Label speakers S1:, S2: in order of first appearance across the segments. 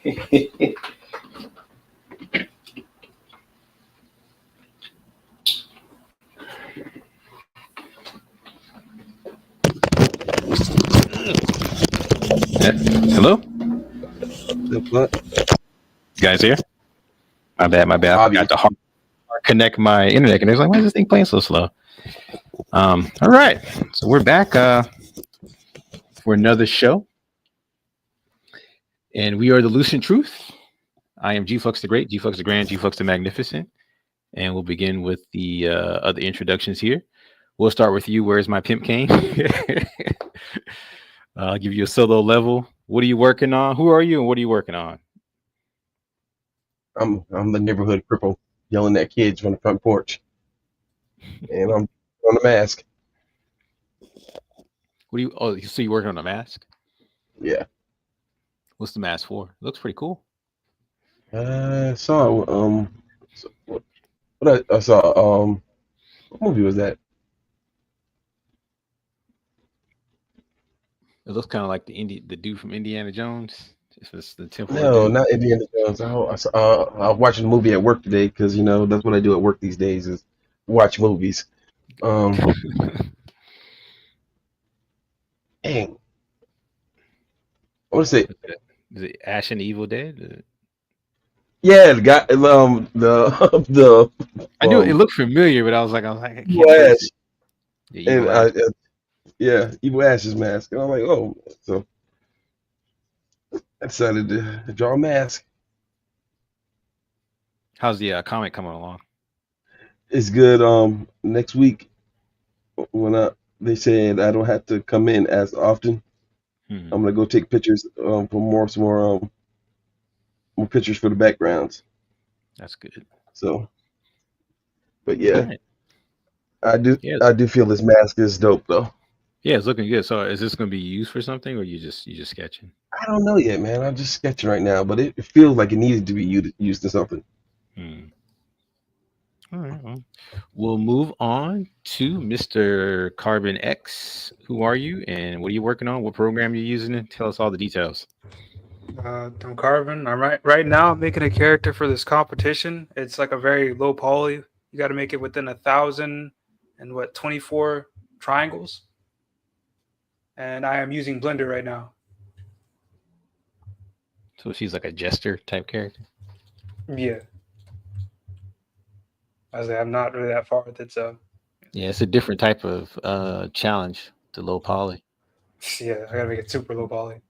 S1: Hello?
S2: What?
S1: You guys here? My bad, my bad. I forgot to hard connect my internet connection. Like, why is this thing playing so slow? All right. So we're back for another show. And we are the Lucent Troupe. I am G-Flux the Great, G-Flux the Grand, G-Flux the Magnificent. And we'll begin with the other introductions here. We'll start with you. Where's my pimp cane? I'll give you a solo level. What are you working on? Who are you and what are you working on?
S2: I'm the neighborhood cripple yelling at kids from the front porch, and I'm on the mask.
S1: What do you? Oh, so you're working on a mask?
S2: Yeah.
S1: What's the mask for? It looks pretty cool.
S2: I saw what I saw what movie was that?
S1: It looks kind of like the dude from Indiana Jones. It's the Temple of
S2: No,
S1: Doom.
S2: not Indiana Jones. I was watching a movie at work today because that's what I do at work these days is watch movies. Dang, I want to say
S1: Is it Ash and the Evil Dead?
S2: yeah, the guy the
S1: I knew it looked familiar, but I was like, I can't
S2: Evil
S1: place
S2: Ash
S1: it. The Evil
S2: and
S1: Ash.
S2: yeah, Evil Ash's mask, and I'm like, oh, so I decided to draw a mask.
S1: How's the comic coming along?
S2: It's good. Next week when they said I don't have to come in as often, I'm gonna go take pictures for some more pictures for the backgrounds.
S1: That's good.
S2: So, but yeah,
S1: Right.
S2: I do feel this mask is dope though.
S1: Yeah, it's looking good. So, is this going to be used for something, or you just sketching?
S2: I don't know yet, man. I'm just sketching right now, but it feels like it needed to be used to something.
S1: All right. Well, we'll move on to Mr. Carbon X. Who are you, and what are you working on? What program you're using? Tell us all the details.
S3: I'm Carbon. I'm right now making a character for this competition. It's like a very low poly. You got to make it within 24 triangles. And I am using Blender right now.
S1: So she's like a jester type character.
S3: Yeah. I'm not really that far with it, so.
S1: Yeah, it's a different type of challenge to low poly.
S3: Yeah, I gotta make it super low poly.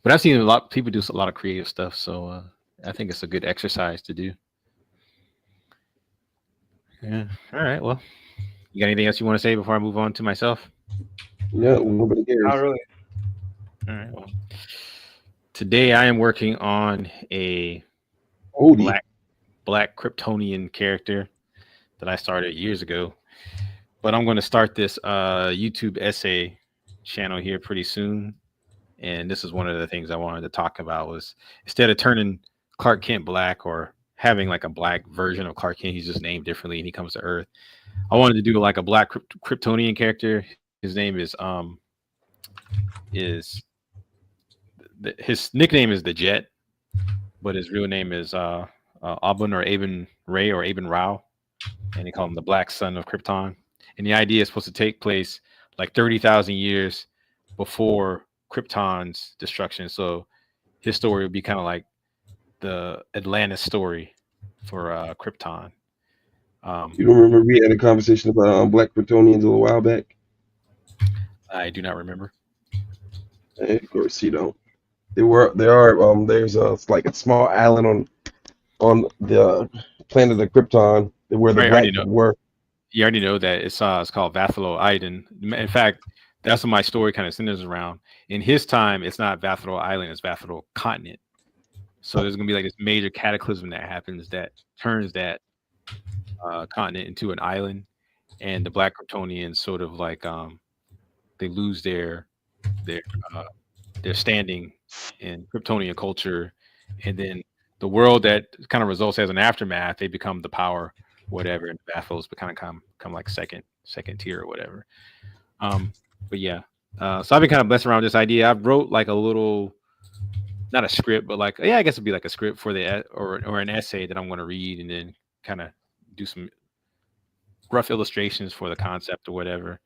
S1: But I've seen a lot of people do a lot of creative stuff, so I think it's a good exercise to do. Yeah. All right. Well, you got anything else you want to say before I move on to myself?
S2: Yeah, nobody cares.
S3: Not really.
S1: All right. Well, today I am working on a black Kryptonian character that I started years ago. But I'm going to start this YouTube essay channel here pretty soon. And this is one of the things I wanted to talk about was instead of turning Clark Kent black or having like a black version of Clark Kent, he's just named differently and he comes to Earth. I wanted to do like a black Kryptonian character. His name is his nickname is the Jet, but his real name is Aben or Aben Ray or Aben Rao, and they call him the Black Son of Krypton. And the idea is supposed to take place like 30,000 years before Krypton's destruction. So his story would be kind of like the Atlantis story for Krypton.
S2: You don't remember we had a conversation about black Kryptonians a little while back?
S1: I do not remember.
S2: Of course you don't. There's like a small island on the planet of Krypton where the black were.
S1: You already know that it's called Vathalo Iden. In fact, that's what my story kind of centers around. In his time, it's not Vathalo Island, it's Vathalo Continent. So there's gonna be like this major cataclysm that happens that turns that continent into an island, and the black Kryptonians sort of like they lose their standing in Kryptonian culture, and then the world that kind of results as an aftermath, they become the power, whatever, and Vathalos kind of come like second tier or whatever. But yeah, so I've been kind of messing around with this idea. I wrote like a little not a script, but like, yeah, I guess it'd be like a script for the or an essay that I'm going to read and then kind of do some rough illustrations for the concept or whatever.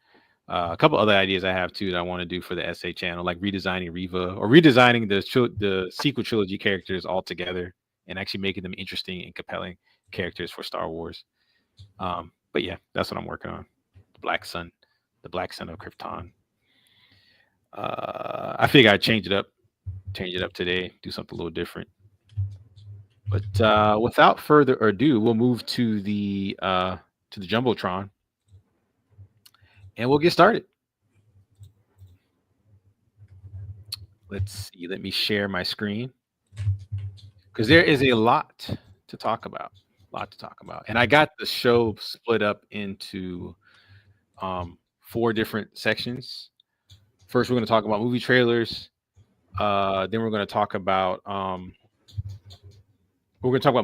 S1: A couple other ideas I have too that I want to do for the essay channel, like redesigning Riva or redesigning the sequel trilogy characters altogether and actually making them interesting and compelling characters for Star Wars. But yeah, that's what I'm working on. The Black Sun of Krypton. I figure I'd change it up today, do something a little different. But without further ado, we'll move to the Jumbotron, and we'll get started. Let's see. Let me share my screen because there is a lot to talk about. And I got the show split up into 4 different sections. First, we're going to talk about movie trailers. Then we're going to talk about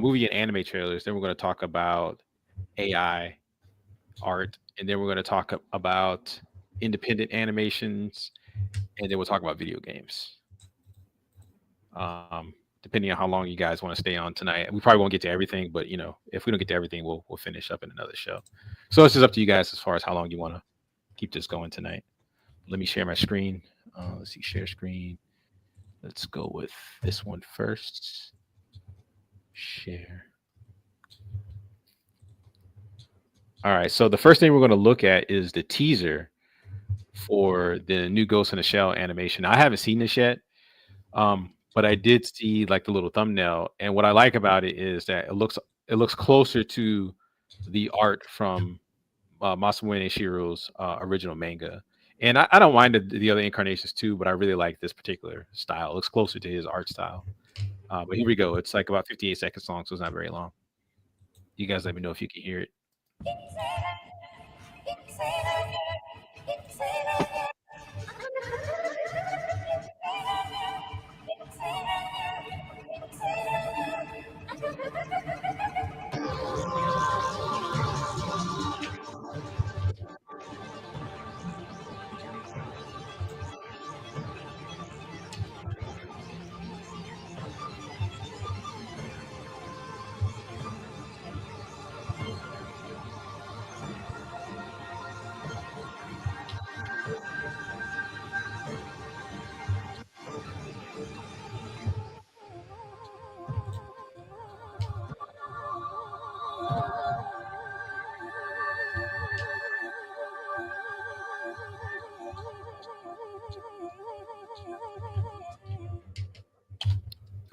S1: movie and anime trailers. Then we're going to talk about AI art, and then we're going to talk about independent animations, and then we'll talk about video games. Depending on how long you guys want to stay on tonight, we probably won't get to everything, but if we don't get to everything, we'll finish up in another show. So it's just up to you guys as far as how long you want to keep this going tonight. Let me share my screen. Let's see, share screen. Let's go with this one first. Share. All right, so the first thing we're going to look at is the teaser for the new Ghost in the Shell animation. I haven't seen this yet, but I did see like the little thumbnail, and what I like about it is that it looks closer to the art from Masamune Shiro's original manga. And I don't mind the other incarnations too, but I really like this particular style. It looks closer to his art style. But here we go. It's like about 58 seconds long, so it's not very long. You guys let me know if you can hear it.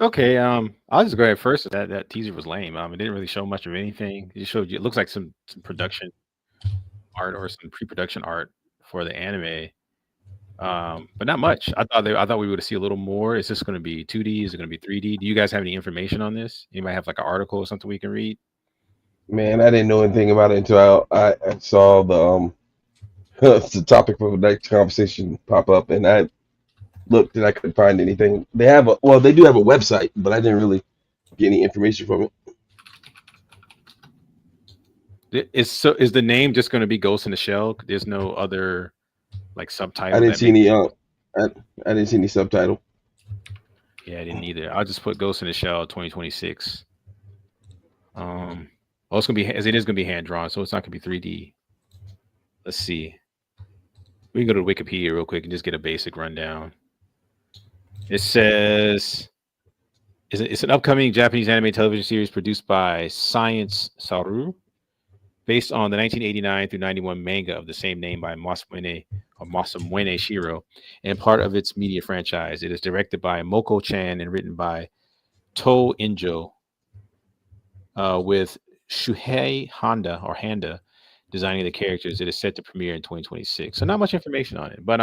S1: Okay, I'll just go ahead first. That teaser was lame. It didn't really show much of anything. It just showed you. It looks like some production art or some pre-production art for the anime, but not much. I thought we would see a little more. Is this going to be 2D? Is it going to be 3D? Do you guys have any information on this? You might have like an article or something we can read.
S2: Man, I didn't know anything about it until I saw the the topic for the next conversation pop up, and I looked and I couldn't find anything. They do have a website, but I didn't really get any information from
S1: it. Is the name just going to be Ghost in the Shell? There's no other like subtitle.
S2: I didn't see any. I didn't see any subtitle.
S1: Yeah, I didn't either. I'll just put Ghost in the Shell 2026. Well, it's gonna be as it is gonna be hand drawn, so it's not gonna be 3D. Let's see. We can go to Wikipedia real quick and just get a basic rundown. It says it's an upcoming Japanese anime television series produced by Science Saru, based on the 1989 through 91 manga of the same name by Masamune Shiro, and part of its media franchise. It is directed by Moko Chan and written by To Injo, with Shuhei Handa designing the characters. It is set to premiere in 2026. So not much information on it, but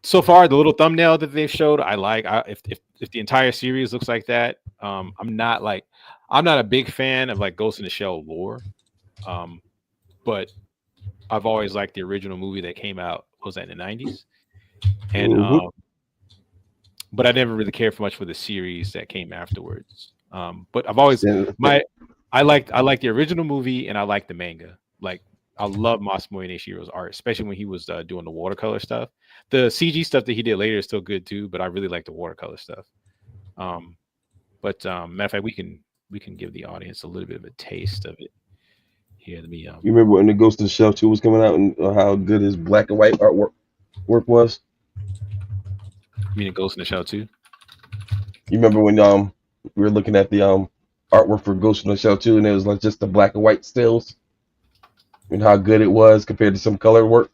S1: so far the little thumbnail that they've showed, I like. If the entire series looks like that, I'm not a big fan of like Ghost in the Shell lore, but I've always liked the original movie that came out. Was that in the 90s? And but I never really cared for much for the series that came afterwards. But I've always I liked the original movie and I liked the manga. Like I love Masamu Inishiro's art, especially when he was doing the watercolor stuff. The CG stuff that he did later is still good too, but I really like the watercolor stuff. But matter of fact, we can give the audience a little bit of a taste of it. Here, let me.
S2: You remember when the Ghost of the Shell 2 was coming out and how good his black and white artwork was?
S1: You mean Ghost in the Shell 2?
S2: You remember when we were looking at the artwork for Ghost in the Shell 2 and it was like just the black and white stills and how good it was compared to some color work?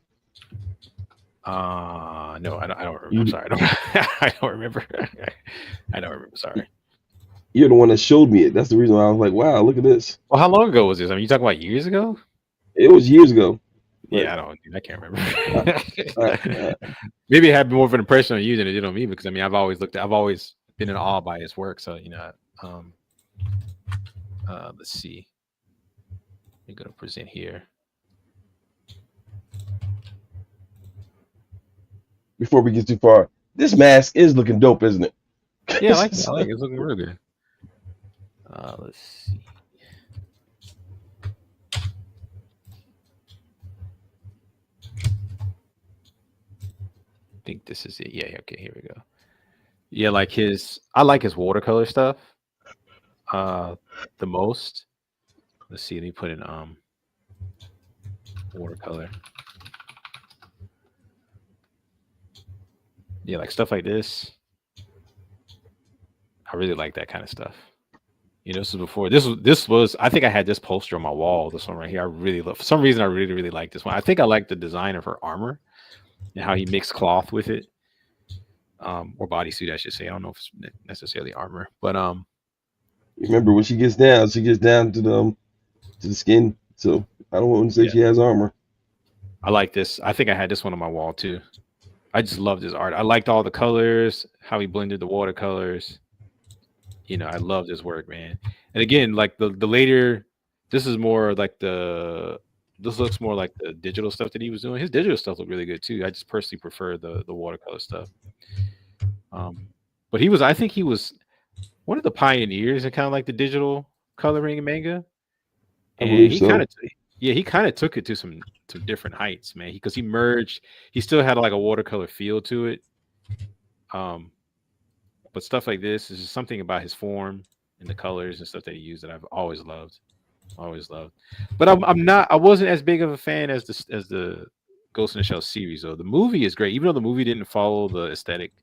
S1: No, I don't remember. I'm sorry, I don't remember. I don't remember. Sorry.
S2: You're the one that showed me it. That's the reason why I was like, wow, look at this.
S1: Well, how long ago was this? I mean, you talking about years ago?
S2: It was years ago.
S1: Yeah, I can't remember. Maybe it had more of an impression on you than it did on me because I mean, I've always been in awe by his work. So let's see. I'm gonna present here.
S2: Before we get too far, this mask is looking dope, isn't it?
S1: Yeah, I like it. It's looking real good. Let's see. I think this is it. Yeah, okay, here we go. Yeah, I like his watercolor stuff the most. Let's see, let me put in watercolor. Yeah, like stuff like this. I really like that kind of stuff. This was before. This was. I think I had this poster on my wall. This one right here. I really love. For some reason, I really, really like this one. I think I like the design of her armor and how he mixed cloth with it, or bodysuit, I should say. I don't know if it's necessarily armor, but
S2: You remember when she gets down to the skin. So I don't want to say she has armor.
S1: I like this. I think I had this one on my wall too. I just loved his art. I liked all the colors, how he blended the watercolors. I love this work, man. And again, like the later, this looks more like the digital stuff that he was doing. His digital stuff looked really good too. I just personally prefer the watercolor stuff. But I think he was one of the pioneers in kind of like the digital coloring in manga.
S2: And he
S1: kind of took it to some different heights, man. Because he merged, he still had like a watercolor feel to it. But stuff like this is just something about his form and the colors and stuff that he used that I've always loved. But I wasn't as big of a fan as the Ghost in the Shell series though. The movie is great, even though the movie didn't follow the aesthetic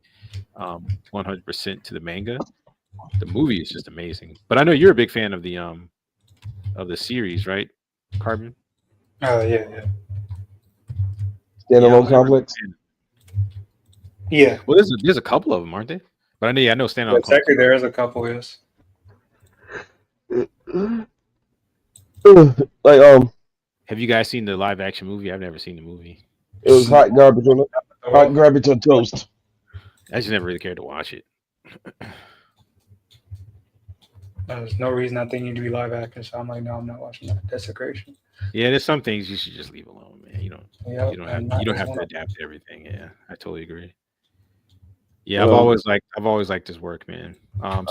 S1: 100% to the manga. The movie is just amazing. But I know you're a big fan of the series, right, Carbon?
S3: Yeah.
S2: Standalone complex.
S3: Yeah.
S1: Well, there's a couple of them, aren't there? But I know standalone.
S3: Exactly, there is a couple, yes.
S1: Have you guys seen the live action movie? I've never seen the movie.
S2: It was hot garbage on toast.
S1: I just never really cared to watch it.
S3: There's no reason that thing need to be live action, so I'm like, no, I'm not watching that. Desecration.
S1: Yeah, there's some things you should just leave alone, man. You don't have to adapt to everything. Yeah, I totally agree. Yeah, I've always liked his work, man.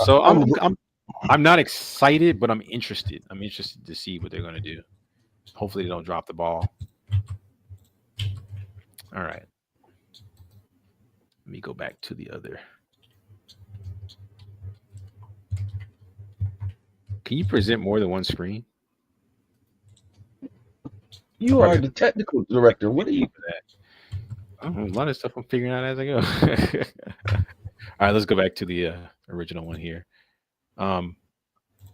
S1: So I'm not excited, but I'm interested. I'm interested to see what they're gonna do. Hopefully, they don't drop the ball. All right. Let me go back to the other. Can you present more than one screen?
S2: You are the technical director. What are you for that?
S1: I don't know, a lot of stuff I'm figuring out as I go. All right, let's go back to the original one here.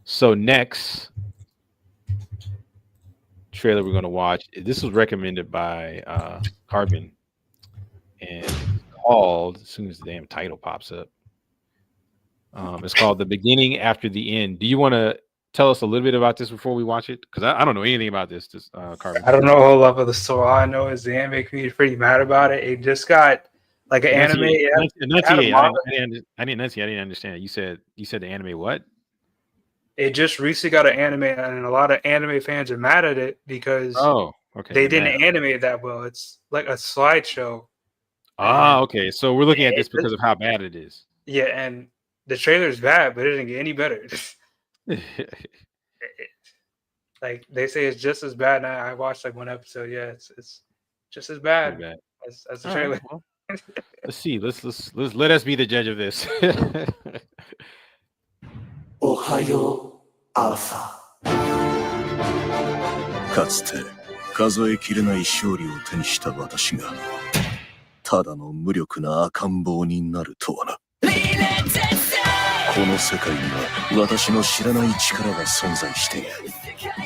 S1: So next trailer we're going to watch. This was recommended by Carbon, and it's called, as soon as the damn title pops up, it's called The Beginning After the End. Do you want to tell us a little bit about this before we watch it? Because I don't know anything about this. Carbon.
S3: I don't know a whole lot of the story. All I know is the anime community is pretty mad about it. It just got like an anime.
S1: I didn't understand. You said the anime what?
S3: It just recently got an anime, and a lot of anime fans are mad at it because they didn't animate it that well. It's like a slideshow.
S1: Okay. So we're looking at this because of how bad it is.
S3: Yeah, and the trailer is bad, but it didn't get any better. Like they say it's just as bad. And I watched like one episode. Yeah, it's just as bad, as the trailer.
S1: Right, well, let's see. Let's let us be the judge of this.
S4: Ohio, Arthur. かつて数えきれない勝利を手にした私がただの無力な赤ん坊になるとはな。この世界には私の知らない力が存在している。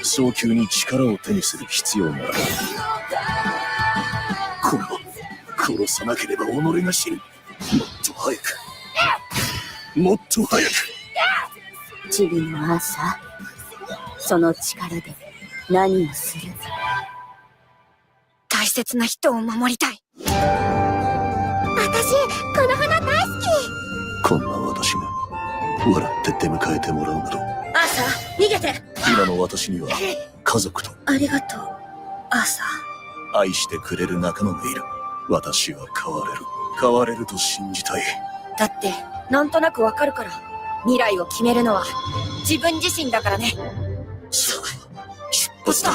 S4: 早急に力を手にする必要がある。これを殺さなければ己が死ぬ。もっと早く。もっと早く。
S5: チビの朝、その力で何をする？大切な人を守りたい。私、この花大好き。
S4: こんな私が笑って出迎えてもらうなど。
S5: 朝、逃げて。
S4: 今の私には家族と
S5: ありがとう、朝。
S4: 愛してくれる仲間がいる。私は変われると信じたい。
S5: だって、なんとなくわかるから。未来を決めるのは自分自身だからね。
S4: さあ、出発だ。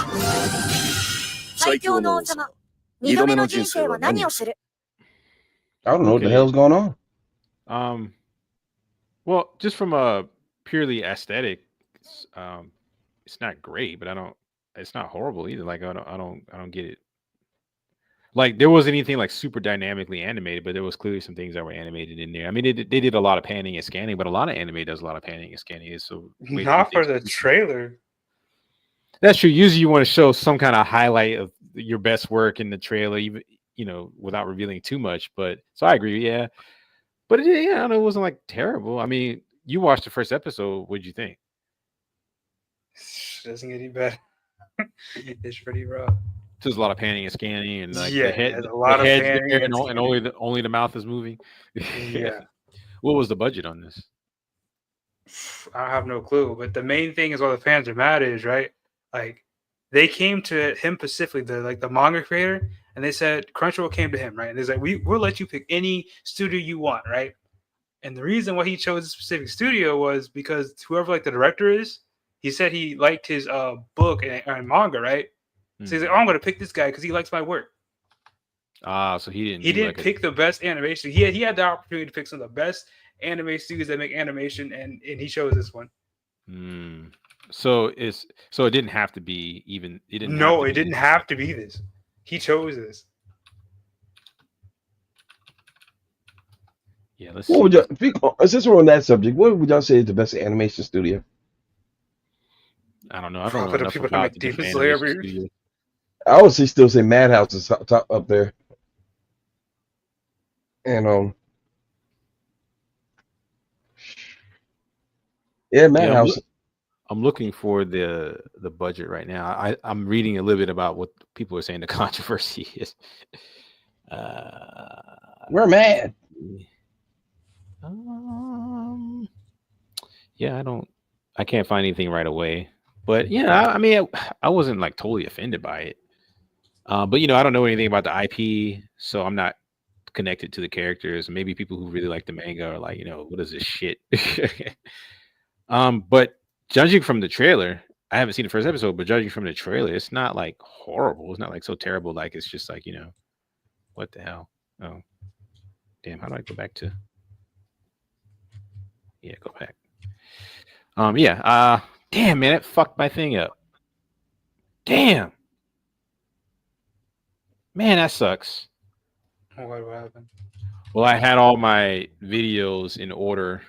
S5: 最強の王様、二度目の人生は何をする？
S2: I don't know what the hell's going on.
S1: Well, just from a purely aesthetic, it's not great, but it's not horrible either. Like I don't get it. Like there wasn't anything like super dynamically animated, but there was clearly some things that were animated in there. I mean, they did a lot of panning and scanning, but a lot of anime does a lot of panning and scanning. So
S3: not for the trailer.
S1: That's true. Usually you want to show some kind of highlight of your best work in the trailer, even without revealing too much. But so I agree, yeah. But I don't know, it wasn't like terrible. I mean, you watched the first episode. What'd you think?
S3: It doesn't get any better. It's pretty rough.
S1: There's a lot of panning and scanning, and like
S3: yeah,
S1: the head,
S3: a lot
S1: the
S3: of
S1: head's
S3: panning
S1: there, and only the mouth is moving.
S3: Yeah.
S1: What was the budget on this?
S3: I have no clue. But the main thing is, all the fans are mad is, right? Like they came to him specifically, the manga creator, and they said Crunchyroll came to him, right? And they're like, we'll let you pick any studio you want, right? And the reason why he chose a specific studio was because whoever like the director is, he said he liked his book and manga, right? So he's like, I'm going to pick this guy because he likes my work.
S1: So he didn't.
S3: He didn't pick the best animation. He had the opportunity to pick some of the best anime studios that make animation, and he chose this one.
S1: So it didn't have to be even. It didn't.
S3: No, it didn't have to be this. He chose this.
S1: Yeah, let's.
S2: What would y'all, since we're on that subject, what would y'all say is the best animation studio?
S1: I don't know. I don't know enough
S3: people
S1: about
S3: make
S1: the
S3: Demon
S1: different
S3: Slayer
S1: animation studios.
S2: I would still say Madhouse is top up there. And yeah, Madhouse.
S1: I'm looking for the budget right now. I'm reading a little bit about what people are saying the controversy is.
S2: We're mad.
S1: Yeah, I can't find anything right away. But yeah, I mean, I wasn't like totally offended by it. But I don't know anything about the IP, so I'm not connected to the characters. Maybe people who really like the manga are like, what is this shit? But judging from the trailer, I haven't seen the first episode, but judging from the trailer, it's not like horrible. It's not like so terrible. Like it's just like, what the hell? Oh, damn. How do I go back to? Yeah, go back. Damn, man, it fucked my thing up. Damn. Man, that sucks.
S3: What happened?
S1: Well, I had all my videos in order.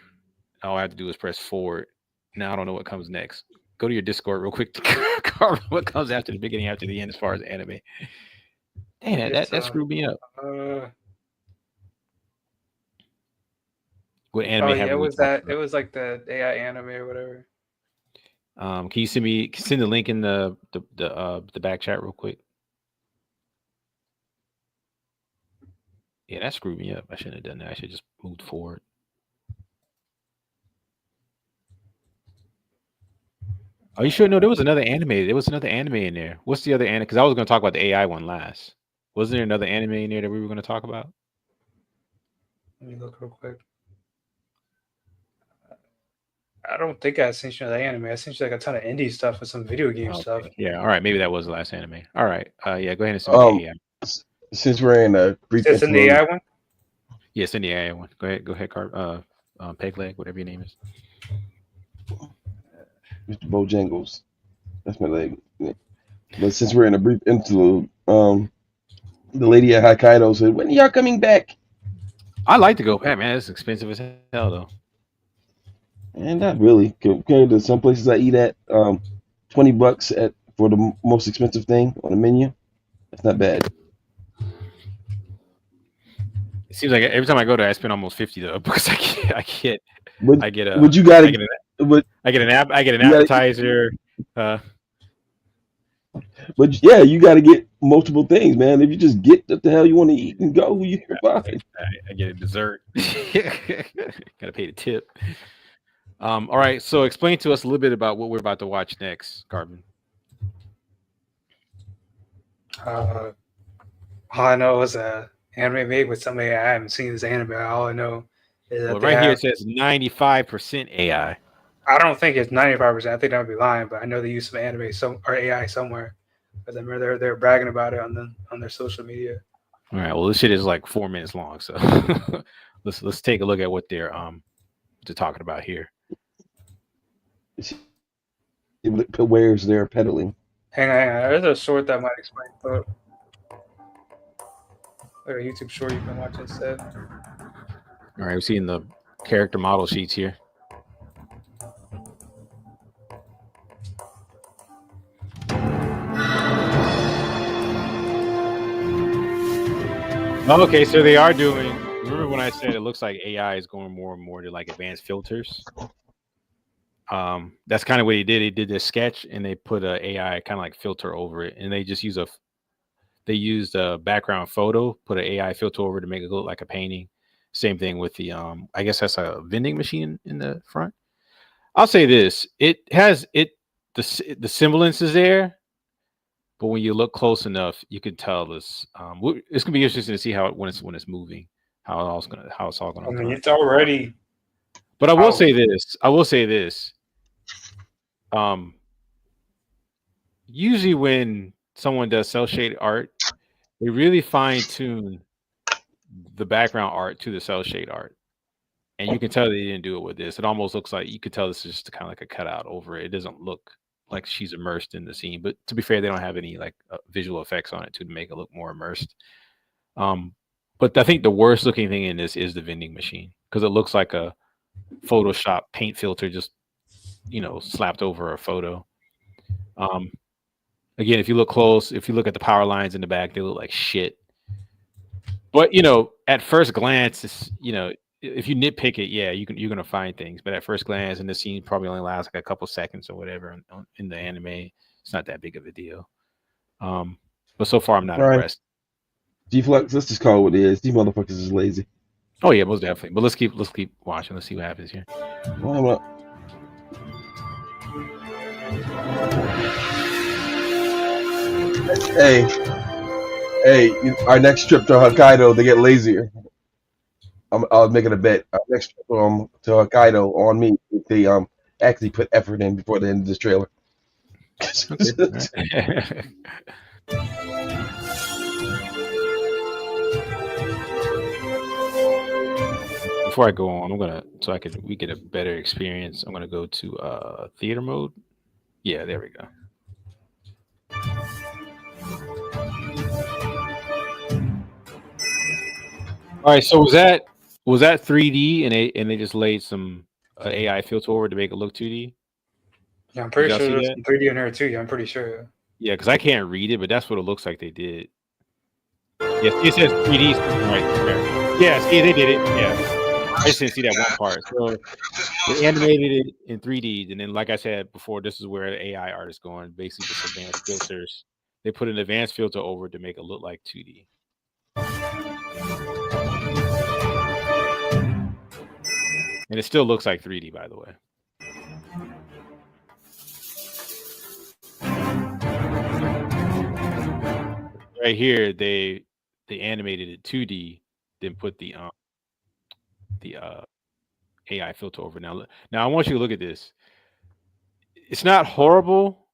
S1: All I have to do is press forward. Now I don't know what comes next. Go to your Discord real quick to cover what comes after the beginning, after the end, as far as anime. Damn, that screwed me up. What anime?
S3: It was that. It was like the AI anime or whatever.
S1: Can you send the link in the back chat real quick? Yeah, that screwed me up. I shouldn't have done that. I should just moved forward. Are you sure? No, there was another anime. There was another anime in there. What's the other anime? Because I was going to talk about the AI one last. Wasn't there another anime in there that we were going to talk about?
S3: Let me look real quick. I don't think I sent you the anime. I sent you like a ton of indie stuff and some video game stuff.
S1: Yeah, all right. Maybe that was the last anime. All right. Yeah, go ahead and send me the AI.
S2: Since we're in a brief
S3: Is this in the AI one?
S1: Yeah, send the AI one. Go ahead, Peg Leg, whatever your name is.
S2: Mr. Bojangles. That's my leg. But since we're in a brief interlude, the lady at Hokkaido said, "When are y'all coming back?"
S1: I like to go back, man. It's expensive as hell, though.
S2: And not really compared to some places I eat at. $20 for the most expensive thing on the menu. That's not bad.
S1: It seems like every time I go there, I spend almost 50 though, because I get an appetizer.
S2: But yeah, you got to get multiple things, man. If you just get what the hell you want to eat and go, you're fine.
S1: I get a dessert. Gotta pay the tip. All right, so explain to us a little bit about what we're about to watch next, Carbon.
S3: All I know is anime made with some AI. I haven't seen this anime. All I know is that
S1: here it says 95% AI.
S3: I don't think it's 95%. I think that would be lying, but I know they use some anime or AI somewhere. But I remember they're bragging about it on their social media.
S1: All right. Well, this shit is like 4 minutes long, so let's take a look at what they're talking about here.
S2: Where's their pedaling?
S3: Hang on. There's a short that might explain it. Like a YouTube short you can watch instead.
S1: All right, we're seeing the character model sheets here. Okay, so they are doing. Remember when I said it looks like AI is going more and more to like advanced filters? That's kind of what he did. He did this sketch and they put a AI kind of like filter over it, and they just used a background photo, put an AI filter over to make it look like a painting. Same thing with the I guess that's a vending machine in the front. I'll say this: it has the semblance is there, but when you look close enough, you can tell this. It's gonna be interesting to see how when it's moving, how it's all gonna.
S3: I mean, it's already.
S1: But I will say this. Usually when someone does cell shaded art, they really fine tune the background art to the cell shade art, and you can tell they didn't do it with this. It almost looks like you could tell this is just kind of like a cutout over it. It doesn't look like she's immersed in the scene, but to be fair, they don't have any like visual effects on it to make it look more immersed. But I think the worst looking thing in this is the vending machine, because it looks like a Photoshop paint filter just slapped over a photo. Again, if you look close, if you look at the power lines in the back, they look like shit. But at first glance, it's, if you nitpick it, yeah, you're gonna find things. But at first glance, and the scene probably only lasts like a couple seconds or whatever in the anime, it's not that big of a deal. But so far, I'm not impressed.
S2: G-Flux, let's just call it what it is. These motherfuckers is lazy.
S1: Oh yeah, most definitely. But let's keep watching. Let's see what happens here.
S2: Well, Hey, our next trip to Hokkaido, they get lazier. I'll make it a bet. Our next trip to Hokkaido on me, if they actually put effort in before the end of this trailer.
S1: Before I go on, we get a better experience, I'm gonna go to theater mode. Yeah, there we go. All right, so was that 3D and they just laid some AI filter over to make it look 2D?
S3: Yeah, I'm pretty sure there's some 3D in here too. Yeah, I'm pretty sure.
S1: Yeah, because I can't read it, but that's what it looks like they did. Yes, it says 3D right there. Yeah, see, they did it. Yeah. I just didn't see that one part. So they animated it in 3D, and then, like I said before, this is where the AI art is going. Basically, just advanced filters. They put an advanced filter over to make it look like 2D. And it still looks like 3D, by the way. Right here, they animated it 2D, then put the AI filter over. Now I want you to look at this. It's not horrible,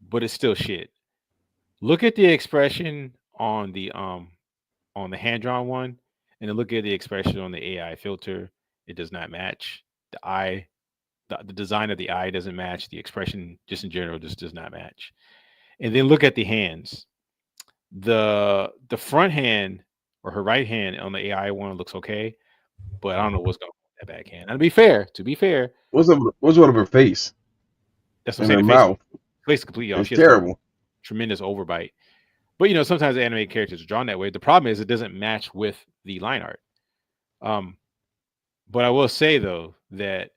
S1: but it's still shit. Look at the expression on the hand drawn one, and then look at the expression on the AI filter. It does not match. The design of the eye doesn't match. The expression, just in general, just does not match. And then look at the hands. The front hand or her right hand on the AI one looks okay, but I don't know what's going on with that back hand. And to be fair,
S2: what's one of her face?
S1: That's what I'm
S2: and
S1: saying.
S2: Her mouth.
S1: Face completely off.
S2: It's
S1: She has
S2: terrible.
S1: Tremendous overbite. But sometimes the animated characters are drawn that way. The problem is it doesn't match with the line art. But I will say though that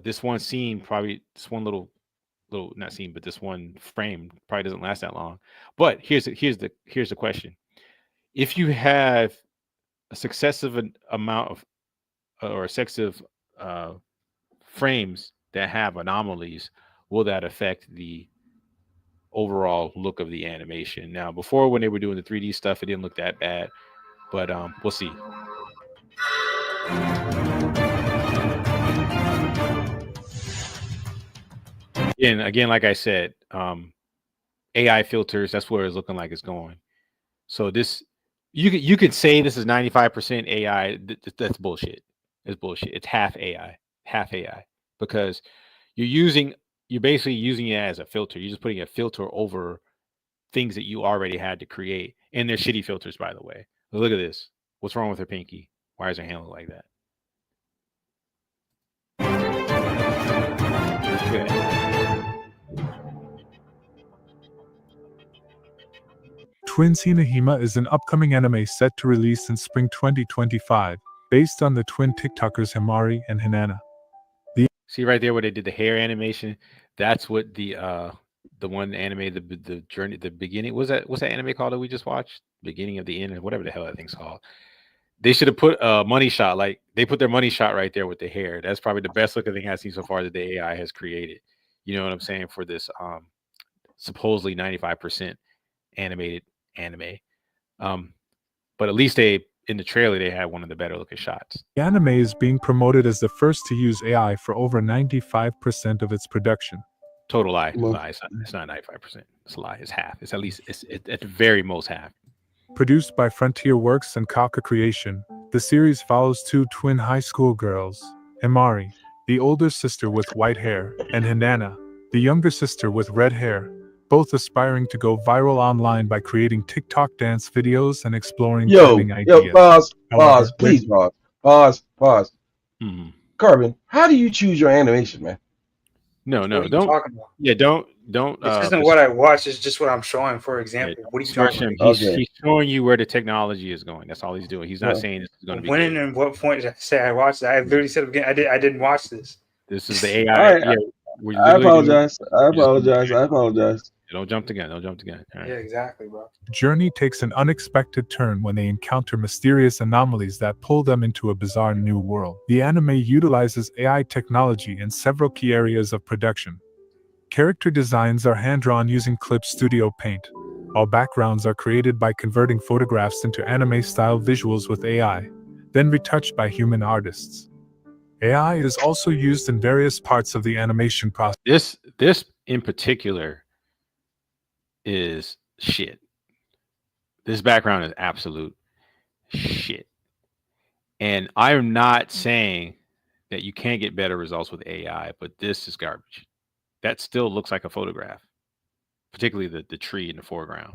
S1: this one scene, probably this one little not scene, but this one frame probably doesn't last that long. But here's the question: if you have a successive amount of or excessive frames that have anomalies, will that affect the overall look of the animation? Now, before when they were doing the 3D stuff, it didn't look that bad, but we'll see. And again, like I said, AI filters, that's where it's looking like it's going. So this, you could say this is 95% AI. That's bullshit. It's bullshit. It's half AI, because you're basically using it as a filter. You're just putting a filter over things that you already had to create. And they're shitty filters, by the way. But look at this. What's wrong with her pinky? Why is her hand look like that?
S6: Twins Hinahima is an upcoming anime set to release in spring 2025, based on the twin TikTokers Himari and Hinana.
S1: See right there where they did the hair animation? That's what the one anime, the journey, the beginning, what's that anime called that we just watched? Beginning of the end, or whatever the hell that thing's called. They should have put a money shot, like they put their money shot right there with the hair. That's probably the best looking thing I've seen so far that the AI has created. You know what I'm saying? For this supposedly 95% animated anime. But at least in the trailer they had one of the better looking shots.
S6: The anime is being promoted as the first to use AI for over 95% of its production.
S1: Total lie. It's not 95%. It's a lie. It's half. It's at least it's at the very most half.
S6: Produced by Frontier Works and Kaka Creation, the series follows two twin high school girls, Himari, the older sister with white hair, and Hinana, the younger sister with red hair, both aspiring to go viral online by creating TikTok dance videos and exploring trending ideas.
S2: Pause, please pause.
S1: Mm-hmm.
S2: Carbon, how do you choose your animation, man?
S1: No, don't.
S3: Yeah,
S1: don't.
S3: This isn't what I watch. It's just what I'm showing. For example, what are you talking about?
S1: He's showing you where the technology is going. That's all he's doing. He's not saying this is going to be.
S3: When
S1: good.
S3: And what point did I say I watched it? I literally said again. I didn't watch this.
S1: This is the AI.
S2: Right, I apologize.
S1: Don't jump the gun. Right.
S3: Yeah, exactly, bro.
S6: Journey takes an unexpected turn when they encounter mysterious anomalies that pull them into a bizarre new world. The anime utilizes AI technology in several key areas of production. Character designs are hand-drawn using Clip Studio Paint, while backgrounds are created by converting photographs into anime-style visuals with AI, then retouched by human artists. AI is also used in various parts of the animation process.
S1: This in particular is shit. This background is absolute shit. And I'm not saying that you can't get better results with AI, but this is garbage. That still looks like a photograph, particularly the tree in the foreground.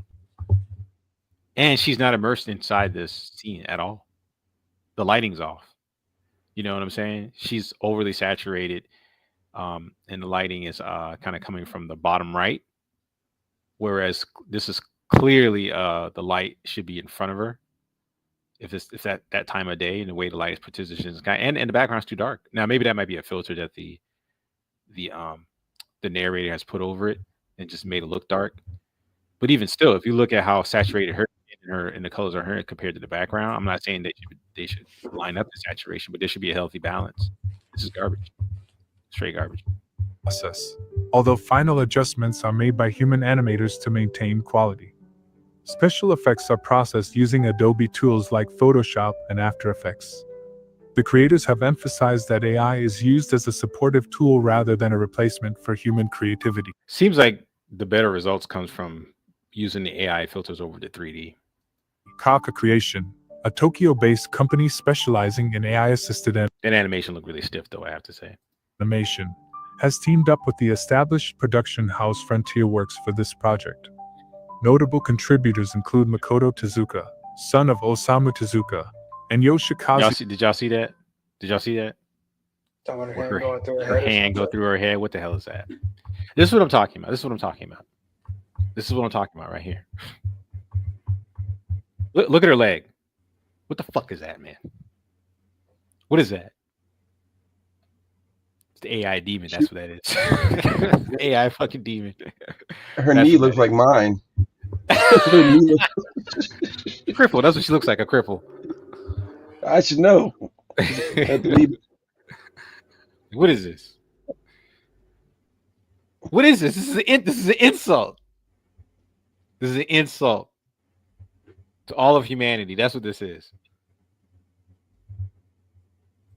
S1: And she's not immersed inside this scene at all. The lighting's off. You know what I'm saying? She's overly saturated, and the lighting is kind of coming from the bottom right. Whereas this is clearly the light should be in front of her. If that time of day and the way the light is positioned, and the background's too dark. Now maybe that might be a filter that the narrator has put over it and just made it look dark. But even still, if you look at how saturated her and the colors are her compared to the background, I'm not saying they should line up the saturation, but there should be a healthy balance. This is garbage, straight garbage.
S6: Process, although final adjustments are made by human animators to maintain quality. Special effects are processed using Adobe tools like Photoshop and After Effects. The creators have emphasized that AI is used as a supportive tool rather than a replacement for human creativity.
S1: Seems like the better results comes from using the AI filters over the 3D.
S6: Kaka Creation, a Tokyo-based company specializing in AI-assisted
S1: That animation looked really stiff, though, I have to say.
S6: Animation, has teamed up with the established production house Frontier Works for this project. Notable contributors include Makoto Tezuka, son of Osamu Tezuka, and Yoshikazu.
S1: Did y'all see that? Did y'all see that? Her hand go through her head. What the hell is that? This is what I'm talking about. This is what I'm talking about right here. Look at her leg. What the fuck is that, man? What is that? It's the AI demon. That's what that is. AI fucking demon.
S2: Her knee looks like mine.
S1: Cripple. That's what she looks like, a cripple.
S2: I should know.
S1: What is this? What is this? This is an insult. This is an insult to all of humanity. That's what this is.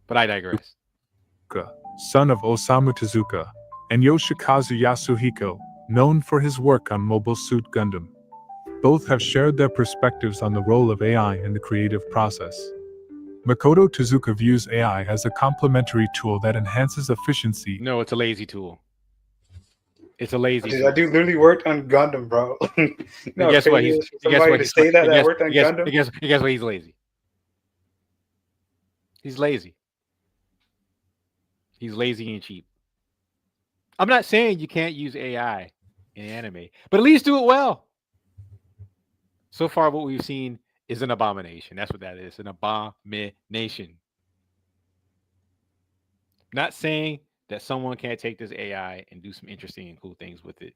S1: But I digress.
S6: Son of Osamu Tezuka, and Yoshikazu Yasuhiko, known for his work on Mobile Suit Gundam. Both have shared their perspectives on the role of AI in the creative process. Makoto Tezuka views AI as a complementary tool that enhances efficiency.
S1: No, it's a lazy tool. It's a lazy tool.
S3: That dude literally worked on Gundam, bro.
S1: No, guess what? Guess
S3: Worked on Gundam.
S1: Guess what? He's lazy. He's lazy. He's lazy and cheap. I'm not saying you can't use AI in anime, but at least do it well. So far, what we've seen is an abomination. That's what that is, an abomination. Not saying that someone can't take this AI and do some interesting and cool things with it.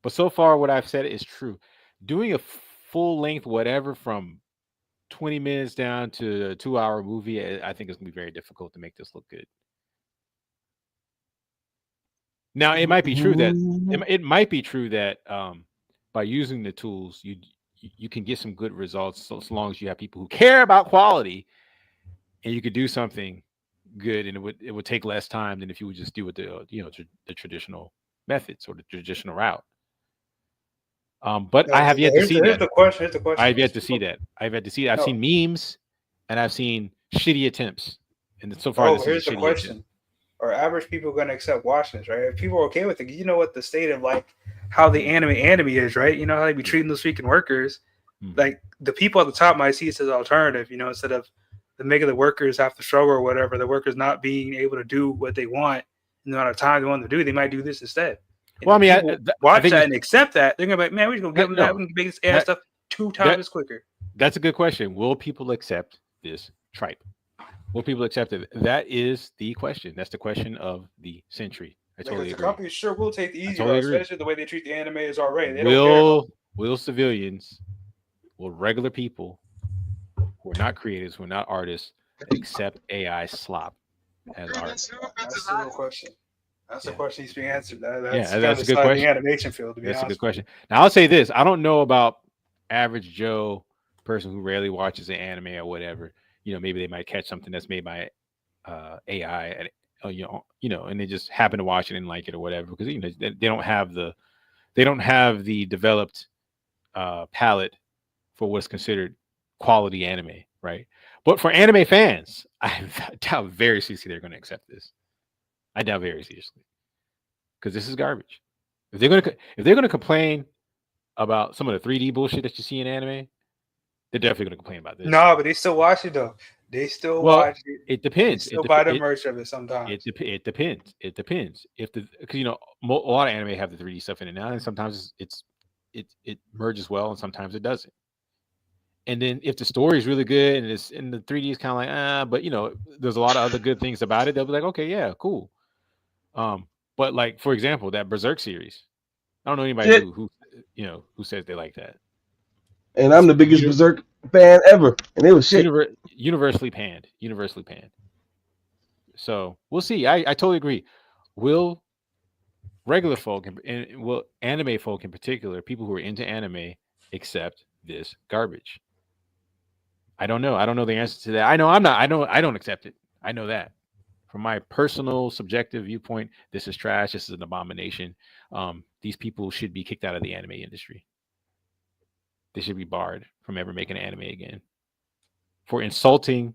S1: But so far, what I've said is true. Doing a full length, whatever, from 20 minutes down to a 2-hour movie, I think it's going to be very difficult to make this look good. Now, it might be true that by using the tools, you can get some good results so long as you have people who care about quality, and you could do something good, and it would take less time than if you would just do it the traditional methods or the traditional route. But I have yet to see that.
S3: Here's the question.
S1: I have yet to see that. I've seen memes, and I've seen shitty attempts, and so far,
S3: here's the question. Attempt. Are average people going to accept watching this, right? If people are okay with it, you know what the state of like how the anime is, right? You know how they be treating those freaking workers. Like the people at the top might see it as an alternative, instead of making the workers have to struggle or whatever, the workers not being able to do what they want in the amount of time they want to do, they might do this instead. And
S1: well, I mean,
S3: watch that and accept that. They're gonna be like, man, we're just gonna give them that. We can make this AI stuff 2 times quicker.
S1: That's a good question. Will people accept this tripe? Will people accept it? That is the question. That's the question of the century. I totally agree.
S3: The company sure will take the easy route, especially the way they treat the anime is already. They
S1: will civilians, will regular people who are not creators, who are not artists, accept AI slop as art?
S3: That's the real question. That's the question needs to be answered.
S1: That's a good question.
S3: The animation field, to be
S1: honest.
S3: That's
S1: a good question. Now, I'll say this. I don't know about average Joe person who rarely watches an anime or whatever. Maybe they might catch something that's made by AI, and they just happen to watch it and like it or whatever, because they don't have the developed palette for what's considered quality anime, right? But for anime fans, I doubt very seriously they're going to accept this. I doubt very seriously, because this is garbage. If they're gonna complain about some of the 3D bullshit that you see in anime, they're definitely going to complain about this.
S3: No, but they still watch it though. They still watch it.
S1: It depends.
S3: They still buy the merch of it sometimes.
S1: It depends. It depends. Because a lot of anime have the 3D stuff in it now, and sometimes it merges well, and sometimes it doesn't. And then if the story is really good and the 3D is kind of like but there's a lot of other good things about it, they'll be like, okay, yeah, cool. But like, for example, that Berserk series, I don't know anybody who says they like that.
S2: And I'm the biggest Berserk fan ever, and it was shit.
S1: Universally panned. So we'll see. I totally agree. Will regular folk and will anime folk in particular, people who are into anime, accept this garbage? I don't know. I don't know the answer to that. I know I'm not. I don't accept it. I know that. From my personal subjective viewpoint, this is trash. This is an abomination. These people should be kicked out of the anime industry. They should be barred from ever making an anime again for insulting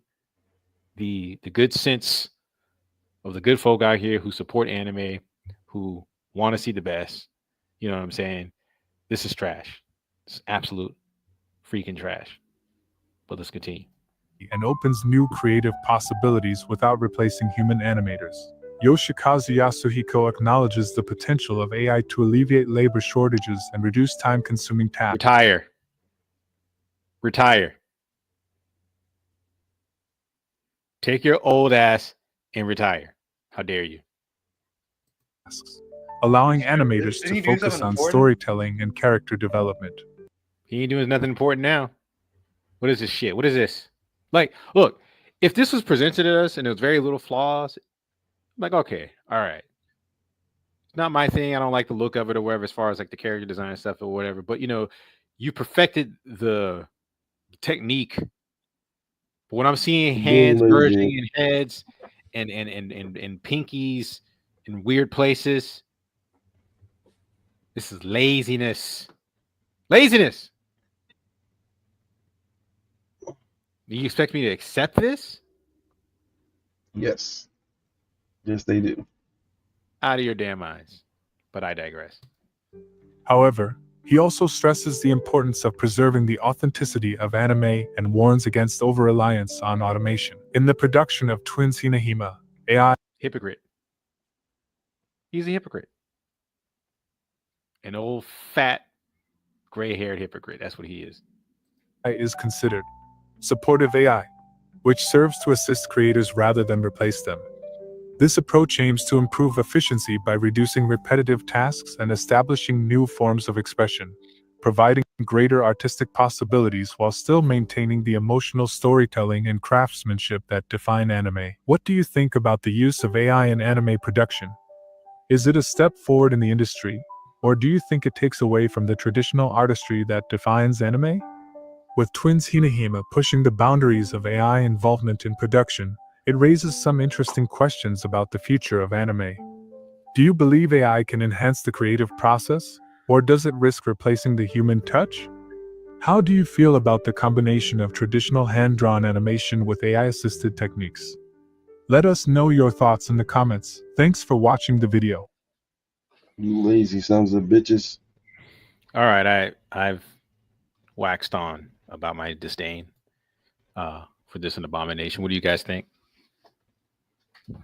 S1: the good sense of the good folk out here who support anime, who want to see the best. You know what I'm saying? This is trash. It's absolute freaking trash. But let's continue.
S6: And opens new creative possibilities without replacing human animators. Yoshikazu Yasuhiko acknowledges the potential of AI to alleviate labor shortages and reduce time-consuming tasks.
S1: Retire. Take your old ass and retire. How dare you?
S6: Allowing animators to focus on storytelling and character development.
S1: He ain't doing nothing important now. What is this shit? What is this? Like, look, if this was presented to us and there was very little flaws, I'm like, okay, all right. It's not my thing. I don't like the look of it or whatever, as far as like the character design stuff or whatever. But, you know, you perfected the technique. But when I'm seeing hands merging in heads and pinkies in weird places, this is laziness. Laziness. Do you expect me to accept this?
S2: Yes. Yes, they do.
S1: Out of your damn eyes. But I digress.
S6: However, he also stresses the importance of preserving the authenticity of anime and warns against over-reliance on automation. In the production of Twins Hinahima, AI...
S1: Hypocrite. He's a hypocrite. An old, fat, gray-haired hypocrite. That's what he is.
S6: Is considered supportive AI, which serves to assist creators rather than replace them. This approach aims to improve efficiency by reducing repetitive tasks and establishing new forms of expression, providing greater artistic possibilities while still maintaining the emotional storytelling and craftsmanship that define anime. What do you think about the use of AI in anime production? Is it a step forward in the industry, or do you think it takes away from the traditional artistry that defines anime? With Twins Hinahima pushing the boundaries of AI involvement in production, it raises some interesting questions about the future of anime. Do you believe AI can enhance the creative process, or does it risk replacing the human touch? How do you feel about the combination of traditional hand-drawn animation with AI-assisted techniques? Let us know your thoughts in the comments. Thanks for watching the video.
S2: You lazy sons of bitches.
S1: All right, I've waxed on about my disdain for this an abomination. What do you guys think?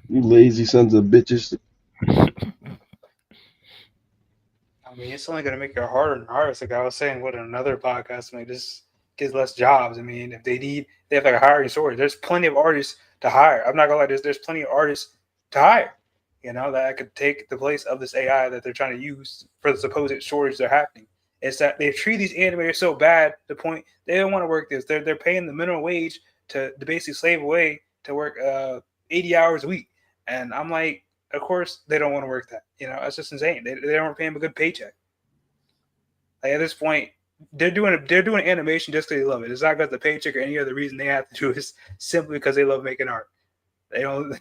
S2: You lazy sons of bitches.
S3: I mean, it's only going to make it harder and harder. It's like I was saying, what another podcast, I mean, this gives less jobs. I mean, if they have like a hiring shortage. There's plenty of artists to hire. I'm not gonna lie, there's plenty of artists to hire, you know, that could take the place of this AI that they're trying to use for the supposed shortage they're happening. It's that they treat these animators so bad to the point they don't want to work this. They're paying the minimum wage to basically slave away to work 80 hours a week. And I'm like, of course they don't want to work that. You know, that's just insane. They don't pay them a good paycheck. Like at this point, they're doing animation just because they love it. It's not because the paycheck or any other reason they have to do it. It's simply because they love making art. They don't.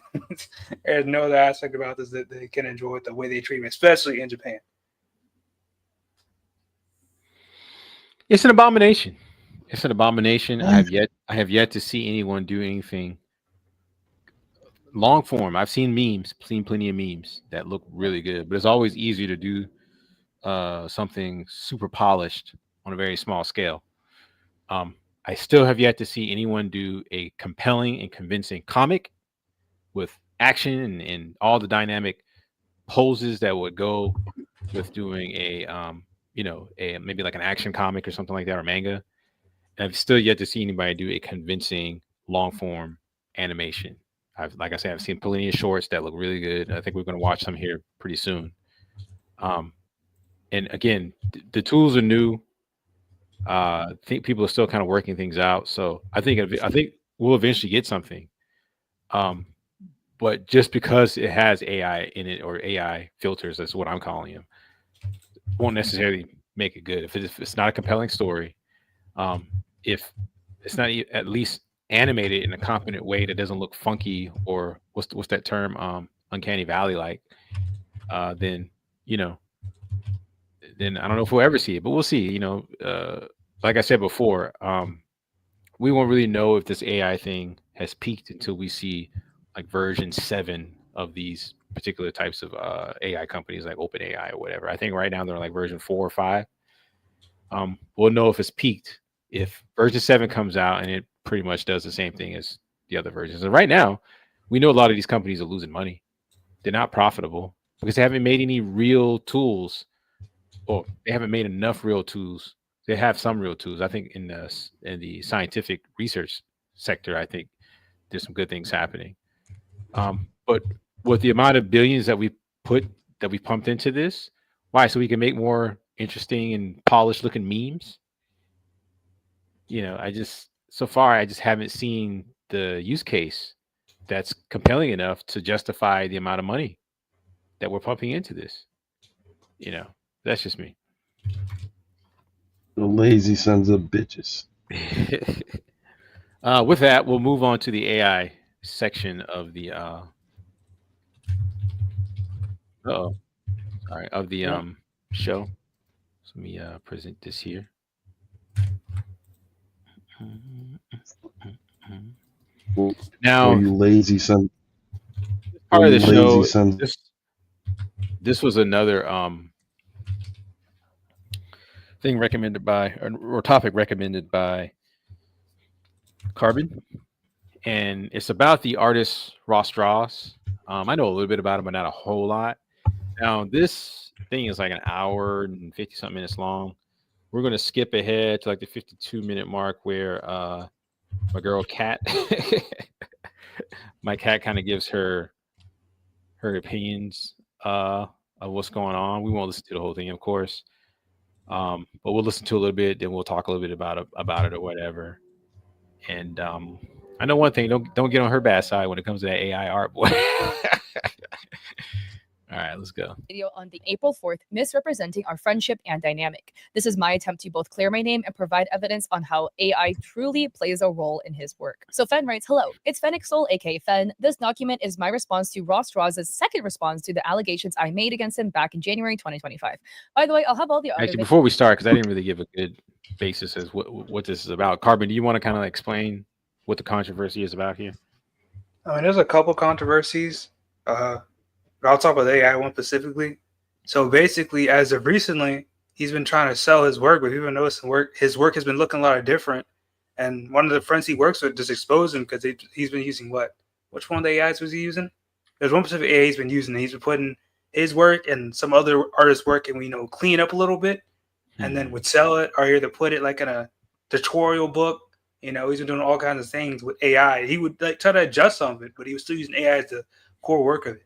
S3: There's no other aspect about this that they can enjoy it the way they treat me, especially in Japan.
S1: It's an abomination. It's an abomination. I have yet to see anyone do anything long form. I've seen memes, seen plenty of memes that look really good, but it's always easier to do something super polished on a very small scale. I still have yet to see anyone do a compelling and convincing comic with action and all the dynamic poses that would go with doing a maybe like an action comic or something like that, or manga. And I've still yet to see anybody do a convincing long form animation. Like I said, I've seen plenty of shorts that look really good. I think we're going to watch some here pretty soon. And again, the tools are new. I think people are still kind of working things out. So I think we'll eventually get something. But just because it has AI in it, or AI filters, that's what I'm calling them, won't necessarily make it good. If it's not a compelling story, if it's not at least animated in a competent way that doesn't look funky or what's that term, uncanny valley like, then then I don't know if we'll ever see it, but we'll see. Like I said before, we won't really know if this AI thing has peaked until we see like version 7 of these particular types of AI companies like OpenAI or whatever. I think right now they're like version 4 or 5. We'll know if it's peaked if version 7 comes out and it pretty much does the same thing as the other versions. And right now, we know a lot of these companies are losing money. They're not profitable because they haven't made any real tools, or they haven't made enough real tools. They have some real tools. I think in the scientific research sector, I think there's some good things happening. But with the amount of billions that we pumped into this, why? So we can make more interesting and polished looking memes. So far I just haven't seen the use case that's compelling enough to justify the amount of money that we're pumping into this. That's just me.
S2: The lazy sons of bitches.
S1: With that, we'll move on to the AI section of the show. So let me present this here. Now,
S2: you lazy son.
S1: Part of the show. This was another thing recommended by, or topic recommended by Carbon, and it's about the artist Ross Strauss. I know a little bit about him, but not a whole lot. Now, this thing is like an hour and 50-something minutes long. We're going to skip ahead to like the 52-minute mark where my girl Kat, my cat kind of gives her opinions of what's going on. We won't listen to the whole thing, of course, but we'll listen to a little bit, then we'll talk a little bit about it or whatever. And I know one thing: don't get on her bad side when it comes to that AI art, boy. All right, let's go.
S7: Video on the April 4th, misrepresenting our friendship and dynamic. This is my attempt to both clear my name and provide evidence on how AI truly plays a role in his work. So Fen writes, hello, it's Fennec Soul, aka Fen. This document is my response to Ross Strauss' second response to the allegations I made against him back in January 2025. By the way, I'll have all the other...
S1: Actually, before we start, because I didn't really give a good basis as what this is about. Carbon, do you want to kind of explain what the controversy is about here?
S3: I mean, there's a couple controversies. But I'll talk about the AI one specifically. So basically, as of recently, he's been trying to sell his work, but people noticed his work has been looking a lot different. And one of the friends he works with just exposed him because he's been using what? Which one of the AIs was he using? There's one specific AI he's been using. And he's been putting his work and some other artist's work and, clean up a little bit and then would sell it or either put it like in a tutorial book. He's been doing all kinds of things with AI. He would try to adjust some of it, but he was still using AI as the core work of it,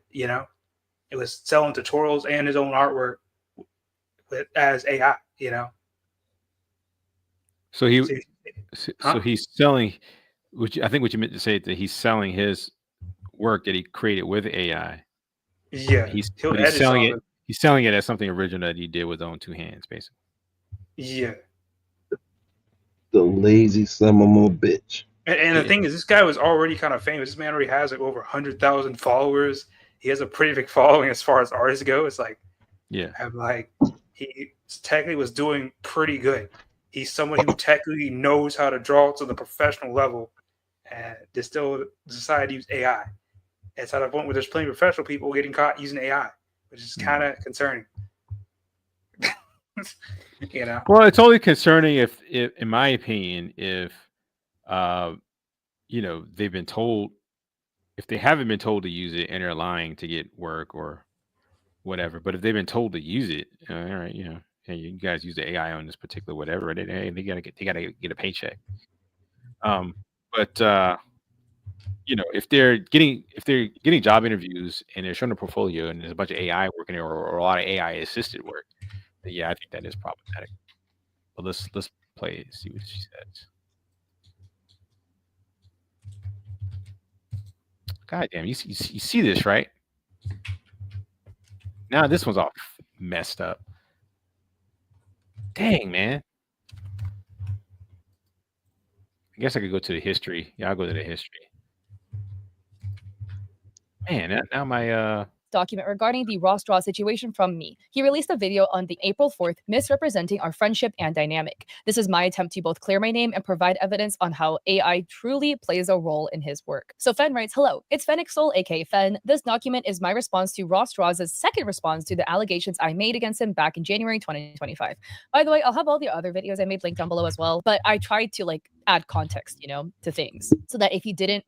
S3: It was selling tutorials and his own artwork as AI,
S1: So he's selling, I think what you meant to say, that he's selling his work that he created with AI.
S3: Yeah,
S1: he's selling it. He's selling it as something original that he did with his own two hands, basically.
S3: Yeah.
S2: The lazy son of a bitch.
S3: And the thing is, this guy was already kind of famous. This man already has like over 100,000 followers. He has a pretty big following as far as artists go. It's like, I'm like, he technically was doing pretty good. He's someone who technically knows how to draw to the professional level, and they still decide to use AI. It's at a point where there's plenty of professional people getting caught using AI, which is kind of concerning.
S1: Well, it's only concerning if, in my opinion, if they've been told. If they haven't been told to use it and they're lying to get work or whatever, but if they've been told to use it, all right, hey, you guys use the AI on this particular whatever, they gotta get a paycheck. But if they're getting job interviews and they're showing a portfolio and there's a bunch of AI work in there or a lot of AI assisted work, then I think that is problematic. But let's play it, see what she says. God damn, you see this, right? Now this one's all messed up. Dang, man. guess I could go to the history. Yeah, I'll go to the history. Man, now my
S7: document regarding the Ross Draw situation from me. He released a video on the April 4th misrepresenting our friendship and dynamic. This is my attempt to both clear my name and provide evidence on how AI truly plays a role in his work. So Fen writes, hello, it's Fennec Soul, aka Fen. This document is my response to Ross Draw's second response to the allegations I made against him back in January 2025. By the way, I'll have all the other videos I made linked down below as well, but I tried to add context, to things so that if you didn't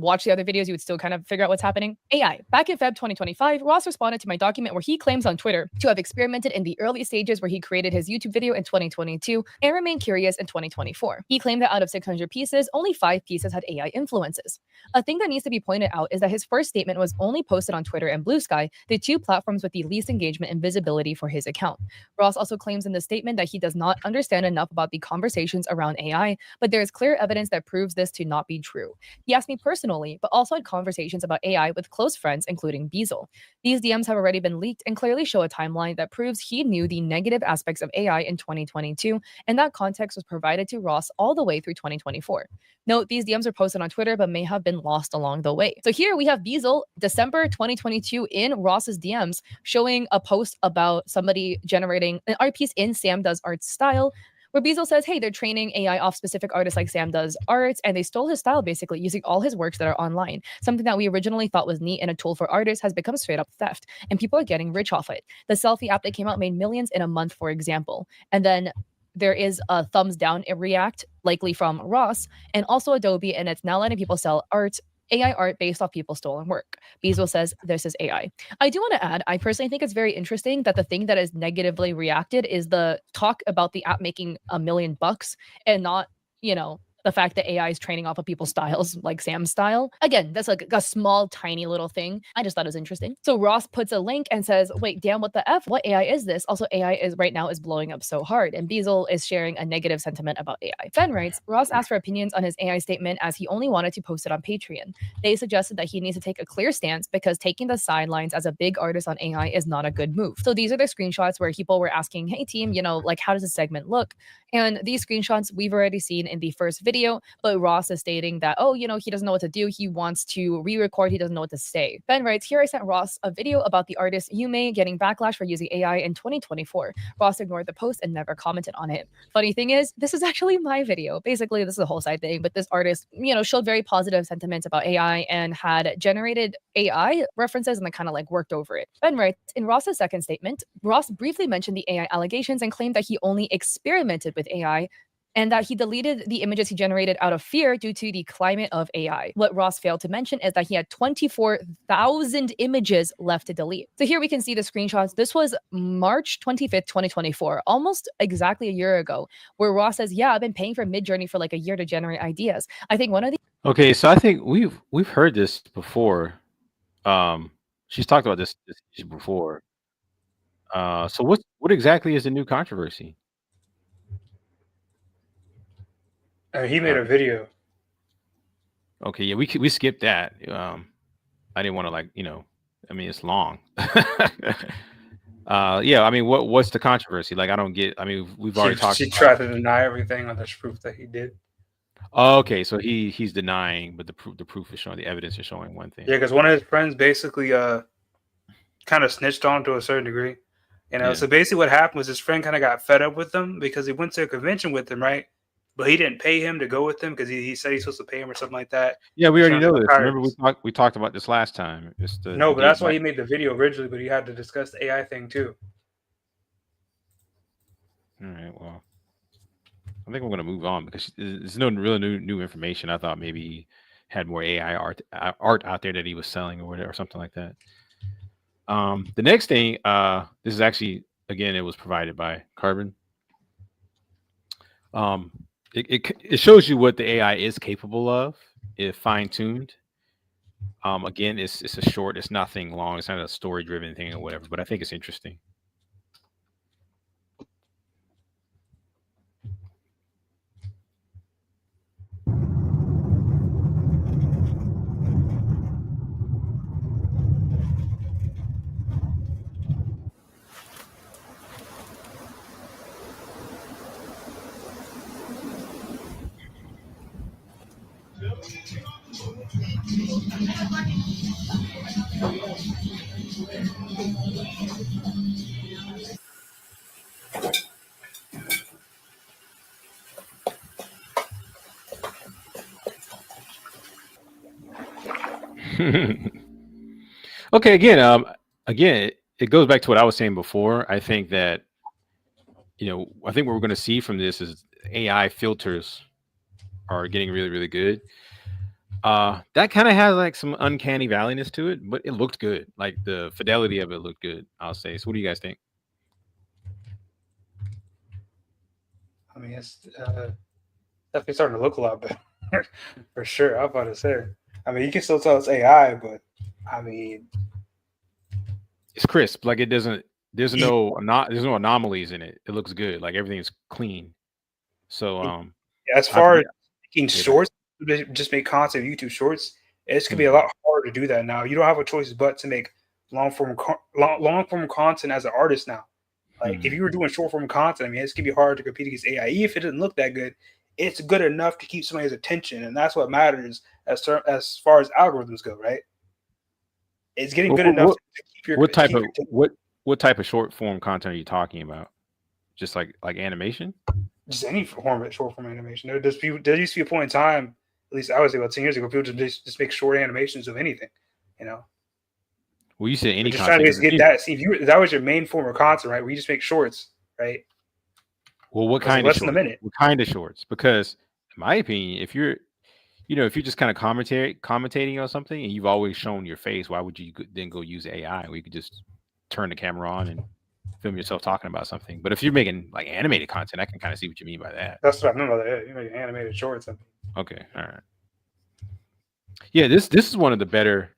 S7: watch the other videos, you would still kind of figure out what's happening. AI. Back in Feb 2025, Ross responded to my document where he claims on Twitter to have experimented in the early stages where he created his YouTube video in 2022 and remained curious in 2024. He claimed that out of 600 pieces, only 5 pieces had AI influences. A thing that needs to be pointed out is that his first statement was only posted on Twitter and Blue Sky, the 2 platforms with the least engagement and visibility for his account. Ross also claims in the statement that he does not understand enough about the conversations around AI, but there is clear evidence that proves this to not be true. He asked me personally, but also had conversations about AI with close friends, including Beazle. These DMs have already been leaked and clearly show a timeline that proves he knew the negative aspects of AI in 2022, and that context was provided to Ross all the way through 2024. Note, these DMs are posted on Twitter, but may have been lost along the way. So here we have Beazle, December 2022, in Ross's DMs, showing a post about somebody generating an art piece in Sam Does Art style, where Beazle says, hey, they're training AI off specific artists like Sam Does Art, and they stole his style basically using all his works that are online. Something that we originally thought was neat and a tool for artists has become straight up theft, and people are getting rich off it. The selfie app that came out made millions in a month, for example. And then there is a thumbs down in React, likely from Ross, and also Adobe, and it's now letting people sell art, AI art based off people's stolen work. Beazle says this is AI. I do want to add, I personally think it's very interesting that the thing that is negatively reacted is the talk about the app making $1 million and not, the fact that AI is training off of people's styles, like Sam's style. Again, that's like a small, tiny little thing. I just thought it was interesting. So Ross puts a link and says, wait, damn, what the F? What AI is this? Also, AI is right now is blowing up so hard. And Beazle is sharing a negative sentiment about AI. Fen writes, Ross asked for opinions on his AI statement as he only wanted to post it on Patreon. They suggested that he needs to take a clear stance because taking the sidelines as a big artist on AI is not a good move. So these are the screenshots where people were asking, hey team, how does the segment look? And these screenshots we've already seen in the first video, but Ross is stating that, he doesn't know what to do. He wants to re-record. He doesn't know what to say. Ben writes, here I sent Ross a video about the artist Yume getting backlash for using AI in 2024. Ross ignored the post and never commented on it. Funny thing is, this is actually my video. Basically, this is a whole side thing, but this artist, showed very positive sentiments about AI and had generated AI references and then kind of worked over it. Ben writes, in Ross's second statement, Ross briefly mentioned the AI allegations and claimed that he only experimented with AI and that he deleted the images he generated out of fear due to the climate of AI. What Ross failed to mention is that he had 24,000 images left to delete. So here we can see the screenshots. This was March 25th, 2024, almost exactly a year ago, where Ross says, yeah, I've been paying for Midjourney for a year to generate ideas. I think one of the...
S1: Okay, so I think we've heard this before. She's talked about this before. So what exactly is the new controversy?
S3: He made a video.
S1: Okay, yeah, we skipped that. I didn't want to it's long. Yeah, what's the controversy? I don't get. We've already talked.
S3: She tried to deny everything on this proof that he did.
S1: Oh, okay, so he's denying, but the proof is showing, the evidence is showing one thing.
S3: Yeah, because one of his friends basically kind of snitched on to a certain degree. So basically what happened was his friend kind of got fed up with him because he went to a convention with him, right? But he didn't pay him to go with him because he said he's supposed to pay him or something like that.
S1: Yeah, we already know this. Remember we talked about this last time.
S3: But that's why he made the video originally, but he had to discuss the AI thing too.
S1: All right, well, I think we're going to move on because there's no real new information. I thought maybe he had more AI art out there that he was selling or something like that. The next thing, this is actually, again, it was provided by Carbon. It shows you what the AI is capable of if fine-tuned. Again, it's a short, it's nothing long, it's not a story-driven thing or whatever, but I think it's interesting. Okay, again, it goes back to what I was saying before. I think that, I think what we're going to see from this is AI filters are getting really, really good. That kind of has like some uncanny valleyness to it, but it looked good. Like the fidelity of it looked good, I'll say. So what do you guys think?
S3: I mean, it's definitely starting to look a lot better for sure. I'm about to say. I mean, you can still tell it's AI, but I mean,
S1: it's crisp. Like it doesn't. There's no anomalies in it. It looks good. Like everything's clean. So
S3: as far as making shorts, just make content YouTube shorts. It's gonna be a lot harder to do that now. You don't have a choice but to make long form content as an artist now. Like if you were doing short form content, I mean, it's gonna be hard to compete against AI. If it didn't look that good, it's good enough to keep somebody's attention, and that's what matters as far as algorithms go, right? It's getting good enough to keep your.
S1: What type of short form content are you talking about? Just like animation?
S3: Just any form of short form animation. There used to be a point in time, at least I would say about 10 years ago, people just make short animations of anything,
S1: Well, you said any
S3: just
S1: content.
S3: Trying to get that. See, if that was your main form of content, right? Where you just make shorts, right?
S1: Well, what kind of shorts?
S3: Less than a minute.
S1: What kind of shorts? Because in my opinion, if you're just kind of commentating on something and you've always shown your face, why would you then go use AI? Where you could just turn the camera on and film yourself talking about something. But if you're making like animated content, I can kind of see what you mean by that.
S3: That's what I know about that. You're making animated shorts.
S1: Okay, all right. Yeah, this is one of the better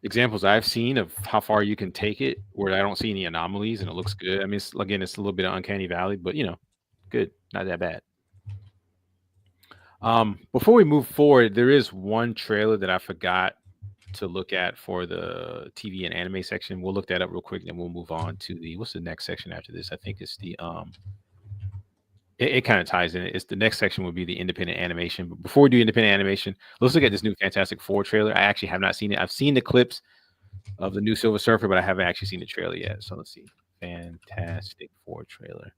S1: examples I've seen of how far you can take it, where I don't see any anomalies and it looks good. I mean, it's a little bit of uncanny valley, but good, not that bad. Before we move forward, there is one trailer that I forgot to look at for the TV and anime section. We'll look that up real quick, and we'll move on to what's the next section after this? I think it's the it kind of ties in. It's the next section will be the independent animation. But before we do independent animation, let's look at this new Fantastic Four trailer. I actually have not seen it. I've seen the clips of the new Silver Surfer, but I haven't actually seen the trailer yet. So let's see. Fantastic Four trailer.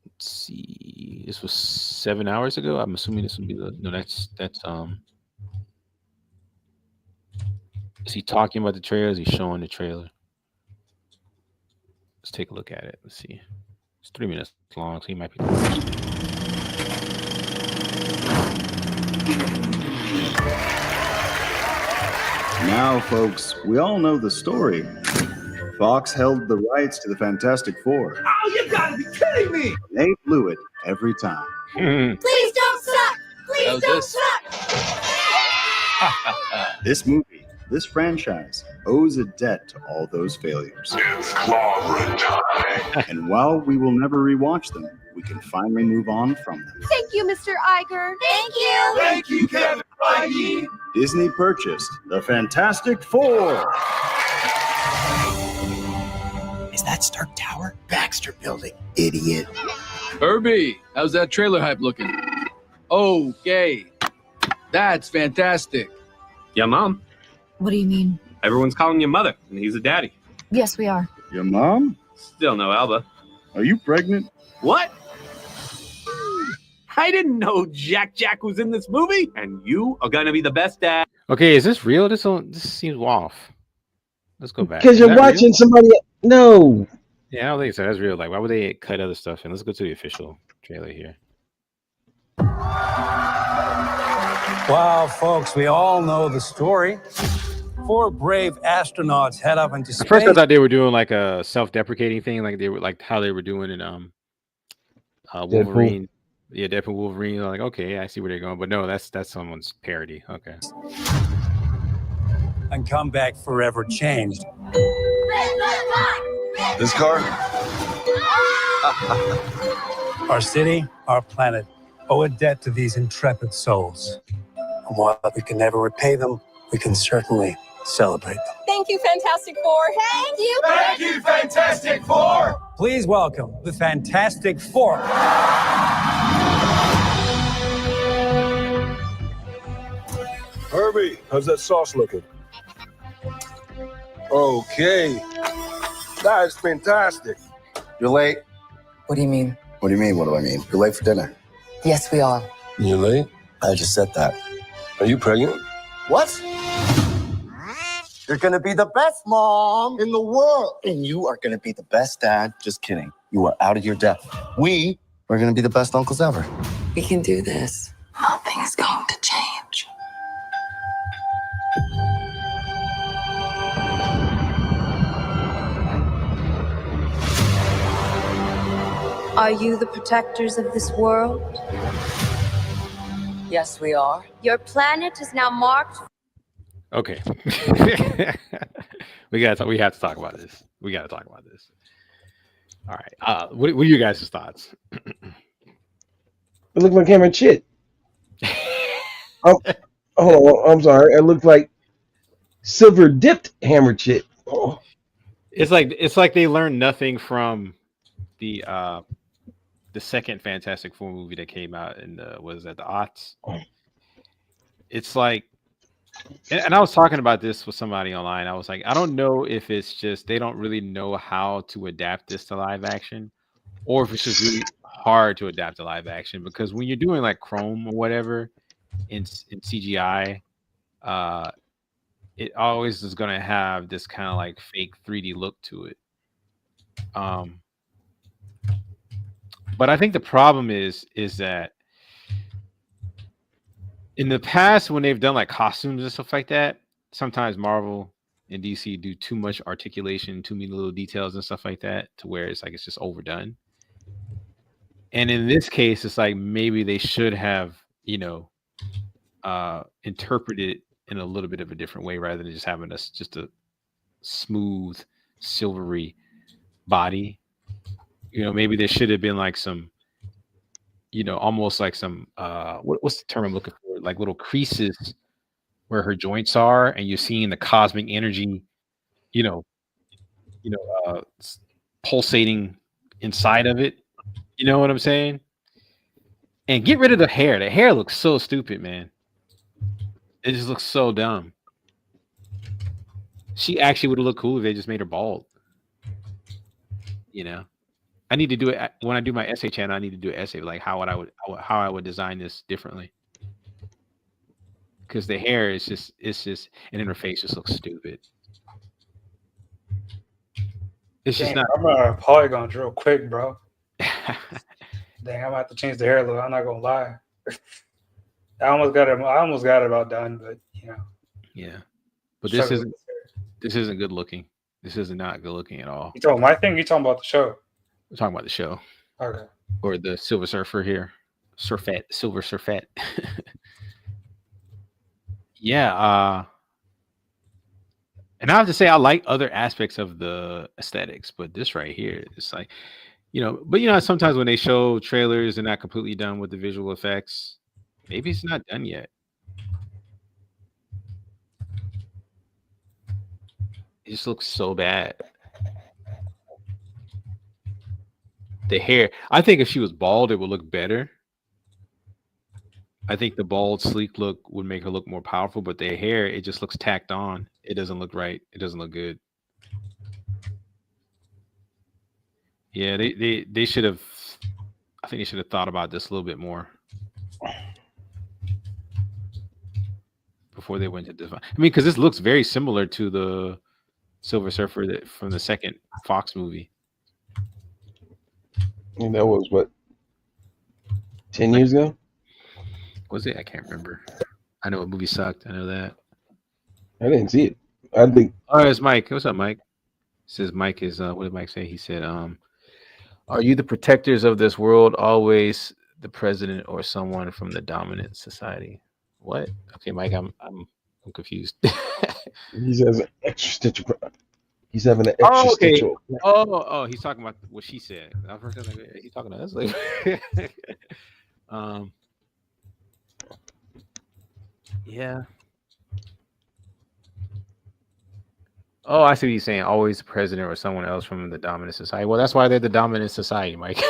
S1: Let's see. This was 7 hours ago. I'm assuming this will be that's is he talking about the trailer? Is he showing the trailer? Let's take a look at it. Let's see. It's 3 minutes long, so he might be.
S8: Now, folks, we all know the story. Fox held the rights to the Fantastic Four.
S9: Oh, you gotta be kidding me!
S8: They blew it every time.
S5: Please don't suck! Please don't suck!
S8: This movie, this franchise, owes a debt to all those failures.
S9: It's clobbering time.
S8: And while we will never rewatch them, we can finally move on from them.
S5: Thank you, Mr. Iger. Thank you!
S9: Thank you, Kevin Feige!
S8: Disney purchased the Fantastic Four.
S10: Is that Stark Tower? Baxter Building, idiot.
S11: Herbie, how's that trailer hype looking? Okay. That's fantastic.
S12: Yeah, Mom.
S7: What do you mean?
S12: Everyone's calling you Mother, and he's a daddy.
S7: Yes, we are.
S8: Your mom?
S12: Still no Alba.
S8: Are you pregnant?
S12: What? I didn't know Jack was in this movie, and you are gonna be the best dad.
S1: Okay, is this real? This seems off. Let's go back.
S2: Because you're watching somebody. No.
S1: Yeah, I don't think so. That's real. Like, why would they cut other stuff? And let's go to the official trailer here.
S13: Well, folks, we all know the story. 4 brave astronauts head up into space.
S1: At first, I thought they were doing like a self-deprecating thing, like they were like how they were doing in Wolverine.
S2: Deadpool.
S1: Yeah, Deadpool Wolverine. Like, okay, I see where they're going, but no, that's someone's parody. Okay.
S13: And come back forever changed.
S4: This car?
S13: Our city, our planet, owe a debt to these intrepid souls. And while we can never repay them, we can certainly celebrate them.
S5: Thank you, Fantastic Four. Thank you.
S9: Thank you, Fantastic Four!
S13: Please welcome the Fantastic Four.
S14: How's that sauce looking? Okay. That is fantastic.
S8: You're late.
S10: What do you mean?
S8: What do you mean? What do I mean? You're late for dinner.
S10: Yes, we are.
S14: You late?
S8: I just said that.
S14: Are you pregnant?
S8: What? You're gonna be the best mom in the world. And you are gonna be the best dad. Just kidding. You are out of your depth. We are gonna be the best uncles ever.
S10: We can do this. Nothing's going to change.
S5: Are you the protectors of this world?
S10: Yes, we are.
S5: Your planet is now marked.
S1: Okay. We have to talk about this. We got to talk about this. All right. What are you guys' thoughts?
S2: It looked like hammered shit. Oh, hold on. I'm sorry. It looked like silver dipped hammered shit. Oh.
S1: It's like they learned nothing from the second Fantastic Four movie that came out in the aughts. It's like, and I was talking about this with somebody online. I was like, I don't know if it's just they don't really know how to adapt this to live action, or if it's just really hard to adapt to live action. Because when you're doing like Chrome or whatever in CGI, it always is going to have this kind of like fake 3D look to it. But I think the problem is that in the past, when they've done like costumes and stuff like that, sometimes Marvel and DC do too much articulation, too many little details and stuff like that, to where it's just overdone. And in this case, it's like maybe they should have, interpreted it in a little bit of a different way rather than just having just a smooth, silvery body. Maybe there should have been like some, almost like some what's the term I'm looking for? Like little creases where her joints are, and you're seeing the cosmic energy, pulsating inside of it. You know what I'm saying? And get rid of the hair. The hair looks so stupid, man. It just looks so dumb. She actually would have looked cool if they just made her bald. I need to do it when I do my essay channel. I need to do an essay like how I would design this differently. Because the hair is just and then her face just looks stupid. It's just not.
S3: I'm gonna polygons real quick, bro. Dang, I'm gonna have to change the hair look. I'm not gonna lie. I almost got it about done, but
S1: Yeah, but this isn't good looking. This is not good looking at all.
S3: You talking my thing? You talking about the show?
S1: We're talking about the show.
S3: Okay.
S1: Or the Silver Surfer here. Silver Surfette. Yeah. And I have to say I like other aspects of the aesthetics, but this right here, it's like, but sometimes when they show trailers, they're not completely done with the visual effects. Maybe it's not done yet. It just looks so bad. The hair, I think if she was bald, it would look better. I think the bald, sleek look would make her look more powerful, but the hair, it just looks tacked on. It doesn't look right. It doesn't look good. Yeah, they should have. I think they should have thought about this a little bit more before they went to this. I mean, because this looks very similar to the Silver Surfer from the second Fox movie.
S2: And that was what, 10 years ago?
S1: Was it? I can't remember. I know a movie sucked. I know that.
S2: I didn't see it. I think.
S1: Oh, it's Mike. What's up, Mike? Says Mike is. What did Mike say? He said, "Are you the protectors of this world? Always the president or someone from the dominant society?" What? Okay, Mike. I'm confused.
S2: He's having an existential. He's having an existential.
S1: Oh, he's talking about what she said. I've heard that, like, he's talking to us. Like, yeah. Oh, I see what you're saying. Always the president or someone else from the dominant society. Well, that's why they're the dominant society, Mike.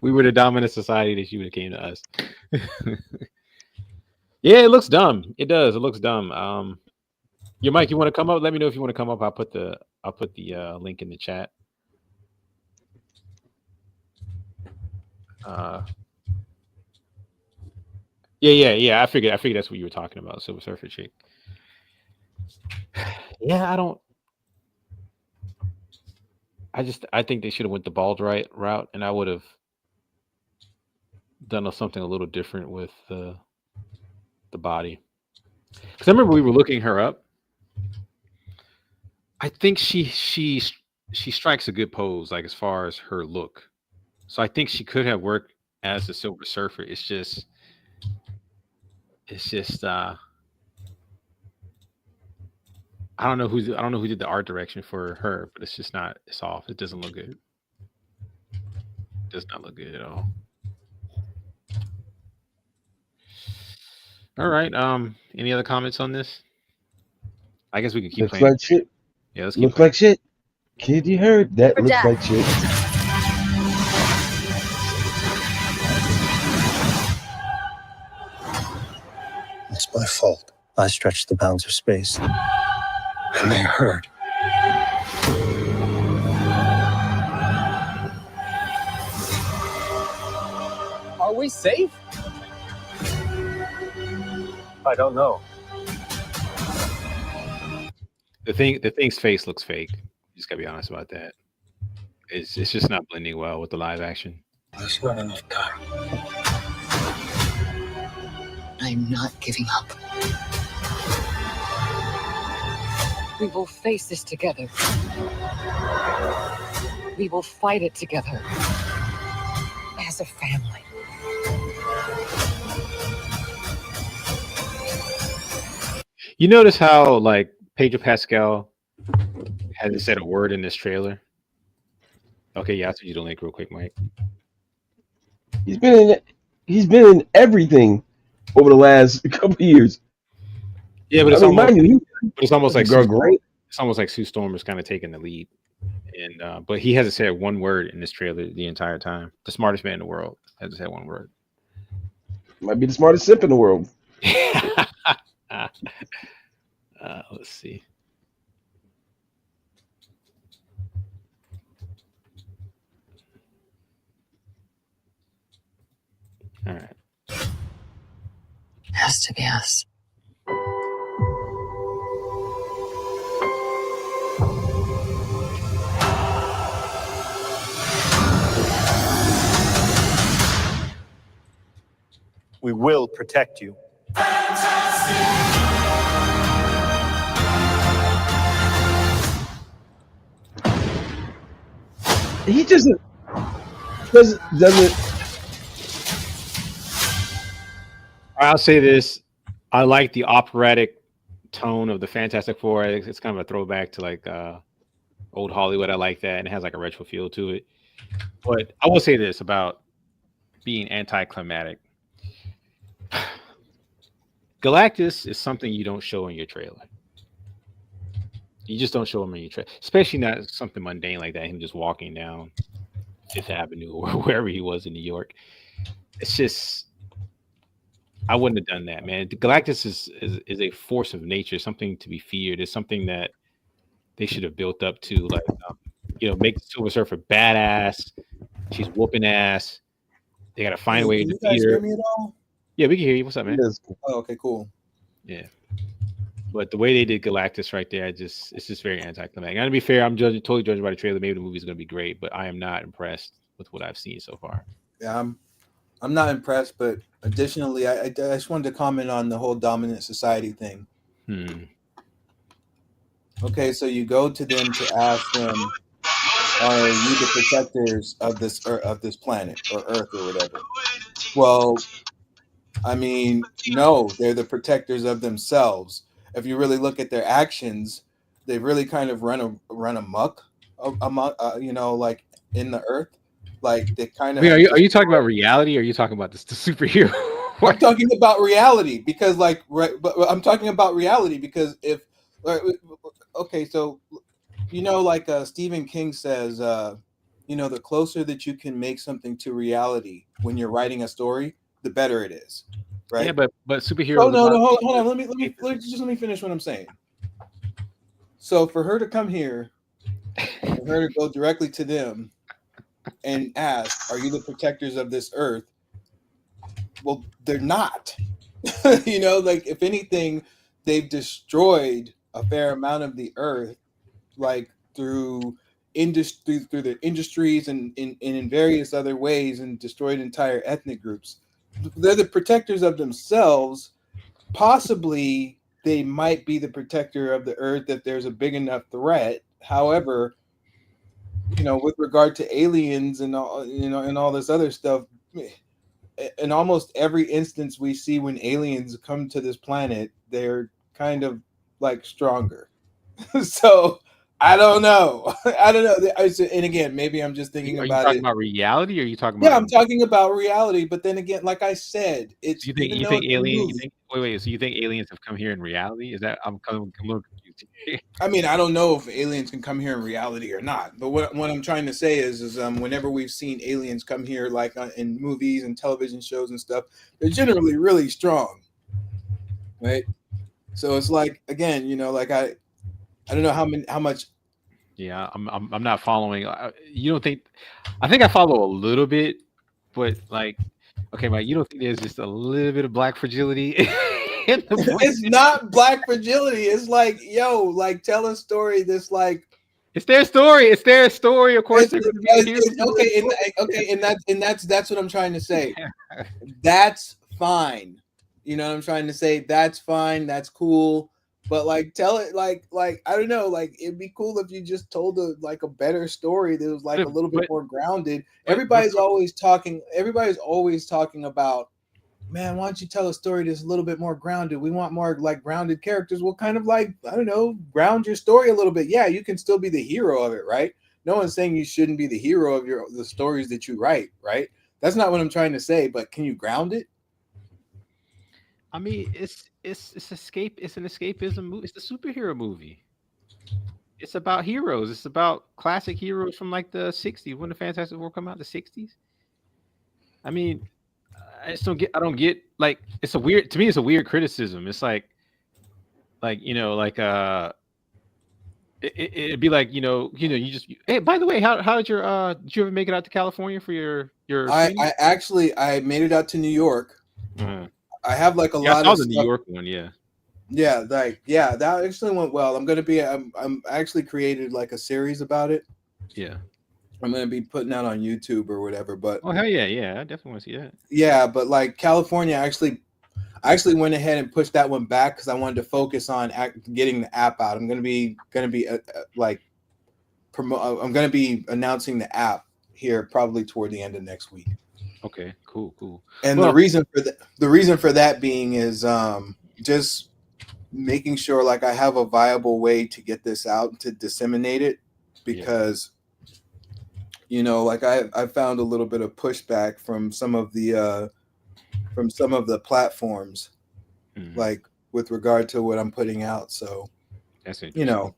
S1: We were the dominant society that she would have came to us. Yeah, it looks dumb. It does. It looks dumb. Your Mike, you want to come up? Let me know if you want to come up. I'll put the link in the chat. Yeah. I figured that's what you were talking about. Silver Surfer chick. Yeah, I think they should have went the bald right route, and I would have done something a little different with the body. Because I remember we were looking her up. I think she strikes a good pose, like as far as her look. So I think she could have worked as the Silver Surfer. It's just I don't know who did the art direction for her, but it's just not. It's off. It doesn't look good. It does not look good at all. All right. Any other comments on this? I guess we can keep
S2: looks
S1: playing.
S2: Like shit.
S1: Yeah, let's keep
S2: looks
S1: playing.
S2: like shit. Kid, you heard that? Looks like shit.
S13: It's my fault. I stretched the bounds of space. And they hurt.
S15: Are we safe?
S13: I don't know.
S1: The thing's face looks fake. You just gotta be honest about that. It's just not blending well with the live action.
S13: There's not enough time.
S16: I'm not giving up. We will face this together. We will fight it together. As a family.
S1: You notice how like Pedro Pascal hasn't said a word in this trailer? Okay, yeah, I'll send you the link real quick, Mike.
S2: He's been in everything over the last couple of years.
S1: Yeah, but it's almost like
S2: great.
S1: It's almost like Sue Stormer's kind of taking the lead, and but he hasn't said one word in this trailer the entire time. The smartest man in the world hasn't said one word.
S2: Might be the smartest simp in the world.
S1: Let's see. All right.
S16: Has to be us.
S13: We will protect you.
S2: He doesn't.
S1: I'll say this: I like the operatic tone of the Fantastic Four. It's kind of a throwback to like old Hollywood. I like that, and it has like a retro feel to it. But I will say this about being anticlimactic. Galactus is something you don't show in your trailer. You just don't show him in your trailer, especially not something mundane like that. Him just walking down Fifth Avenue or wherever he was in New York. It's just, I wouldn't have done that, man. Galactus is a force of nature, something to be feared. It's something that they should have built up to, like, make the Silver Surfer badass. She's whooping ass. They got to find a way to defeat her.
S17: Hear me at all?
S1: Yeah, we can hear you. What's up, man?
S17: Oh, okay, cool.
S1: Yeah. But the way they did Galactus right there, it's just very anticlimactic. And to be fair, I'm totally judging by the trailer. Maybe the movie's going to be great, but I am not impressed with what I've seen so far.
S17: Yeah, I'm not impressed, but additionally, I just wanted to comment on the whole dominant society thing. Okay, so you go to them to ask them, are you the protectors of this planet or Earth or whatever? Well, I mean, no, they're the protectors of themselves. If you really look at their actions, they've really kind of run amok, like in the Earth. Like they kind of.
S1: Wait, are you talking about reality, or are you talking about the superhero?
S17: I'm talking about reality because, but I'm talking about reality because okay, so like Stephen King says, the closer that you can make something to reality when you're writing a story, the better it is. right?
S1: Yeah, but superheroes.
S17: Oh no, hold on. Let me finish what I'm saying. So for her to come here, for her to go directly to them and ask, "Are you the protectors of this Earth?" Well, they're not. You know, like if anything, they've destroyed a fair amount of the Earth, like through the industries and in various other ways, and destroyed entire ethnic groups. They're the protectors of themselves. Possibly they might be the protector of the Earth if there's a big enough threat. However, you know, with regard to aliens and all, you know, and all this other stuff, in almost every instance we see when aliens come to this planet, they're kind of like stronger. So I don't know. I don't know. And again, maybe I'm just thinking about it. Are you
S1: talking about reality, or are you talking about?
S17: Yeah, I'm talking about reality. But then again, like I said, it's
S1: you think aliens? Wait. So you think aliens have come here in reality? Is that I'm a little confused.
S17: I mean, I don't know if aliens can come here in reality or not. But what I'm trying to say is whenever we've seen aliens come here, like in movies and television shows and stuff, they're generally really strong, right? So it's like, again, you know, like I don't know how much.
S1: Yeah, I'm not following. You don't think? I think I follow a little bit, but like, okay, Mike, you don't think there's just a little bit of black fragility?
S17: It's not black fragility. It's like, yo, like tell a story that's like.
S1: It's their story. It's their story. Of course, they're going to
S17: be and that's what I'm trying to say. That's fine. You know what I'm trying to say? That's fine. That's cool. But like, tell it like I don't know. Like, it'd be cool if you just told a better story that was like a little bit more grounded. Everybody's always talking about, man, why don't you tell a story that's a little bit more grounded? We want more like grounded characters. Well, kind of like, I don't know, ground your story a little bit. Yeah, you can still be the hero of it, right? No one's saying you shouldn't be the hero of the stories that you write, right? That's not what I'm trying to say. But can you ground it?
S1: I mean, it's escape. It's an escapism movie. It's the superhero movie. It's about heroes. It's about classic heroes from like the 60s. When the Fantastic Four come out, the 60s. I mean, I don't get like, it's a weird, to me, it's a weird criticism. It's like you know, like it'd be like, you know, you just, hey, by the way, how did your did you ever make it out to California for your
S17: I made it out to New York. I have like a lot
S1: of
S17: the
S1: New York one, yeah.
S17: Yeah, like that actually went well. I'm actually created like a series about it.
S1: Yeah.
S17: I'm gonna be putting out on YouTube or whatever. But
S1: oh hell yeah, I definitely want to see that.
S17: Yeah, but like California, I actually went ahead and pushed that one back because I wanted to focus on getting the app out. I'm gonna be I'm gonna be announcing the app here probably toward the end of next week.
S1: Okay, cool.
S17: And the reason for that being is just making sure like I have a viable way to get this out, to disseminate it, because you know, like I found a little bit of pushback from some of the platforms, like with regard to what I'm putting out. So
S1: that's
S17: you know,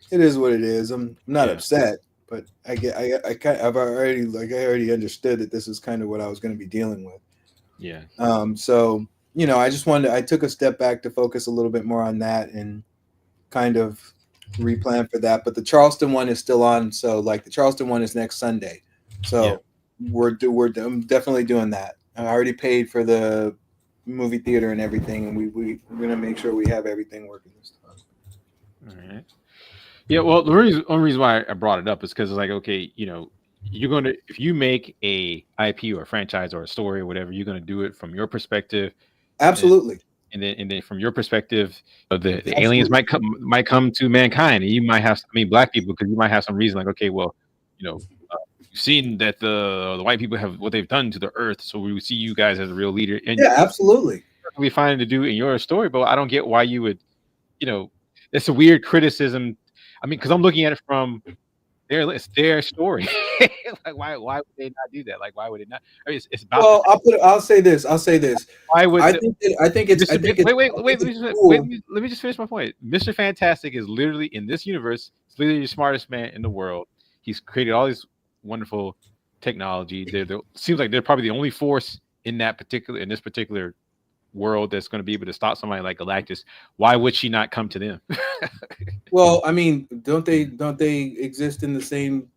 S17: it is what it is. I'm not upset, but I've already understood that this is kind of what I was going to be dealing with.
S1: Yeah.
S17: So you know, I took a step back to focus a little bit more on that and kind of replan for that. But the Charleston one is still on. So like the Charleston one is next Sunday. So I'm definitely doing that. I already paid for the movie theater and everything, and we're gonna make sure we have everything working this time.
S1: All right. Yeah. Well, the only reason why I brought it up is because it's like, okay, you know, if you make a IP or a franchise or a story or whatever, you're gonna do it from your perspective.
S17: Absolutely.
S1: And then from your perspective, the aliens might come to mankind, and you might have, black people, because you might have some reason like, okay, well, you know, you've seen that the white people have what they've done to the earth, so we would see you guys as a real leader. And
S17: yeah, absolutely,
S1: we find to do in your story, but I don't get why you would, you know, it's a weird criticism. I mean, because I'm looking at it from their story. Like, why would they not do that? Like, why would it not? I mean, it's about.
S17: Well, I'll say this.
S1: Why would
S17: I think it's
S1: wait, let me just finish my point. Mr. Fantastic is literally, in this universe, he's literally the smartest man in the world. He's created all this wonderful technology. Seems like they're probably the only force in this particular world that's going to be able to stop somebody like Galactus, why would she not come to them?
S17: Well, I mean, don't they exist in the same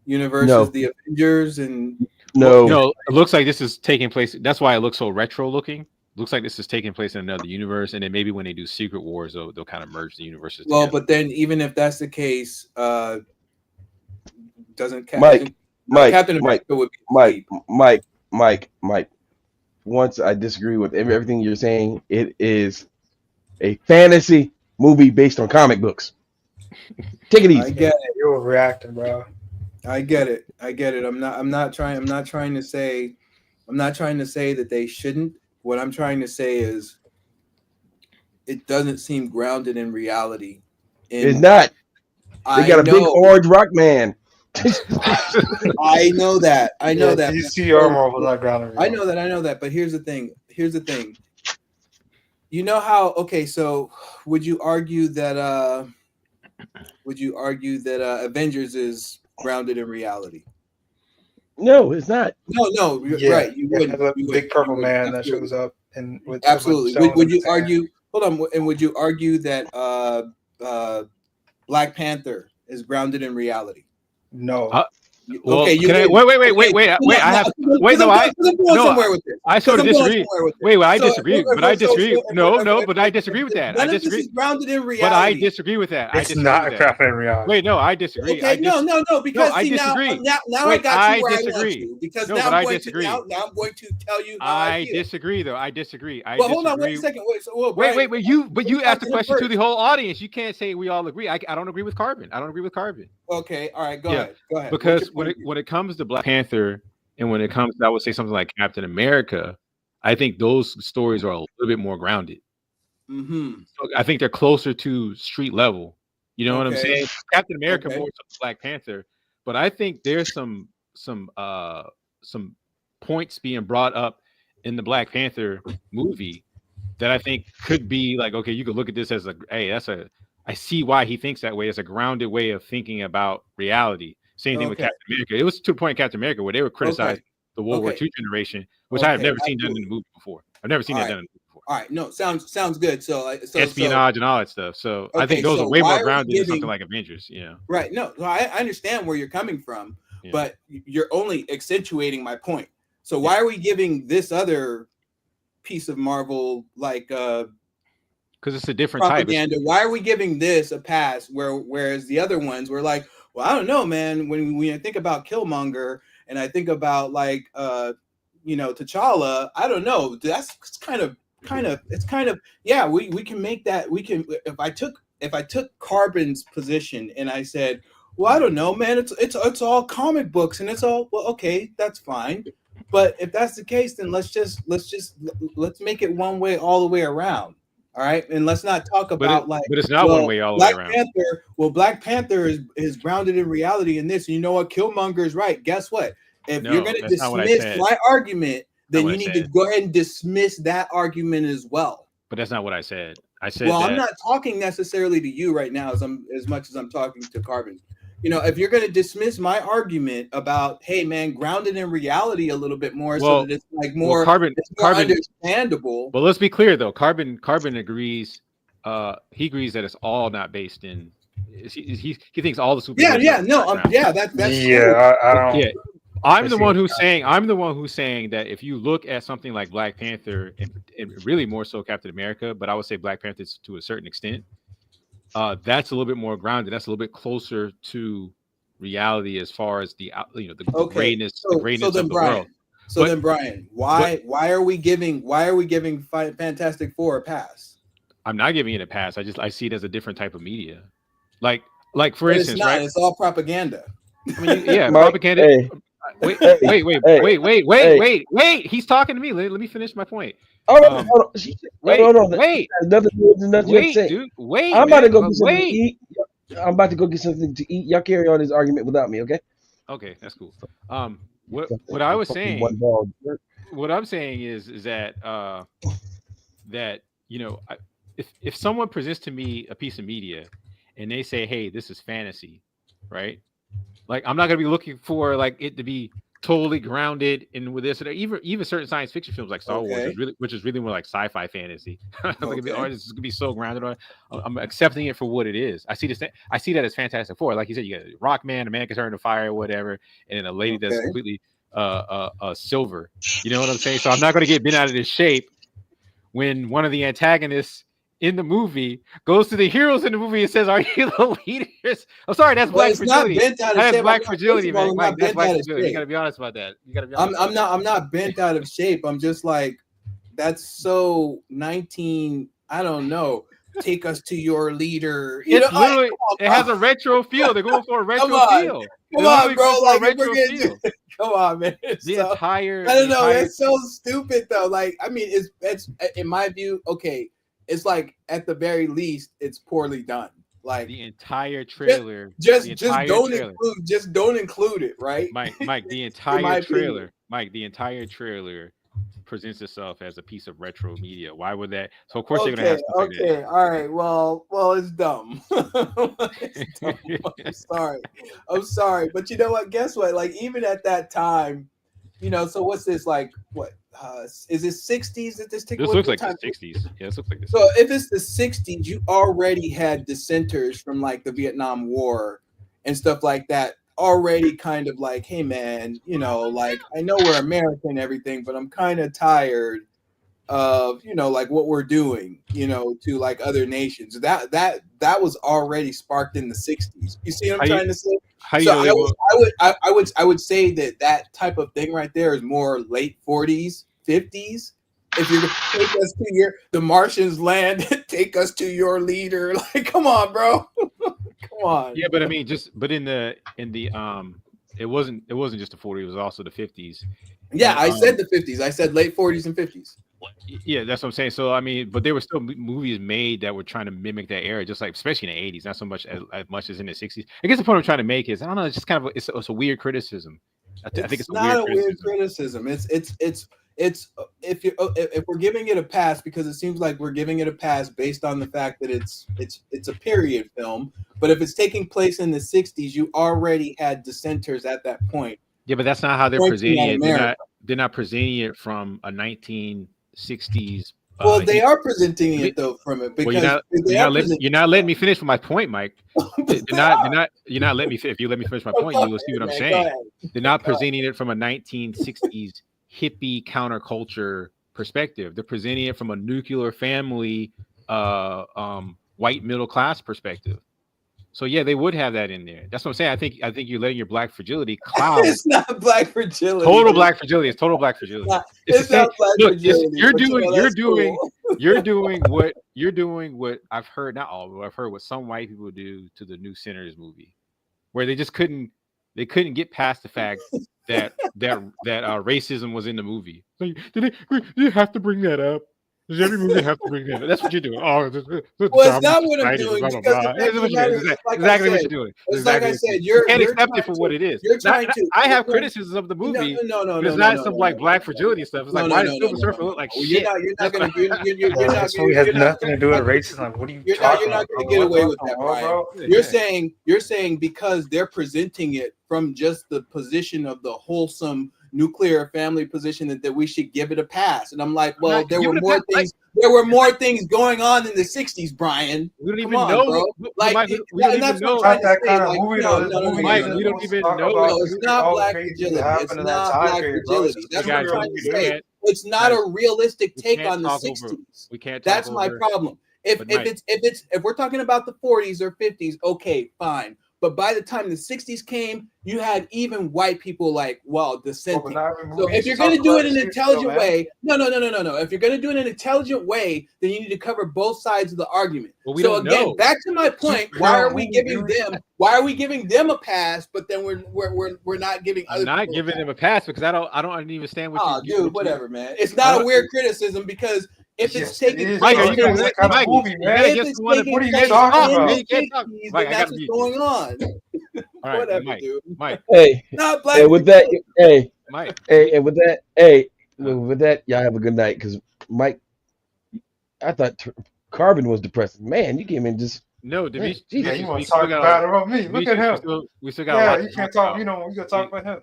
S17: universe
S2: No.
S17: as the Avengers? And
S2: No.
S1: No, it looks like this is taking place. That's why it looks so retro looking. Looks like this is taking place in another universe, and then maybe when they do Secret Wars, they'll kind of merge the universes.
S17: Well,
S1: together.
S17: but then even if that's the case, doesn't
S2: Mike,
S17: Captain America would be
S2: Mike. Once I disagree with everything you're saying. It is a fantasy movie based on comic books. Take it easy.
S17: I get it.
S3: You're overreacting, bro.
S17: I get it. I'm not trying to say that they shouldn't. What I'm trying to say is it doesn't seem grounded in reality.
S2: It's not. They got a big orange rock man.
S17: I know that.
S3: DC or Marvel not grounded.
S17: I know that. But here's the thing. You know how? Okay, so would you argue that Avengers is grounded in reality?
S2: No, it's not.
S17: No, right. You would.
S3: The big purple man that shows up and with
S17: absolutely. Would you argue? Hold on. And would you argue that Black Panther is grounded in reality?
S3: No.
S1: Well,
S17: okay.
S1: I sort of disagree. I disagree, but I disagree. But I disagree with that. I disagree.
S17: Grounded in reality.
S1: But I disagree with that.
S3: It's not grounded in reality.
S1: Wait, no, I disagree.
S17: Okay, no, because I disagree. Now I got you where I want you. Because now I'm going to tell you how I feel.
S1: Disagree, though. I disagree.
S17: Well, hold on, wait a second.
S1: Wait. You asked the question to the whole audience. You can't say we all agree. I don't agree with Carbon.
S17: Okay, all right, go ahead.
S1: Because when it comes to Black Panther and when it comes to, I would say something like Captain America, I think those stories are a little bit more grounded.
S17: Mm-hmm.
S1: So I think they're closer to street level. You know what I'm saying? Captain America more so Black Panther, but I think there's some points being brought up in the Black Panther movie that I think could be like, okay, you could look at this as I see why he thinks that way. It's a grounded way of thinking about reality. Same thing with Captain America. It was to the point in Captain America where they were criticizing the World War II generation, which I have never seen done in the movie before. I've never seen that done in the movie before.
S17: All right, no, sounds good. So
S1: espionage and all that stuff. So I think those are way more grounded than something like Avengers. Yeah.
S17: Right. No, I understand where you're coming from, but you're only accentuating my point. So why are we giving this other piece of Marvel like
S1: because it's a different
S17: propaganda?
S1: type.
S17: Why are we giving this a pass whereas the other ones were like, well, I don't know, man. When I think about Killmonger and I think about like T'Challa, I don't know. That's kind of yeah. We can make that. We can if I took Carbon's position and I said, well, I don't know, man. It's all comic books and it's all well. Okay, that's fine. But if that's the case, then let's make it one way all the way around. All right, and let's not talk about
S1: but it's not one way all the way around.
S17: Black Panther is grounded in reality in this. And you know what? Killmonger is right. Guess what? If you're going to dismiss my argument, then you need to go ahead and dismiss that argument as well.
S1: But that's not what I said. I said,
S17: well, I'm not talking necessarily to you right now as much as I'm talking to Carbon. If you're going to dismiss my argument about, hey, man, grounded in reality a little bit more, so that it's like more,
S1: Carbon
S17: understandable.
S1: But let's be clear, though. Carbon agrees. He agrees that it's all not based in. He thinks all the super.
S17: That's
S3: I don't.
S1: Yeah, I'm the one who's saying that if you look at something like Black Panther and really more so Captain America, but I would say Black Panther to a certain extent. That's a little bit more grounded. That's a little bit closer to reality as far as the greatness of the world.
S17: So then, Brian, why are we giving Fantastic Four a pass?
S1: I'm not giving it a pass. I see it as a different type of media. Like for instance,
S17: it's not, right? It's all propaganda.
S1: I mean, yeah, propaganda.
S2: Hey.
S1: Wait. He's talking to me. Let me finish my point.
S2: Hold on.
S1: Wait.
S2: Dude. Wait. I'm about to go get something to eat. I'm about to go get something to eat. Y'all carry on this argument without me, okay?
S1: Okay, that's cool. What I was saying. What I'm saying is that that if someone presents to me a piece of media and they say, hey, this is fantasy, right? Like I'm not gonna be looking for like it to be totally grounded in with this, even certain science fiction films like Star Wars, which is really more like sci-fi fantasy. Like, oh, this is gonna be so grounded on. I'm accepting it for what it is. I see that as Fantastic Four. Like you said, you got Rockman, a man can turn to fire or whatever, and then a lady that's completely silver. You know what I'm saying? So I'm not gonna get bent out of this shape when one of the antagonists in the movie goes to the heroes in the movie and says, "Are you the leaders?" I'm sorry, that's black fragility. That's black fragility, man. Mike, that's black fragility. You gotta be honest about that. You gotta be honest.
S17: I'm not bent out of shape. I'm just like, that's so 19. I don't know. Take us to your leader. You know,
S1: literally, it has a retro feel. They're going for a retro feel.
S17: Come on, bro. Like, come on, man. I don't know. It's so stupid, though. Like, I mean, it's in my view, okay. It's like at the very least, it's poorly done. Like
S1: the entire trailer,
S17: just don't include it, right?
S1: Mike, the entire trailer, the entire trailer presents itself as a piece of retro media. Why would that? So of course they're gonna have stuff like that.
S17: All right. Well, it's dumb. It's dumb. I'm sorry, but you know what? Guess what? Like even at that time, you know. So what's this like? What? Is it 60s that this
S1: This looks like the 60s. Yeah, this looks like this.
S17: So if it's the 60s, you already had dissenters from like the Vietnam War and stuff like that already kind of like, hey man, you know, like I know we're American and everything, but I'm kind of tired of, you know, like what we're doing, you know, to like other nations. That was already sparked in the 60s. You see what I'm trying to say? I would say that type of thing right there is more late 40s, 50s. If you're gonna take us to the Martians land, take us to your leader. Like, come on, bro. Come on.
S1: Yeah, but I mean, in the it wasn't just the 40s, it was also the 50s.
S17: Yeah, I said the 50s. I said late 40s and 50s.
S1: Yeah, that's what I'm saying. So I mean, but there were still movies made that were trying to mimic that era, just like especially in the 80s, not so much as much as in the 60s. I guess the point I'm trying to make is I don't know, it's just kind of it's a weird criticism. I think it's
S17: not a weird criticism. It's if we're giving it a pass because it seems like we're giving it a pass based on the fact that it's a period film. But if it's taking place in the 60s, you already had dissenters at that point.
S1: Yeah, but that's not how they're presenting it. They're not presenting it from a 1960s.
S17: Well, they are presenting it though from it because
S1: you're not letting me finish with my point, Mike. You're not letting me. If you let me finish my point, you will see what I'm saying. They're not presenting it from a 1960s hippie counterculture perspective. They're presenting it from a nuclear family, white middle class perspective. So yeah, they would have that in there. That's what I'm saying. I think you're letting your black fragility cloud.
S17: It's not black fragility.
S1: Total black fragility. It's total black fragility.
S17: It's not black fragility.
S1: You're doing what I've heard. Not all, but I've heard what some white people do to the new Sinners movie, where they just couldn't get past the fact that racism was in the movie. So you have to bring that up. Does every movie have to bring that up? That's what you're doing. Oh,
S17: it's not what I'm doing.
S1: Exactly what you're doing.
S17: It's like I said,
S1: you can't accept it for what it is. I have criticisms of the movie.
S17: No.
S1: It's not some like black fragility stuff. It's like why does Silver Surfer look like shit?
S3: It has nothing to do with racism. Like, what are you talking about?
S17: You're not going to get away with that, Brian. You're saying because they're presenting it from just the position of the wholesome nuclear family position that we should give it a pass. And I'm like, well, there were more things going on in the 60s, Brian.
S1: We don't even know, bro.
S17: Like,
S1: we don't even know
S3: that kind of movie.
S1: Mike, we don't even know.
S17: It's not black fragility. It's not black fragility. That's what I'm trying to say. It's not a realistic take on the 60s.
S1: We can't.
S17: That's my problem. If we're talking about the 40s or 50s, okay, fine. But by the time the 60s came, you had even white people like, well, dissenting. So if you're going to do it in an intelligent way, no. If you're going to do it in an intelligent way, then you need to cover both sides of the argument.
S1: Well, so again,
S17: back to my point, why are we giving them a pass, but then we're not giving
S1: I'm not giving them a pass because I don't understand what you
S17: dude, whatever, man. It's not a weird criticism because if it's taking
S1: Mike, are you going to Mike, movie, man? What are you talking about?
S17: Mike, that's what's going on.
S1: All right,
S17: whatever,
S1: Mike,
S17: dude.
S1: Mike.
S2: Hey,
S17: not black.
S2: Hey, with that, hey,
S1: Mike.
S2: Hey, and with that, y'all have a good night. Because Mike, I thought Carbon was depressing. Man, you came in just.
S1: No,
S3: Demetrius. Yeah, you want to talk about me? Look at him.
S1: We still got.
S3: You can't talk. You know, we gonna talk about him.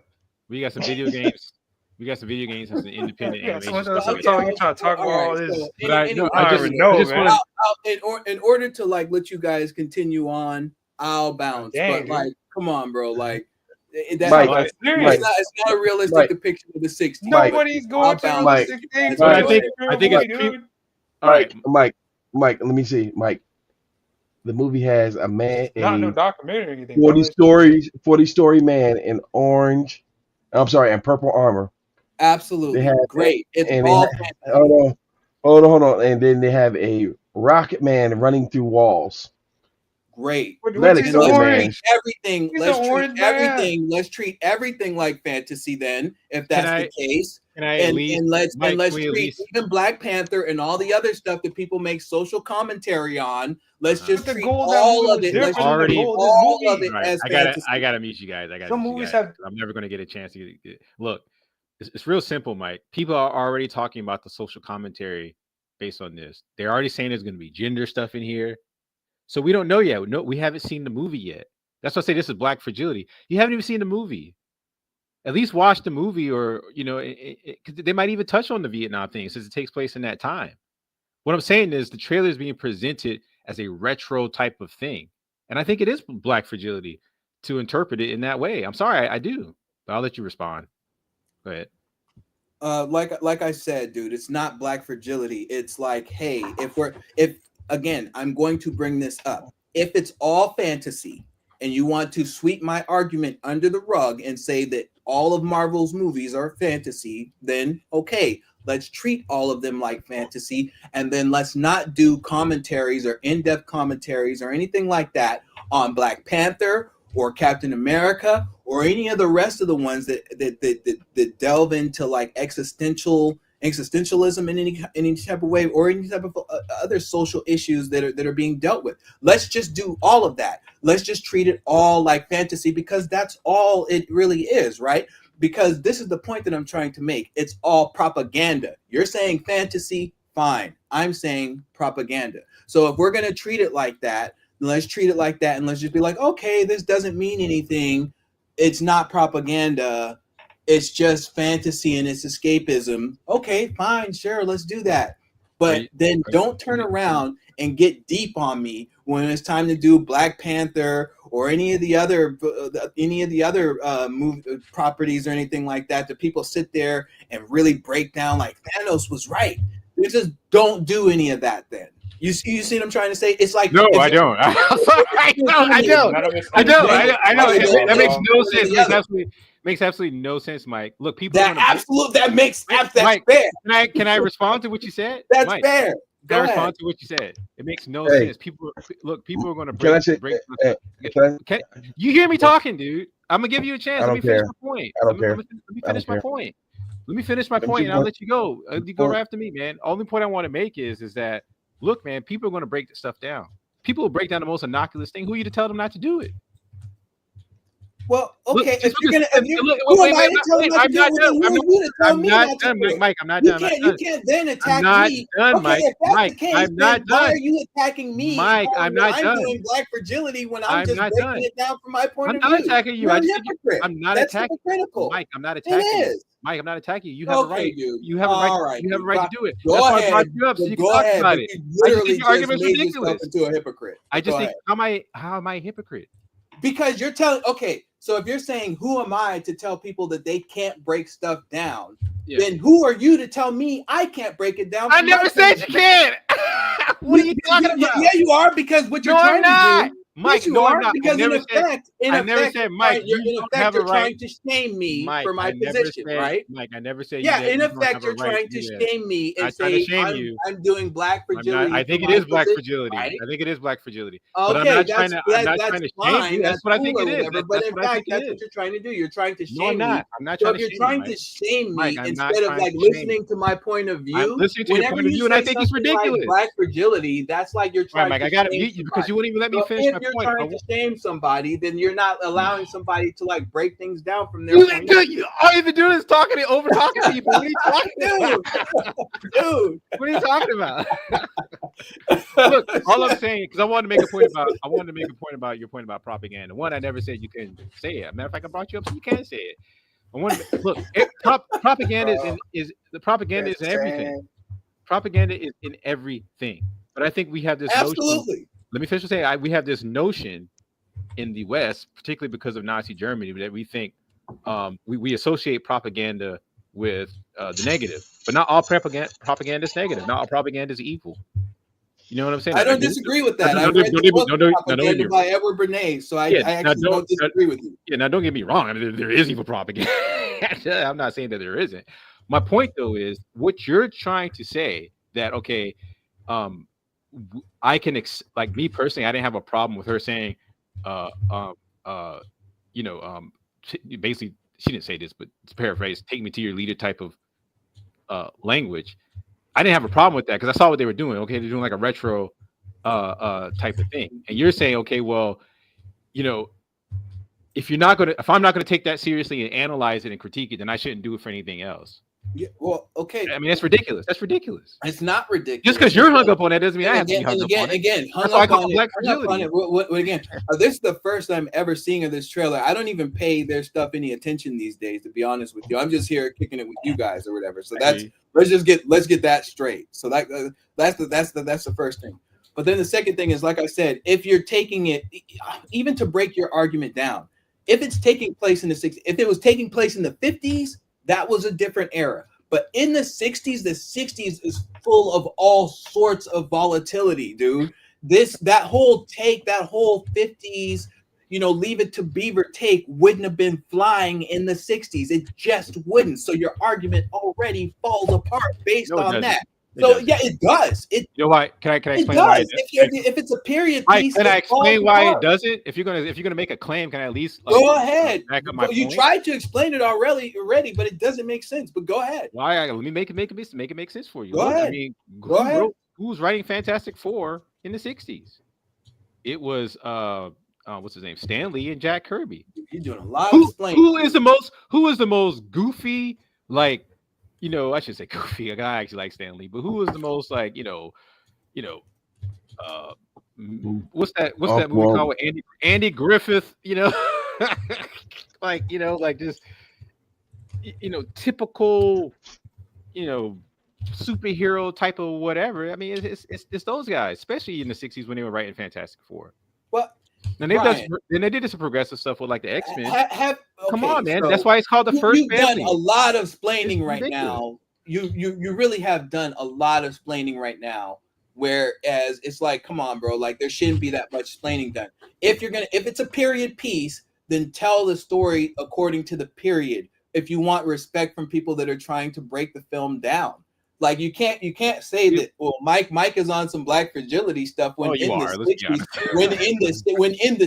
S1: We got some video games. We got some video games and some independent animation.
S3: Someone
S1: stuff.
S3: you trying to talk about all
S11: right,
S3: this.
S11: so
S1: But I
S3: I
S1: just
S3: already know,
S1: just
S3: man.
S1: want
S11: in order to like let you guys continue on, I'll bounce.
S3: Dang,
S11: But like,
S3: dude.
S11: come on, bro. Like, that,
S2: Mike,
S11: like,
S2: Mike,
S11: it's not a realistic
S2: Mike.
S11: depiction of the 60s.
S3: Nobody's going to
S11: bounce.
S3: realistic things.
S1: But I
S3: man.
S1: think
S3: Boy,
S1: it's
S3: dude.
S1: all right.
S2: Mike, let me see. Mike, the movie has a man,
S3: Not no
S2: a
S3: documentary or anything.
S2: 40-story man in orange, I'm sorry, and purple armor.
S11: Absolutely.
S2: They have
S11: Great. It's
S2: and they
S11: all
S2: have, hold on. And then they have a rocket man running through walls.
S11: great.
S2: Let it go, man.
S11: Everything.
S3: He's
S11: Let's
S3: an
S11: treat
S3: orange man.
S11: everything. Let's treat everything like fantasy. Then, if that's the case,
S1: Can I at least,
S11: let's
S1: Mike,
S11: treat
S1: we at least,
S11: even Black Panther and all the other stuff that people make social commentary on. Let's just
S3: the
S11: treat
S3: goal of that
S11: all
S3: movie
S11: of
S3: was
S11: it. Let's
S3: different than the
S11: treat
S3: goal of this
S11: all
S3: movie.
S11: of it
S1: Right.
S11: as
S1: I
S11: fantasy.
S1: gotta mute you guys.
S3: Some movies have.
S1: I'm never gonna get a chance to get look. It's real simple, Mike. People are already talking about the social commentary based on this. They're already saying there's gonna be gender stuff in here. So we don't know yet. No, we haven't seen the movie yet. That's why I say this is Black fragility. You haven't even seen the movie. At least watch the movie, or they might even touch on the Vietnam thing since it takes place in that time. What I'm saying is the trailer is being presented as a retro type of thing, and I think it is Black fragility to interpret it in that way. I'm sorry, I do, but I'll let you respond. Go ahead.
S11: Like I said, dude, it's not Black fragility. It's like, hey, if again, I'm going to bring this up. If it's all fantasy and you want to sweep my argument under the rug and say that all of Marvel's movies are fantasy, then okay, let's treat all of them like fantasy, and then let's not do commentaries or in-depth commentaries or anything like that on Black Panther or Captain America or any of the rest of the ones that delve into like existentialism in any type of way, or any type of other social issues that are being dealt with. Let's just do all of that. Let's just treat it all like fantasy, because that's all it really is, right? Because this is the point that I'm trying to make. It's all propaganda. You're saying fantasy, fine. I'm saying propaganda. So if we're going to treat it like that, then let's treat it like that, and let's just be like, okay, this doesn't mean anything. It's not propaganda. It's just fantasy and it's escapism. Okay, fine, sure, let's do that. But then don't turn around and get deep on me when it's time to do Black Panther or any of the other movie properties or anything like that. That people sit there and really break down like Thanos was right. You just don't do any of that. Then you see what I'm trying to say? It's like,
S1: no, I don't. I don't. That makes no sense. Makes absolutely no sense, Mike. Look, people.
S11: That makes that's
S1: Mike,
S11: fair.
S1: Can I respond to what you said?
S11: That's
S1: Mike,
S11: fair.
S1: Can I respond to what you said? It makes no sense. People are going to break. You hear me talking, dude? I'm gonna give you a chance. Let me finish my point. Let me finish my point. Let me finish my point, and I'll let you go. You go right after me, man. Only point I want to make is that look, man, people are going to break this stuff down. People will break down the most innocuous thing. Who are you to tell them not to do it?
S11: Well, okay.
S1: Mike, I'm not done.
S11: You can't then attack me.
S1: Mike. I'm not done.
S11: Why are you attacking me?
S1: Mike, I'm not done.
S11: I'm doing Black fragility when I'm just breaking it down from my point of view.
S1: I'm not attacking you.
S11: I'm not attacking you.
S1: Mike, I'm not attacking you. Mike, I'm not attacking you. You have a right. You have a right. You have a right to do it.
S11: Go ahead.
S1: I brought you up so you can talk about it.
S11: I just think your argument's ridiculous. Into a hypocrite.
S1: I just think how am I a hypocrite?
S11: Because you're telling, okay, so if you're saying, who am I to tell people that they can't break stuff down, then who are you to tell me I can't break it down?
S1: I never said you can't. What are you talking about?
S11: Yeah, you are, because what you're trying to do.
S1: Mike,
S11: no, I'm not. Because in effect,
S1: Mike,
S11: you're trying to shame me for my position, right?
S1: Mike, I never said.
S11: Yeah, in effect, you're trying to shame me and say I'm doing Black fragility.
S1: I think it is Black fragility. I think it is Black fragility.
S11: Okay, that's fine.
S1: That's what I think it is.
S11: But in fact, that's what you're trying to do. You're trying to shame me.
S1: I'm not
S11: so
S1: trying to shame you.
S11: If you're trying to shame me instead of like listening to my point of view,
S1: listening to your point of view, and I think it's ridiculous.
S11: Black fragility. That's like you're trying.
S1: Mike, I got to mute you because you wouldn't even let me finish my point.
S11: To shame somebody, then you're not allowing somebody to like break things down from their
S1: point. Dude, all you've been doing is talking and over talking people. What are you talking about?
S11: Dude,
S1: what are you talking about? Look, all I'm saying, because I wanted to make a point about your point about propaganda. One, I never said you couldn't say it. As a matter of fact, I brought you up so you can say it. I want to look. Propaganda is the propaganda is in everything. Propaganda is in everything. But I think we have this notion. Let me finish with saying we have this notion in the West, particularly because of Nazi Germany, that we think we associate propaganda with the negative. But not all propaganda is negative. Not all propaganda is evil. You know what I'm saying?
S11: I don't disagree with that. I read the book Propaganda by Edward Bernays, so I actually don't disagree with you.
S1: Yeah, now don't get me wrong. I mean, there is evil propaganda. I'm not saying that there isn't. My point, though, is what you're trying to say that, okay, I can, like me personally, I didn't have a problem with her saying, basically, she didn't say this, but to paraphrase, take me to your leader type of language. I didn't have a problem with that because I saw what they were doing. Okay, they're doing like a retro type of thing, and you're saying, okay, well, if I'm not gonna take that seriously and analyze it and critique it, then I shouldn't do it for anything else.
S11: Yeah, well, okay.
S1: I mean, that's ridiculous. That's ridiculous.
S11: It's not ridiculous.
S1: Just because you're hung up on that doesn't mean I have to be hung up on it.
S11: Again, hung up on it. Again, this is the first I'm ever seeing of this trailer. I don't even pay their stuff any attention these days, to be honest with you. I'm just here kicking it with you guys or whatever. So let's get that straight. So that's the first thing. But then the second thing is, like I said, if you're taking it, even to break your argument down, if it's taking place in the 60s, if it was taking place in the 50s, that was a different era. But in the 60s is full of all sorts of volatility, dude. That whole 50s, Leave It to Beaver take wouldn't have been flying in the 60s. It just wouldn't. So your argument already falls apart based on that. So yeah, it does. You
S1: know why? Can I explain why?
S11: If it's a period piece,
S1: can I explain why it doesn't? If you're gonna make a claim, can I at least
S11: go ahead?
S1: Back up my
S11: you
S1: point?
S11: Tried to explain it already, but it doesn't make sense. But go ahead.
S1: Why? Let me make it make sense for you.
S11: Go ahead.
S1: I mean,
S11: go ahead.
S1: Who was writing Fantastic Four in the 60s? It was what's his name? Stan Lee and Jack Kirby.
S11: You're doing a lot of explaining.
S1: Who is the most goofy, like? I should say goofy. I actually like Stan Lee, but who was the most like, what's that movie called with Andy Griffith? Like just typical, superhero type of whatever. I mean, it's those guys, especially in the 60s when they were writing Fantastic Four.
S11: Well,
S1: and they did some progressive stuff with like the X-Men. Come on, man.
S11: So
S1: that's why it's called the first
S11: You've
S1: family.
S11: done a lot of explaining right now. You really have done a lot of explaining right now. Whereas it's like, come on, bro, like there shouldn't be that much explaining done. If it's a period piece, then tell the story according to the period. If you want respect from people that are trying to break the film down. Like you can't say that. Well, Mike is on some Black fragility stuff when in the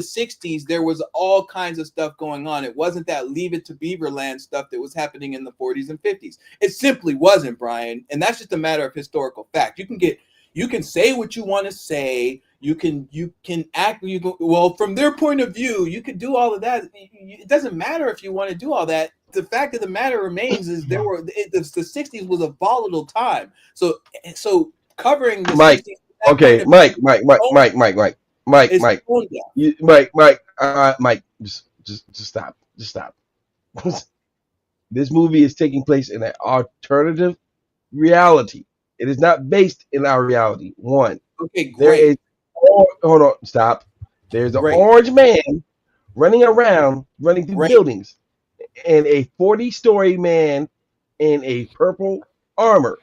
S11: 60s there was all kinds of stuff going on. It wasn't that Leave It to Beaverland stuff that was happening in the 40s and 50s. It simply wasn't, Brian, and that's just a matter of historical fact. You can say what you want to say. You can act. Well, from their point of view, you could do all of that. It doesn't matter if you want to do all that. The fact of the matter remains is the 60s was a volatile time. So covering the
S2: Mike.
S11: 60s,
S2: Okay, Mike. Mike, just stop. Just stop. This movie is taking place in an alternative reality. It is not based in our reality. One.
S11: Okay, great.
S2: Hold on, stop. There's an orange man running through buildings, and a 40-story man in a purple armor.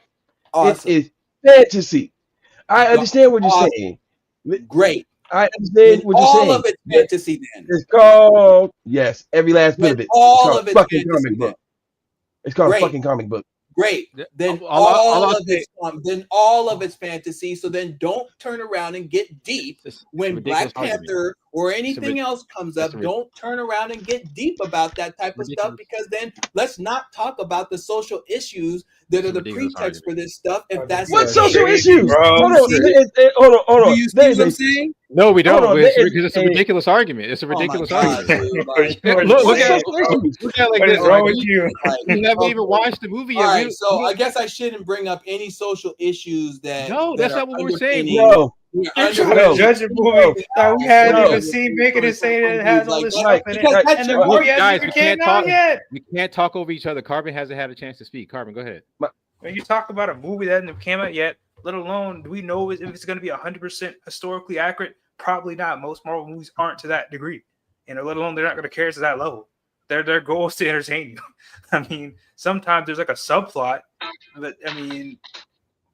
S11: Awesome.
S2: It is fantasy. I understand what you're saying.
S11: Great.
S2: I understand what you're saying.
S11: All of it's fantasy then.
S2: It's called, yes, every last bit of it.
S11: All of it's
S2: fucking
S11: fantasy
S2: comic book. It's called a fucking comic book.
S11: Great. Then all of it's fantasy. So then don't turn around and get deep when Black Panther or anything else comes up. Don't turn around and get deep about that type of stuff, because then let's not talk about the social issues that are the pretext for this stuff. If that's
S2: what social issues? Hold on.
S11: Do you see what I'm saying?
S1: No, we don't.
S2: Hold on,
S1: Because it's a ridiculous argument. It's a ridiculous argument. Look at it like this.
S3: wrong with you?
S1: We haven't even watched the movie yet.
S11: All right, so I guess I shouldn't bring up any social issues that.
S1: No, that's not what we're saying.
S2: No.
S3: You're trying to judge a movie that we hadn't even seen, making it say that it has all this stuff in it. And the movie hasn't even came out yet.
S1: We can't talk over each other. Carbon hasn't had a chance to speak. Carbon, go ahead.
S3: When you talk about a movie that hasn't came out yet, let alone do we know if it's going to be 100% historically accurate? Probably not. Most Marvel movies aren't to that degree. Let alone they're not going to care to that level. Their goal is to entertain you. I mean, sometimes there's like a subplot, but I mean,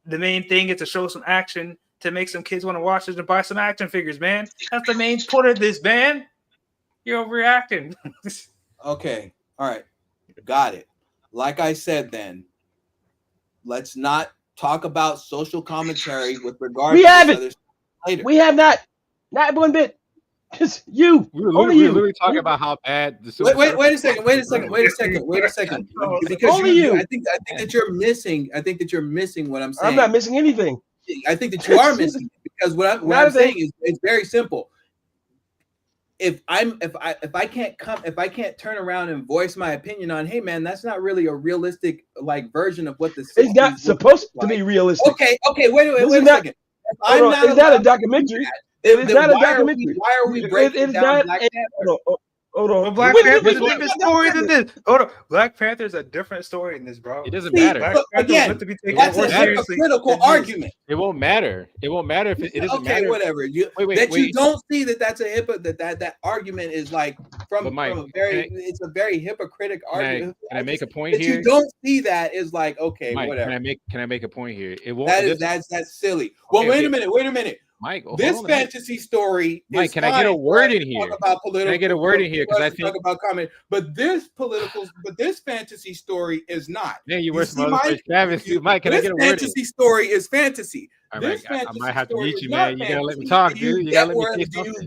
S3: the main thing is to show some action to make some kids want to watch it and buy some action figures, man. That's the main point of this, man. You're overreacting.
S11: Okay. All right. Got it. Like I said, then let's not talk about social commentary with regard to other later.
S2: We have not one bit. Just you.
S1: We were literally talking about how bad the
S11: wait a second. Because
S2: only you.
S11: I think that you're missing. I think that you're missing what I'm saying.
S2: I'm not missing anything.
S11: I think that you are missing because what I'm saying is it's very simple. If I can't turn around and voice my opinion on, hey man, that's not really a realistic version of what the
S2: it's not supposed to be realistic.
S11: Okay, wait a second.
S2: It's not a documentary. It's not a documentary.
S11: Why are we breaking down Black Panther?
S2: Hold on.
S3: Well, Black Panther's a different story than this. Hold on. Black Panther's a different story in this, bro.
S1: It doesn't matter.
S11: Again, that's a hypocritical argument.
S1: It won't matter. It won't matter if it doesn't matter.
S11: Okay, whatever. You don't see that that argument is from a very it's a very hypocritic argument.
S1: Can I make a point here?
S11: You don't see that is okay,
S1: Mike,
S11: whatever.
S1: Can I make a point here? It won't.
S11: That's silly. Well, wait a minute.
S1: Mike,
S11: this fantasy story.
S1: Mike, can I get a word in here? Can I get a word in here? Because I think
S11: talk about comment, but this fantasy story is not.
S1: Yeah, you were some other Travis. Mike, can I get a word?
S11: This fantasy story is fantasy.
S1: All right, I might have to meet you, man. You gotta let me talk, dude.
S11: Do you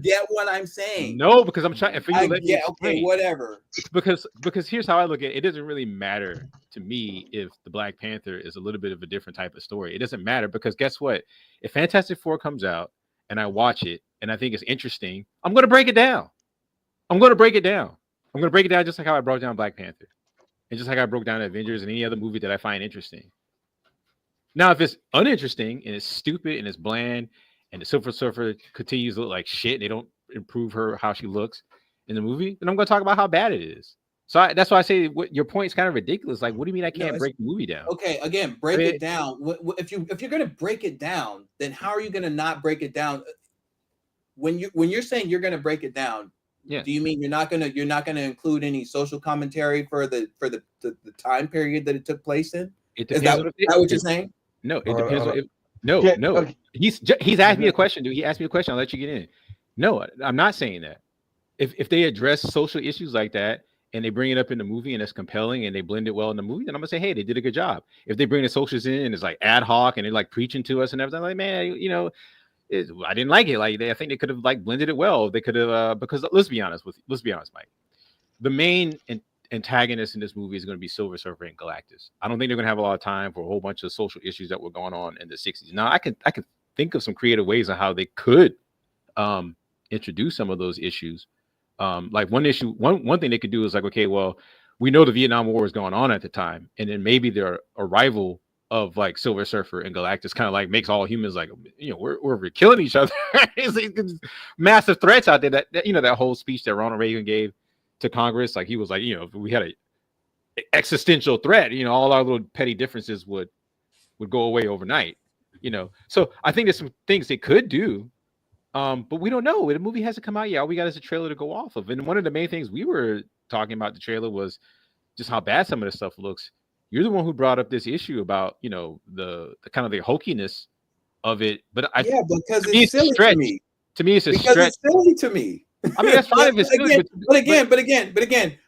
S11: get what I'm saying?
S1: No, because I'm trying for you to let me explain.
S11: Okay, whatever.
S1: Because here's how I look at it. It doesn't really matter to me if the Black Panther is a little bit of a different type of story. It doesn't matter because guess what? If Fantastic Four comes out and I watch it and I think it's interesting, I'm going to break it down. I'm going to break it down just like how I broke down Black Panther and just like I broke down Avengers and any other movie that I find interesting. Now, if it's uninteresting and it's stupid and it's bland and the Silver Surfer continues to look like shit and they don't improve how she looks in the movie, then I'm going to talk about how bad it is. So that's why I say your point is kind of ridiculous. Like, what do you mean I can't break the movie down?
S11: Okay, again, break it down. If you're going to break it down, then how are you going to not break it down? When you're saying you're going to break it down, do you mean you're not going to include any social commentary for the time period that it took place in? Is that what you're saying?
S1: No, it depends. No. Okay. He's asked me a question, dude. He asked me a question. I'll let you get in. No, I'm not saying that. If they address social issues like that and they bring it up in the movie and it's compelling and they blend it well in the movie, then I'm gonna say, hey, they did a good job. If they bring the socials in and it's like ad hoc and they're like preaching to us and everything, like, man, I didn't like it. Like I think they could have blended it well. They could have because let's be honest, Mike. The main antagonist in this movie is going to be Silver Surfer and Galactus. I don't think they're going to have a lot of time for a whole bunch of social issues that were going on in the 60s. Now, I can think of some creative ways on how they could introduce some of those issues. Like one thing they could do is like, okay, well, we know the Vietnam War was going on at the time, and then maybe their arrival of like Silver Surfer and Galactus kind of like makes all humans like, we're killing each other. It's massive threats out there. That whole speech that Ronald Reagan gave to Congress, like he was like, we had a existential threat, all our little petty differences would go away overnight, So I think there's some things they could do, but we don't know. The movie hasn't come out yet. All we got is a trailer to go off of. And one of the main things we were talking about the trailer was just how bad some of the stuff looks. You're the one who brought up this issue about, the kind of the hokiness of it. But
S11: because it's silly to me.
S1: To me, it's a stretch.
S11: It's silly to me.
S1: I mean, that's fine if it's good.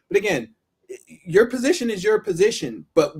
S11: But again, your position is your position. But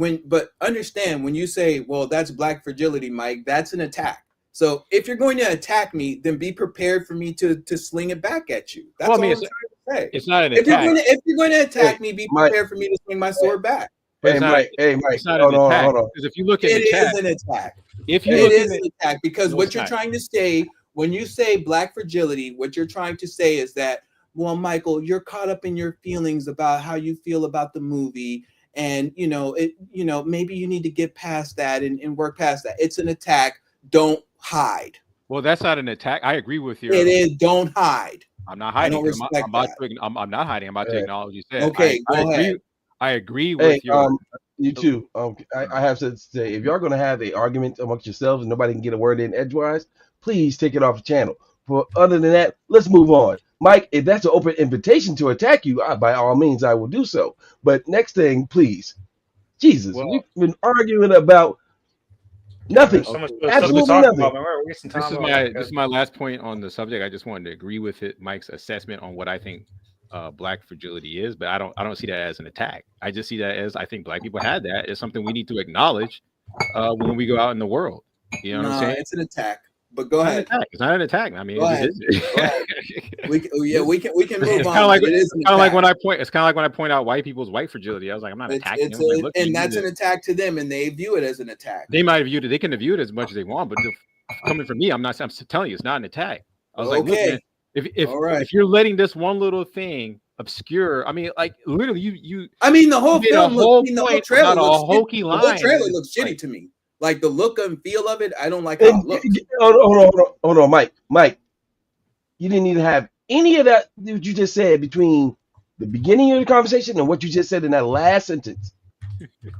S11: understand when you say, well, that's black fragility, Mike, that's an attack. So if you're going to attack me, then be prepared for me to sling it back at you. That's all I'm trying to say.
S1: It's not an attack.
S11: If you're going to attack me, be prepared for me to swing my sword back.
S2: Mike,
S1: it's not an attack. Because if you look at
S11: it is an attack. It is an attack because what you're trying to say, when you say black fragility, what you're trying to say is that, well, Michael, you're caught up in your feelings about how you feel about the movie, and maybe you need to get past that and work past that. It's an attack. Don't hide.
S1: Well, that's not an attack. I agree with you.
S11: It is. Don't hide.
S1: I'm not hiding.
S11: I don't respect
S1: I'm not hiding. I'm about to acknowledge you said.
S11: Okay, go ahead.
S1: I agree with you.
S2: You too. I have to say, if y'all gonna have an argument amongst yourselves and nobody can get a word in edgewise, please take it off the channel. But other than that, let's move on. Mike, if that's an open invitation to attack you, by all means, I will do so. But next thing, please. Jesus, we've been arguing about nothing. Absolutely nothing.
S1: This is my last point on the subject. I just wanted to agree with Mike's assessment on what I think black fragility is, but I don't see that as an attack. I just see that as, I think black people had that. It's something we need to acknowledge when we go out in the what I'm saying?
S11: It's an attack. But go ahead.
S1: It's not an attack. I mean,
S11: we can move on.
S1: It's kind of like when I point out white people's white fragility. I was like, I'm not attacking them.
S11: And that's an attack to them, and they view it as an attack.
S1: They might have viewed it. They can view it as much as they want, but coming from me, I'm telling you, it's not an attack. I was like, look, man, if you're letting this one little thing obscure, I mean, like literally, you.
S11: I mean, the whole film, the whole trailer looks shitty to me. Like the look and feel of it, I don't like how it looks.
S2: Hold on, Mike. You didn't need to have any of that what you just said between the beginning of the conversation and what you just said in that last sentence.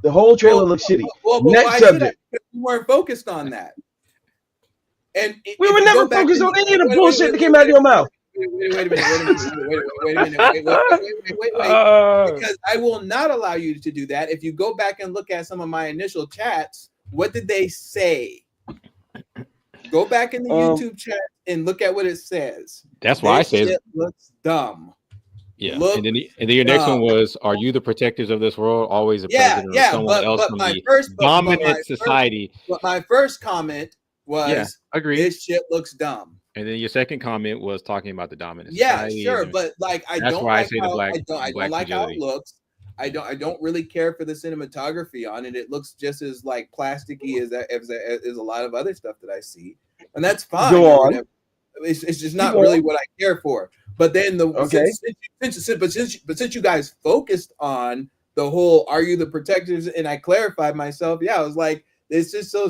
S2: The whole trailer looks shitty. Next subject.
S11: We weren't focused on that. And
S2: we were never focused on any of the bullshit that came out of your mouth.
S11: Wait a minute. Because I will not allow you to do that. If you go back and look at some of my initial chats, what did they say? Go back in the YouTube chat and look at what it says.
S1: That's why I said
S11: it looks dumb.
S1: Yeah, and then your next one was, "Are you the protectors of this world? Always a president or someone else from the dominant society?"
S11: But my first comment was,
S1: agree.
S11: This shit looks dumb.
S1: And then your second comment was talking about the dominant
S11: society.
S1: Yeah,
S11: sure, but like I don't like how it looks. I don't really care for the cinematography on it. It looks just as like plasticky as a lot of other stuff that I see, and that's fine.
S2: Go on.
S11: It's just not really what I care for. But then since you guys focused on the whole "Are you the protectors?" and I clarified myself, I was like, it's so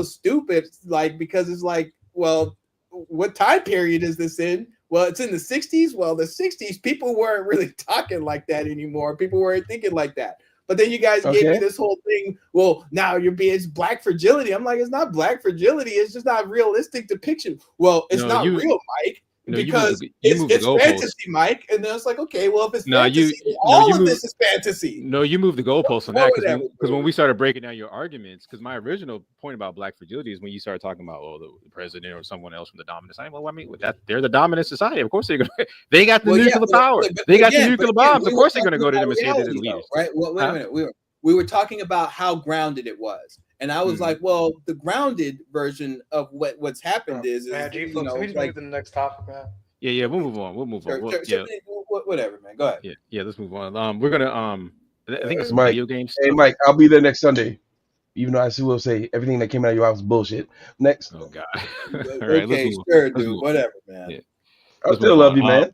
S11: stupid. Like because it's like, well, what time period is this in? Well, it's in the 60s. Well, the 60s, people weren't really talking like that anymore. People weren't thinking like that. But then you guys gave me this whole thing. Well, now it's black fragility. I'm like, it's not black fragility. It's just not realistic depiction. Well, it's not real, Mike. Because it's fantasy, Mike. And then it's like, okay, well, if it's fantasy, all of this is fantasy.
S1: No, you moved the goalposts on that because when we started breaking down your arguments, because my original point about black fragility is when you started talking about the president or someone else from the dominant society. Well, I mean, they're the dominant society. Of course, they got the nuclear power. They got the nuclear bombs. Of course, they're going to go to them and say they're the leaders.
S11: Right? Well, wait a minute. We were talking about how grounded it was. And I was like, well, the grounded version of what's happened is
S3: we just move to the next topic, man.
S1: Yeah, we'll move on.
S11: Whatever, man. Go ahead.
S1: Yeah, let's move on. We're gonna I think it's
S2: Mike,
S1: video games.
S2: Hey, Mike, I'll be there next Sunday. Even though I still will say everything that came out of your mouth was bullshit. Next.
S1: Oh God.
S11: Okay, sure, dude. Whatever, man.
S1: Yeah.
S2: I still love you, man.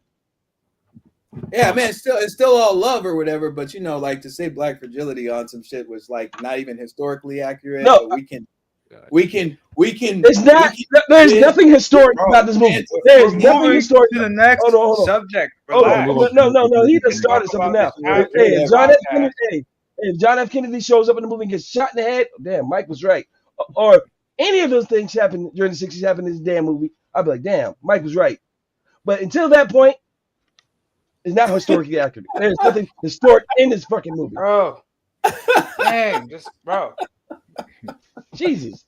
S11: Yeah, man, it's still all love or whatever, but like to say black fragility on some shit was like not even historically accurate.
S2: No,
S11: we can.
S2: It's not. There's nothing historic about this movie. There's nothing historic.
S3: To the next subject.
S2: No. He just started something else. Hey, if John F. Kennedy shows up in the movie and gets shot in the head, damn, Mike was right. Or any of those things happen during the 60s happen in this damn movie, I'd be like, damn, Mike was right. But until that point, it's not historically accurate. There's nothing historic in this fucking movie.
S3: Bro. Dang, bro.
S2: Jesus.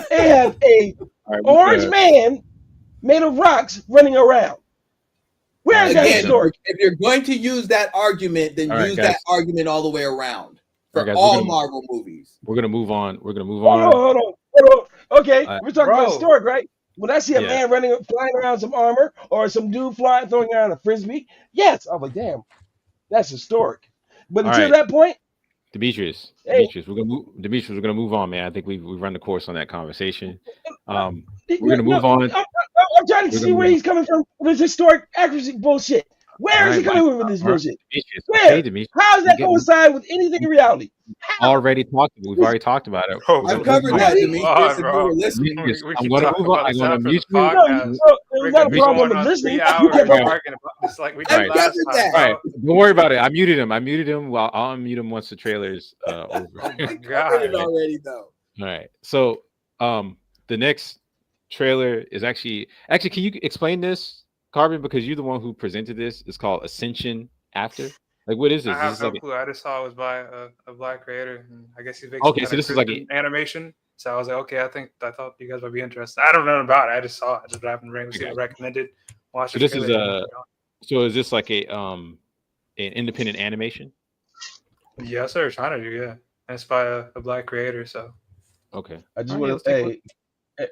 S2: They have a orange man made of rocks running around. Where is that historic?
S11: If you're going to use that argument, then use that argument all the way around for all Marvel movies.
S1: We're gonna move on.
S2: Hold on. Okay, we're talking about historic, right? When I see a man flying around some armor or some dude throwing around a frisbee, yes, I'm like, damn, that's historic. But until that point,
S1: Demetrius, we're gonna move on, man. I think we've run the course on that conversation. We're gonna move on.
S2: I'm trying to see where he's coming from with this historic accuracy bullshit. Where is he coming with this bullshit? Where? How does that coincide with anything in reality?
S1: We've already talked about it.
S11: I've covered that, Demetrius, if you were listening.
S1: I'm gonna move on. I'm gonna mute you.
S2: There's not a problem with listening.
S3: Talking about this like we did last time.
S1: Right. Don't worry about it. I muted him. While I'll unmute him once the trailer's over.
S11: I covered it already, though.
S1: All right. So the next trailer is actually can you explain this, Carbon, because you're the one who presented this? It's called Ascension After. Like, what is this?
S3: I have
S1: This is
S3: no
S1: like
S3: clue. I just saw it was by a black creator, and I guess he's making
S1: Okay, so this is like
S3: animation. So I was like, okay, I thought you guys would be interested. I don't know about it. I just saw it. I just happened to get recommended. Watch
S1: so this is so is this like an independent animation?
S3: Yes, sir. Trying to do, yeah. And it's by a black creator, so
S1: okay.
S2: I just want to hey,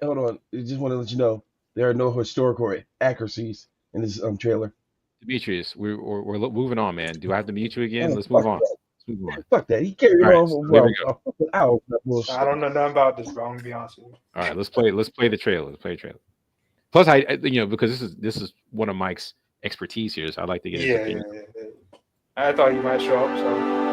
S2: hold on. I just want to let you know there are no historical accuracies in this trailer.
S1: Demetrius, we're moving on, man. Do I have to mute you again? Let's move on. Let's move on.
S2: Fuck that. He carried on for
S3: I don't know nothing about this, bro. I'm gonna be honest with you.
S1: All right, let's play the trailer. Let's play the trailer. Plus, I because this is one of Mike's expertise here, so I'd like to get his opinion.
S3: Yeah. I thought you might show up, so.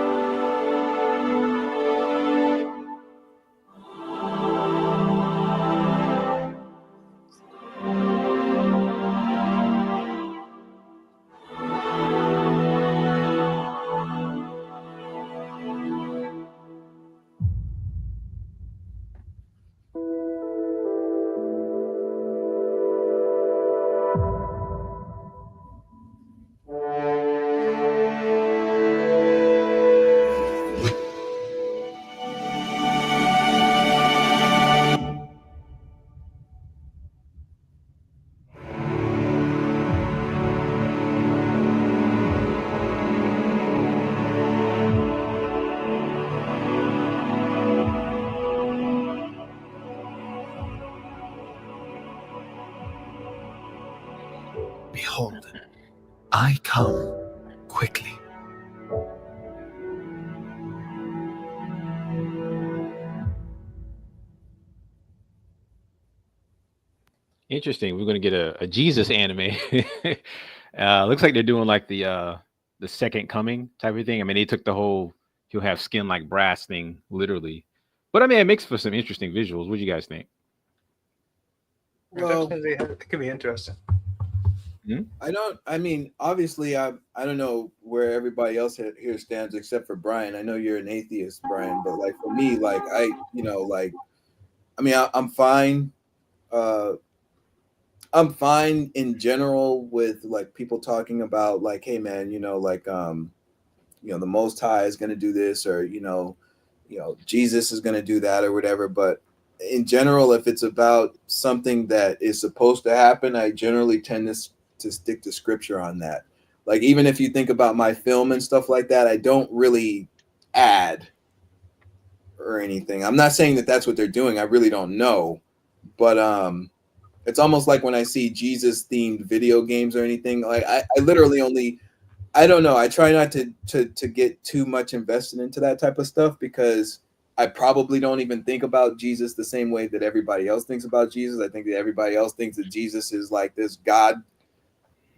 S10: Behold, I come quickly.
S1: Interesting. We're gonna get a Jesus anime. Looks like they're doing like the second coming type of thing. I mean, they took the whole he'll have skin like brass thing literally, but I mean, it makes for some interesting visuals. What do you guys think?
S11: Well,
S3: it could be interesting.
S11: I mean, obviously, I don't know where everybody else here stands except for Brian. I know you're an atheist, Brian, but like for me, like I'm fine. I'm fine in general with like people talking about like, hey man, the Most High is going to do this, or Jesus is going to do that, or whatever. But in general, if it's about something that is supposed to happen, I generally tend to stick to scripture on that. Like, even if you think about my film and stuff like that, I don't really add or anything. I'm not saying that that's what they're doing. I really don't know, but it's almost like when I see Jesus themed video games or anything, like I literally only, I don't know. I try not to get too much invested into that type of stuff, because I probably don't even think about Jesus the same way that everybody else thinks about Jesus. I think that everybody else thinks that Jesus is like this God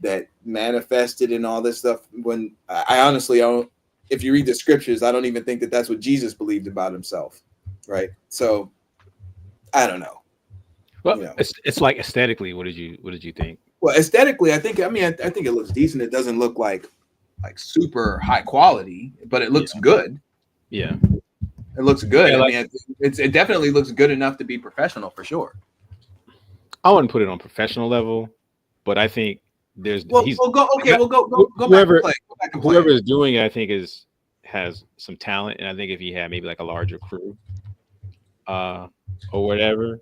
S11: that manifested and all this stuff, when I honestly don't. If you read the scriptures, I don't even think that that's what Jesus believed about himself, right? So I don't know.
S1: Well, it's like aesthetically, what did you think?
S11: Well, aesthetically, I think it looks decent. It doesn't look like super high quality, but it looks good.
S1: Yeah,
S11: it looks good.
S1: Yeah,
S11: I mean, it definitely looks good enough to be professional for sure.
S1: I wouldn't put it on professional level, but I think there's
S11: go back and play.
S1: Whoever is doing it, I think has some talent, and I think if he had maybe like a larger crew, or whatever.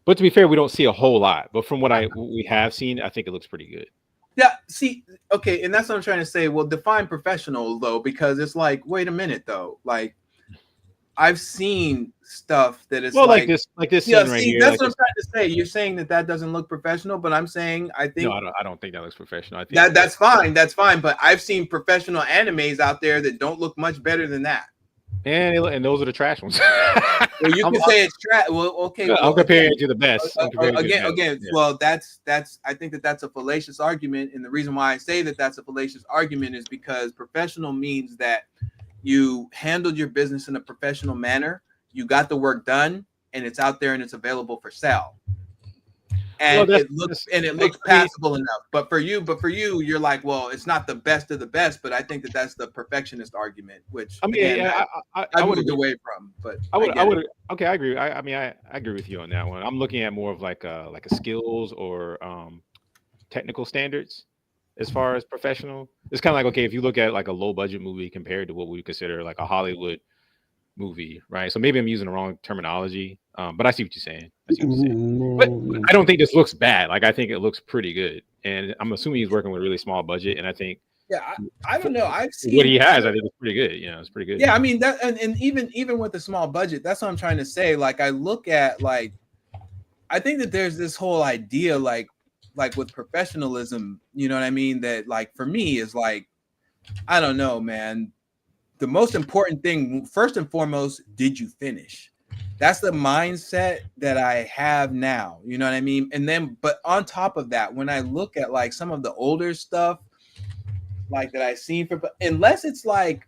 S1: But to be fair, we don't see a whole lot. But from what we have seen, I think it looks pretty good.
S11: Yeah. See, okay, and that's what I'm trying to say. Well, define professional though, because it's like, wait a minute though, like I've seen stuff that is
S1: like this scene right here.
S11: That's what I'm trying to say. You're saying that doesn't look professional, but I'm saying I think
S1: I don't think that looks professional. I think
S11: that's fine. That's fine. But I've seen professional animes out there that don't look much better than that.
S1: And those are the trash ones.
S11: Well, you can say it's trash. Well, okay.
S1: I'm
S11: Well,
S1: comparing it to the best.
S11: Again,
S1: Yeah.
S11: well, that's. I think that's a fallacious argument, and the reason why I say that that's a fallacious argument is because professional means that you handled your business in a professional manner, you got the work done, and it's out there and it's available for sale. And it looks passable enough. But for you, you're like, well, it's not the best of the best. But I think that that's the perfectionist argument, which I moved away from. But
S1: I would. Okay, I agree. I agree with you on that one. I'm looking at more of like a skills or technical standards as far as professional. It's kind of like, okay, if you look at like a low budget movie compared to what we consider like a Hollywood movie, right? So maybe I'm using the wrong terminology, but I see what you're saying. But I don't think this looks bad. Like I think it looks pretty good, and I'm assuming he's working with a really small budget. And I think,
S11: I don't know. I've seen
S1: what he has. I think it's pretty good. You know, it's pretty good.
S11: Yeah, I mean that, and even with the small budget, that's what I'm trying to say. Like I look at I think that there's this whole idea like with professionalism. You know what I mean? That like for me is like, I don't know, man. The most important thing, first and foremost, did you finish? That's the mindset that I have now. You know what I mean? And then, but on top of that, when I look at like some of the older stuff, like that I've seen unless it's like,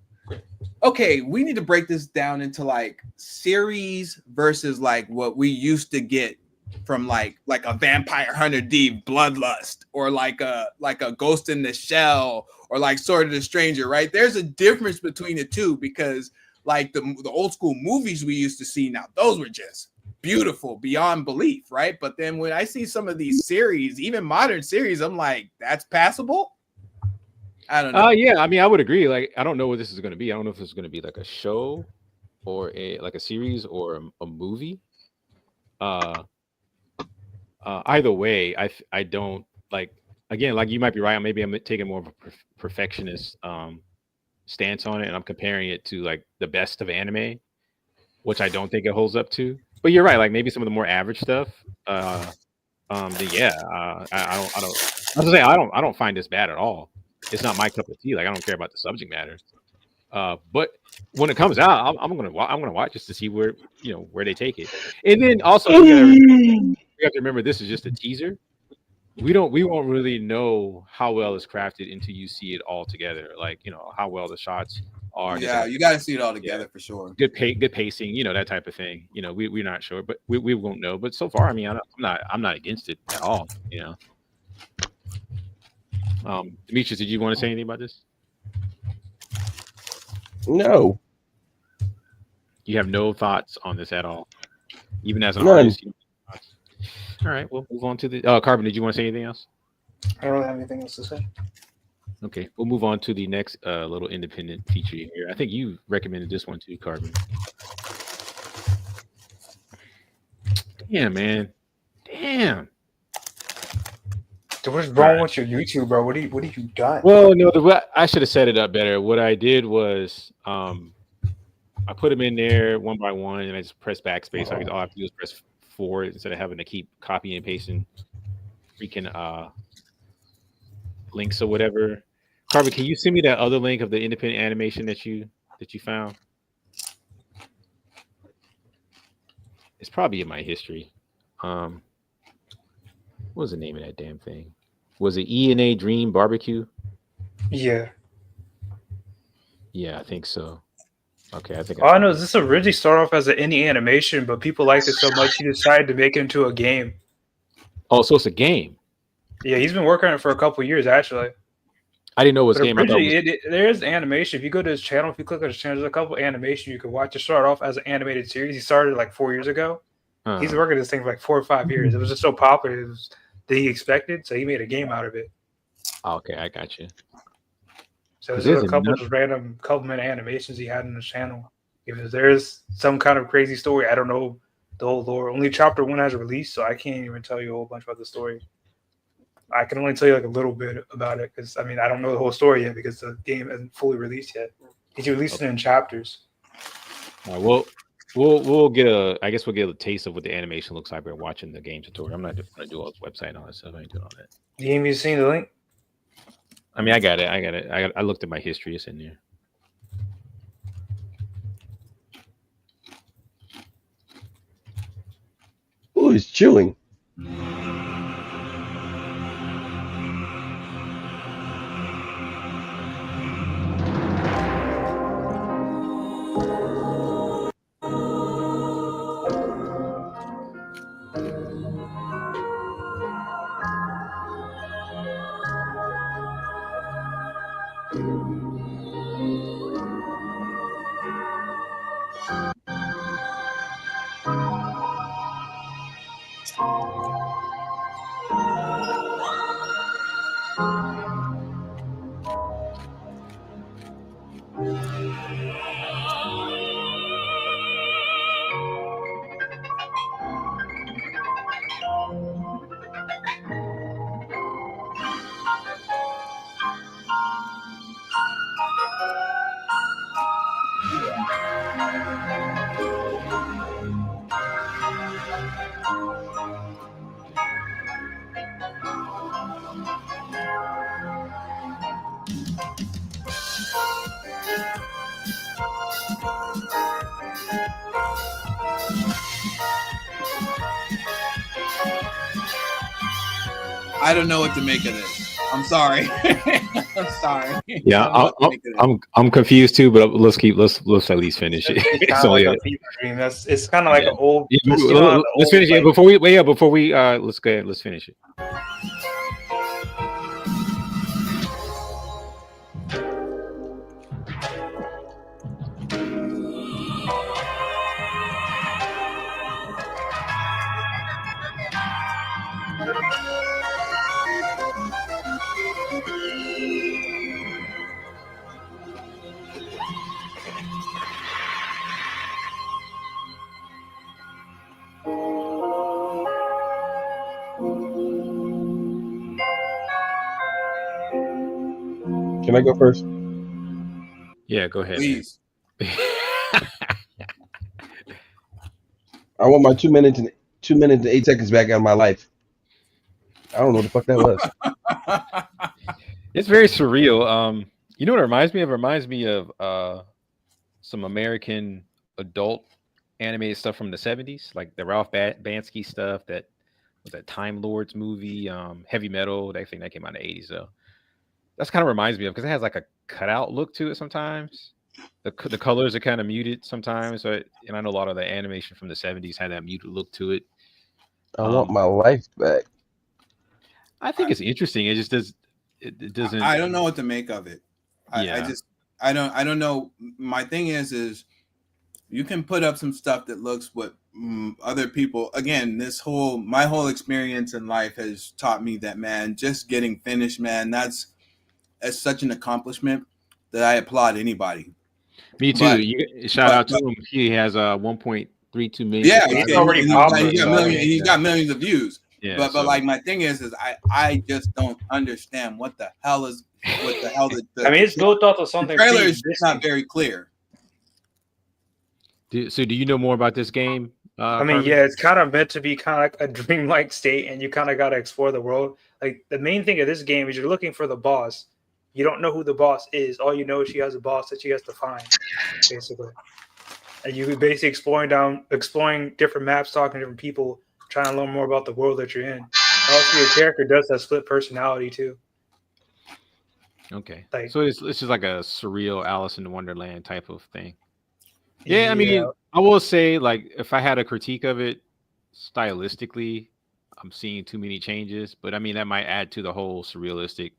S11: okay, we need to break this down into like series versus like what we used to get from like a Vampire Hunter D Bloodlust or like a Ghost in the Shell or like Sword of the Stranger, right? There's a difference between the two because like the old school movies we used to see now, those were just beautiful beyond belief, right? But then when I see some of these series, even modern series, I'm like, that's passable. I don't know.
S1: Yeah, I mean, I would agree. Like, I don't know what this is going to be. I don't know if this is going to be like a show or a series or a movie. Either way, I don't like. Again, like you might be right. Maybe I'm taking more of a perfectionist stance on it, and I'm comparing it to like the best of anime, which I don't think it holds up to. But you're right. Like maybe some of the more average stuff. I don't find this bad at all. It's not my cup of tea. Like I don't care about the subject matter. But when it comes out, I'm gonna watch just to see where they take it. And then also we have to remember this is just a teaser. We won't really know how well it's crafted until you see it all together. Like how well the shots are.
S11: Yeah, you got to see it all together for sure.
S1: Good pacing, that type of thing. We're not sure, but we won't know. But so far, I mean, I'm not against it at all. Demetrius, did you want to say anything about this?
S2: No.
S1: You have no thoughts on this at all, even as an artist. All right, we'll move on to the Carbon. Did you want to say anything else?
S3: I don't have anything else to say.
S1: Okay, we'll move on to the next little independent feature here. I think you recommended this one too, Carbon. Damn, man. Damn.
S3: Dude, what's wrong with your YouTube, bro? What have you done?
S1: Well, no, I should have set it up better. What I did was I put them in there one by one, and I just press backspace. So all I have to do is press forward instead of having to keep copying and pasting freaking links or whatever. Carbon, can you send me that other link of the independent animation that you found? It's probably in my history. What was the name of that damn thing? Was it E&A Dream Barbecue?
S3: Yeah.
S1: Yeah, I think so. Okay, I think.
S3: All I know is this originally started off as an indie animation, but people liked it so much he decided to make it into a game.
S1: Oh, so it's a game?
S3: Yeah, he's been working on it for a couple of years, actually.
S1: I didn't know it was a game.
S3: There's animation. If you go to his channel, if you click on his channel, there's a couple of animation you can watch. It started off as an animated series. He started like 4 years ago. He's working this thing for like 4 or 5 years. It was just so popular that he expected, so he made a game out of it.
S1: Okay, I got you.
S3: So there's a couple of random couple-minute animations he had on his channel. If there's some kind of crazy story, I don't know the whole lore. Only Chapter 1 has released, so I can't even tell you a whole bunch about the story. I can only tell you like a little bit about it because I don't know the whole story yet because the game isn't fully released yet. He's releasing it in chapters.
S1: Well, we'll get a taste of what the animation looks like by watching the game tutorial. I'm not going to do all this website and all that stuff. I ain't doing all that.
S3: Have you seen the link?
S1: I mean, I got it. I looked at my history. It's in there.
S2: Who is chewing?
S17: I don't know what to make of this. I'm sorry. I'm sorry.
S1: Yeah,
S17: I don't know what to make of this.
S1: I'm confused too, but let's at least finish it.
S3: It's
S1: It's
S3: kind of
S1: only
S3: like a fever dream. It's kind of like an old.
S1: Yeah,
S3: you know, the
S1: let's
S3: old,
S1: finish it
S3: like-
S1: before we let's go ahead. Let's finish it.
S2: Can I go first?
S1: Yeah, go ahead.
S17: Please.
S2: I want my 2 minutes and 8 seconds back out of my life. I don't know what the fuck that was.
S1: It's very surreal. You know what it reminds me of? It reminds me of some American adult animated stuff from the 70s, like the Ralph Bansky stuff, that was that Time Lords movie, Heavy Metal. I think that came out in the 80s though. That's kind of reminds me of, because it has like a cutout look to it sometimes. The colors are kind of muted sometimes, and I know a lot of the animation from the 70s had that muted look to it.
S2: I want my life back.
S1: I think it's interesting. It just does. It doesn't.
S17: I don't know what to make of it.
S1: Yeah.
S17: I don't know. My thing is you can put up some stuff that looks what other people. Again, my whole experience in life has taught me that, man, just getting finished, man, that's such an accomplishment that I applaud anybody.
S1: Me too. Shout out to him. He has 1.32 million.
S17: Yeah,
S3: he's already popular.
S17: He's got millions of views.
S1: Yeah,
S17: but like my thing is I just don't understand what the hell the
S3: I mean, it's built off of something.
S17: The trailer is just not very clear.
S1: Do you know more about this game?
S3: I mean, yeah, it's kind of meant to be kind of like a dreamlike state, and you kind of got to explore the world. Like, the main thing of this game is you're looking for the boss. You don't know who the boss is. All you know is she has a boss that she has to find, basically. And you basically exploring different maps, talking to different people, trying to learn more about the world that you're in. Also, your character does have split personality too.
S1: Okay, so it's just like a surreal Alice in Wonderland type of thing. Yeah,
S3: Yeah.
S1: I mean, I will say, like, if I had a critique of it stylistically, I'm seeing too many changes, but I mean, that might add to the whole surrealistic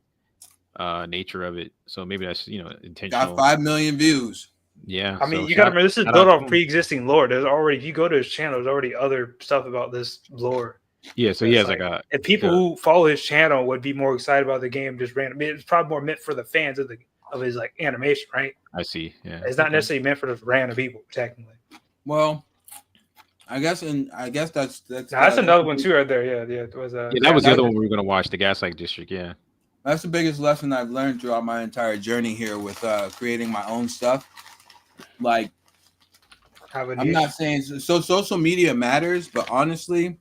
S1: nature of it. So maybe that's, intentional.
S17: Got 5 million views.
S1: Yeah.
S3: I mean, you got to remember, this is built off pre-existing lore. There's already, if you go to his channel, there's already other stuff about this lore.
S1: Yeah, so he has
S3: and people who follow his channel would be more excited about the game just random. I mean, it's probably more meant for the fans of his like animation, right?
S1: I see. Yeah,
S3: it's not necessarily meant for the random people, technically.
S17: Well, I guess that's
S3: another one too, right there. Yeah. It was
S1: that was the other one we were gonna watch, the Gaslight District. Yeah,
S17: that's the biggest lesson I've learned throughout my entire journey here with creating my own stuff. Like, I'm not saying so social media matters, but honestly,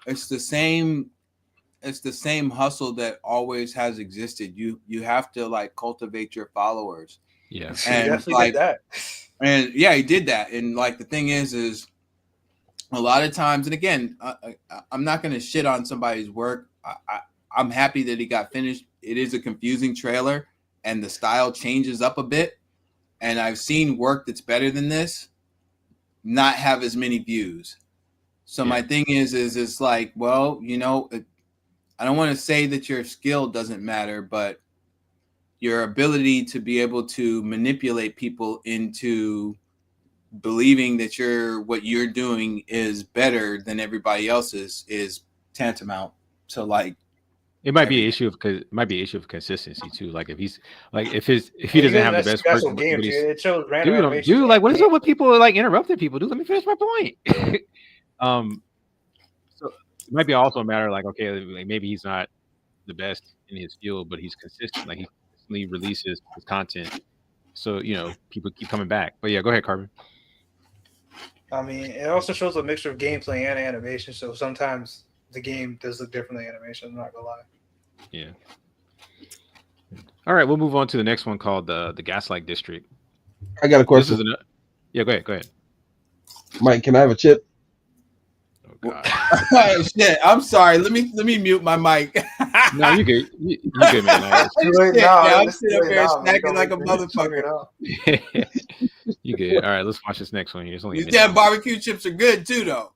S17: it's the same hustle that always has existed. You have to like cultivate your followers.
S1: Yeah,
S17: and
S3: definitely did that.
S17: And yeah, he did that. And like the thing is
S11: a lot of times, and again, I'm not going to shit on somebody's work. I'm happy that it got finished. It is a confusing trailer, and the style changes up a bit. And I've seen work that's better than this not have as many views. So my thing is it's like, well, you know, I don't want to say that your skill doesn't matter, but your ability to be able to manipulate people into believing that what you're doing is better than everybody else's is tantamount to like.
S1: It might be an issue of consistency too. Like if he doesn't have the best work,
S3: what game, dude. It shows random
S1: dude,
S3: animations.
S1: like what is up with people like interrupting people? Dude, let me finish my point. So it might be also a matter like, okay, like maybe he's not the best in his field, but he's consistent. Like he consistently releases his content, so you know people keep coming back. But yeah, go ahead, Carbon.
S3: I mean, it also shows a mixture of gameplay and animation. So sometimes the game does look differently in animation. I'm not gonna lie.
S1: Yeah. All right, we'll move on to the next one called the Gaslight District.
S2: I got a question.
S1: Yeah, go ahead.
S2: Mike, can I have a chip?
S1: Oh God.
S11: Oh, shit, I'm sorry. Let me mute my mic.
S1: No, you good. You good, man.
S11: I'm sitting up here snacking like a motherfucker.
S1: You good. All right, let's watch this next one here.
S11: These damn barbecue chips are good too, though.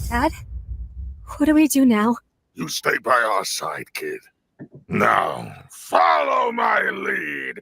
S5: Dad, what do we do now?
S14: You stay by our side, kid. Now, follow my lead.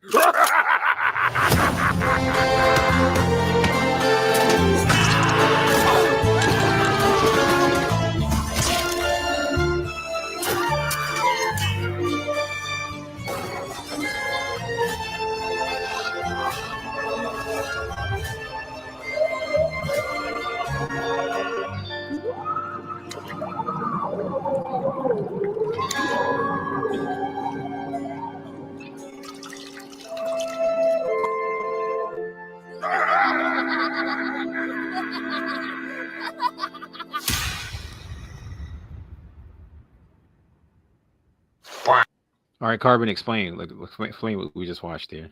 S1: All right, Carbon, explain what we just watched here.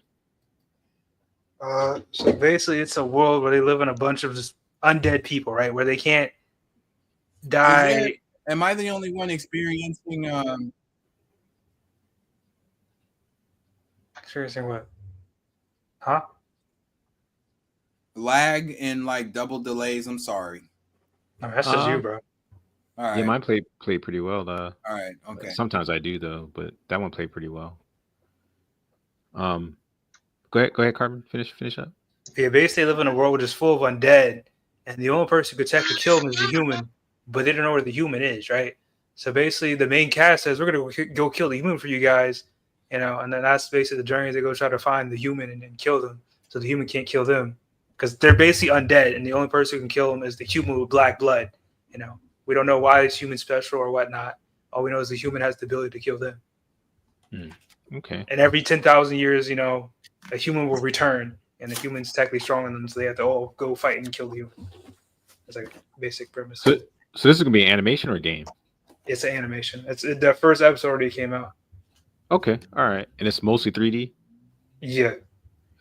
S3: So basically, it's a world where they live in a bunch of just undead people, right? Where they can't die.
S11: Am I the only one experiencing?
S3: Experiencing what? Huh?
S11: Lag and like double delays. I'm sorry.
S3: No, that's just you, bro.
S11: All right.
S1: Yeah, mine played pretty well.
S11: All right. Okay.
S1: Sometimes I do though, but that one played pretty well. Go ahead, Carbon. Finish up.
S3: Yeah, basically they live in a world which is full of undead, and the only person who could technically kill them is the human, but they don't know where the human is, right? So basically, the main cast says, "We're gonna go kill the human for you guys," you know, and then that's basically the journey. They go try to find the human and then kill them, so the human can't kill them because they're basically undead, and the only person who can kill them is the human with black blood. You know, we don't know why it's human special or whatnot. All we know is the human has the ability to kill them.
S1: Okay.
S3: And every 10,000 years, you know, a human will return, and the human's technically stronger than them, so they have to all go fight and kill the human. It's like a basic premise.
S1: So this is gonna be an animation or a game?
S3: It's an animation. The first episode already came out.
S1: Okay, all right, and it's mostly 3D.
S3: Yeah,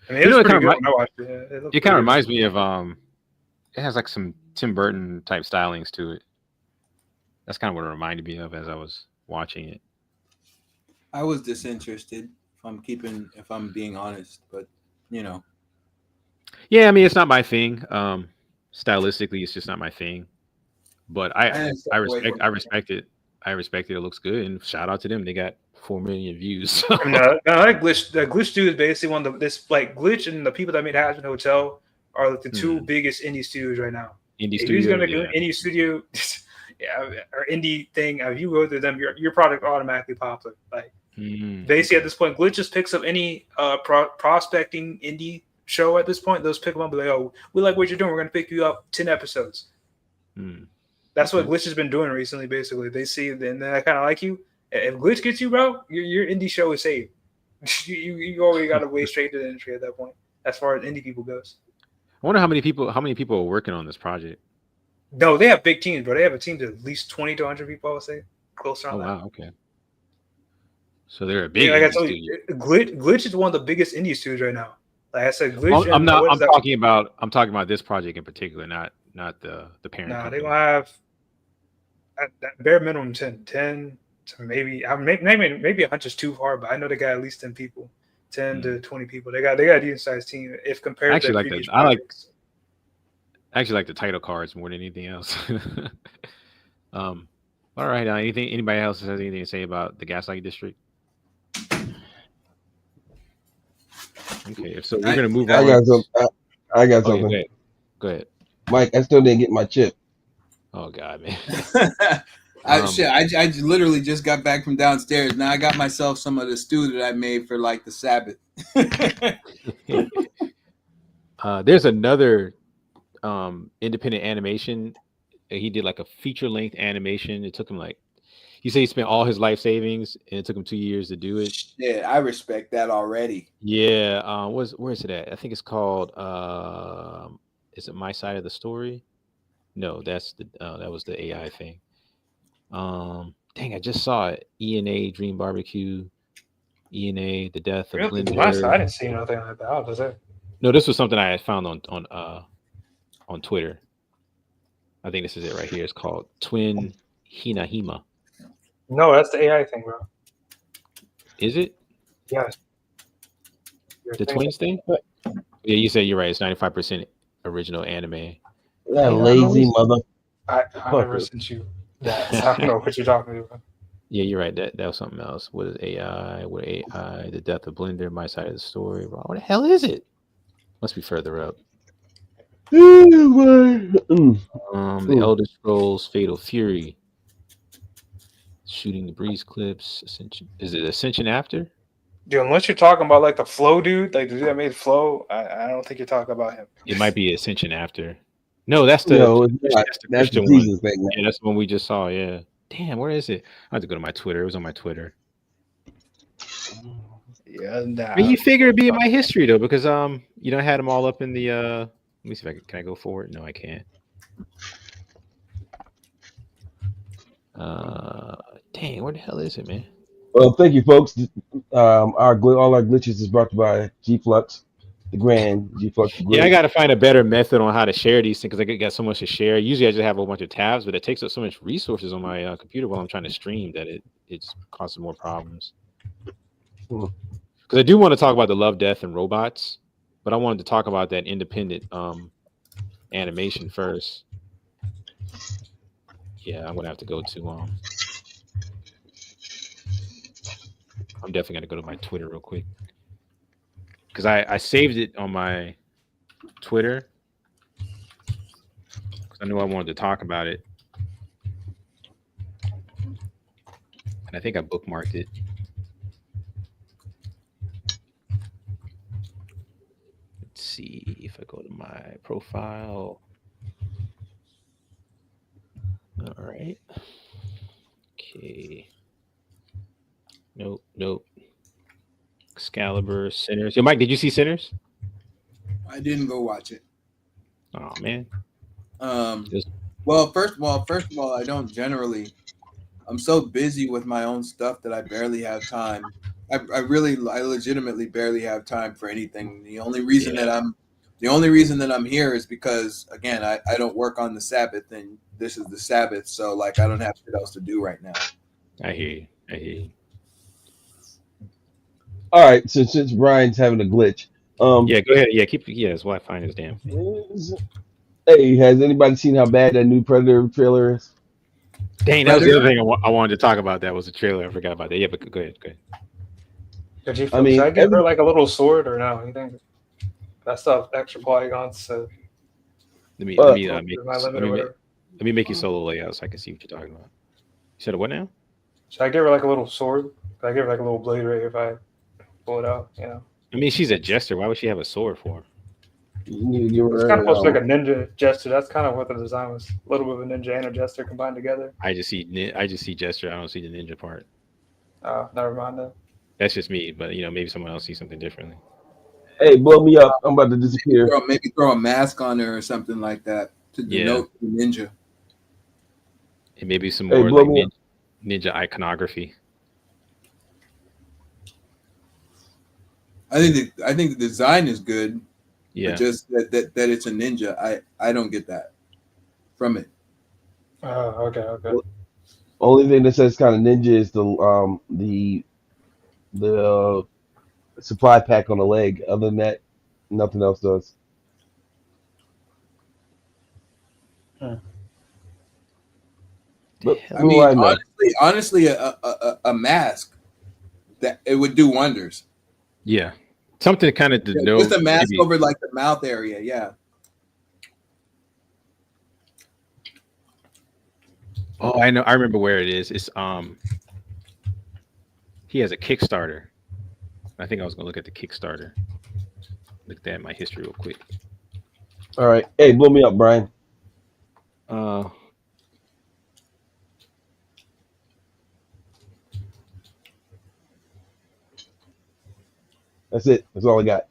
S3: I mean, it was pretty good when I watched it.
S1: It kind of reminds me of it has like some Tim Burton type stylings to it. That's kind of what it reminded me of as I was watching it.
S11: I was disinterested. If I'm being honest, but you know.
S1: Yeah, I mean, it's not my thing. Stylistically, it's just not my thing. But I respect it. I respect it. It looks good, and shout out to them. They got 4 million views.
S3: No, that Glitch dude is basically one of this like Glitch and the people that made Hazard Hotel are like the two biggest indie studios right now. Who's gonna do an indie studio? Yeah, or indie thing. If you go through them, your product automatically pops up. Like basically at this point, Glitch just picks up any prospecting indie show at this point. Those pick them up and be like, oh, we like what you're doing. We're gonna pick you up 10 episodes. That's what Glitch has been doing recently. Basically, they see and then I kind of like you. If Glitch gets you, bro, your indie show is saved. you already got to wade straight to the industry at that point, as far as indie people goes.
S1: I wonder how many people are working on this project.
S3: No, they have big teams, bro. They have a team of at least 20 to 100 people, I would say. Closer on that.
S1: Wow, okay. So they're a big
S3: like I
S1: indie
S3: told
S1: studio.
S3: you, Glitch is one of the biggest indie studios right now. Like I said, Glitch.
S1: Well, I'm talking about this project in particular, not the parent.
S3: Nah,
S1: company.
S3: they're gonna have at bare minimum 10 to maybe 100 is too hard, but I know they got at least 10 people, 10 to 20 people. They got a decent sized team if compared to previous projects.
S1: I actually like the title cards more than anything else. All right. Anybody else has anything to say about the Gaslight District? Okay, so we're gonna move on.
S2: I got something.
S1: Go ahead,
S2: Mike. I still didn't get my chip.
S1: Oh God, man.
S11: I literally just got back from downstairs. Now I got myself some of the stew that I made for like the Sabbath.
S1: There's another independent animation. He did like a feature length animation. It took him he said he spent all his life savings and it took him 2 years to do it.
S11: Yeah, I respect that already.
S1: Yeah. Where is it at? I think it's called is it My Side of the Story? No, that's that was the AI thing. Dang, I just saw it. ENA Dream Barbecue, ENA The Death of Blender.
S3: I didn't see nothing like that. How does it?
S1: No, this was something I had found on Twitter. I think this is it right here. It's called Twin Hinahima.
S3: No, that's the AI thing, bro.
S1: Is it?
S3: Yeah.
S1: The twins thing? Yeah, you said you're right. It's 95% original anime.
S2: That lazy mother.
S3: I never sent you that. So I don't know what you're talking about.
S1: Yeah, you're right. That was something else. What is AI? The Death of Blender, My Side of the Story. What the hell is it? Must be further up. The Elder Scrolls Fatal Fury. Shooting the Breeze clips. Ascension. Is it Ascension After?
S3: Dude, unless you're talking about like the Flow dude, like the dude that made Flow, I don't think you're talking about him.
S1: It might be Ascension After. No, that's the Christian one. Thing, yeah, that's the one we just saw. Yeah. Damn, where is it? I have to go to my Twitter. It was on my Twitter.
S3: Yeah, nah.
S1: You figure it'd be in my history though, because I had them all up in the. Let me see if can I go forward? No, I can't. Dang, where the hell is it, man?
S2: Well, thank you, folks. All our glitches is brought to you by G Flux, the Grand G Flux.
S1: Yeah, I got to find a better method on how to share these things because I got so much to share. Usually, I just have a bunch of tabs, but it takes up so much resources on my computer while I'm trying to stream that it's causing more problems. Because I do want to talk about the Love, Death, and Robots, but I wanted to talk about that independent animation first. Yeah, I'm gonna have to go to I'm definitely gonna go to my Twitter real quick because I saved it on my Twitter because I knew I wanted to talk about it, and I think I bookmarked it. Let's see if I go to my profile. All right. Okay. Nope. Excalibur, Sinners. Yo, Mike, did you see Sinners?
S11: I didn't go watch it.
S1: Oh man.
S11: Well, first of all, I don't generally. I'm so busy with my own stuff that I barely have time. I legitimately barely have time for anything. The only reason that I'm here is because again, I don't work on the Sabbath and this is the Sabbath, so like I don't have shit else to do right now.
S1: I hear you.
S2: All right, so since Brian's having a glitch,
S1: yeah, go ahead. Yeah, his wife find his damn thing.
S2: Hey, has anybody seen how bad that new Predator trailer is?
S1: Dang, that was the other thing I wanted to talk about. That was a trailer. I forgot about that. Yeah, but go ahead.
S3: Should I give her like a little sword or no? You think that stuff extra polygons? So
S1: Let me make you solo layout so I can see what you're talking about. You said what now?
S3: Should I give her like a little sword? Should I give her like a little blade right if I pull it out? You know.
S1: I mean, she's a jester. Why would she have a sword for?
S3: It's kind of supposed to be like a ninja jester. That's kind of what the design was. A little bit of a ninja and a jester combined together.
S1: I just see jester. I don't see the ninja part.
S3: Never mind then.
S1: That's just me, but maybe someone else sees something differently.
S2: Hey, blow me up. I'm about to disappear.
S11: Maybe throw a mask on her or something like that to denote the ninja.
S1: And maybe some more like ninja iconography.
S11: I think the design is good.
S1: Yeah.
S11: But just that it's a ninja, I don't get that from it.
S3: Oh, okay.
S2: Only thing that says kind of ninja is the supply pack on the leg. Other than that, nothing else does. But
S11: I mean, honestly, a mask that it would do wonders.
S1: Yeah, something to kind of denote.
S11: Just a mask over like the mouth area. Yeah.
S1: Oh, I know. I remember where it is. It's he has a Kickstarter. I think I was gonna look at the Kickstarter. Look at my history real quick.
S2: All right. Hey, blow me up, Brian. That's it. That's all I got.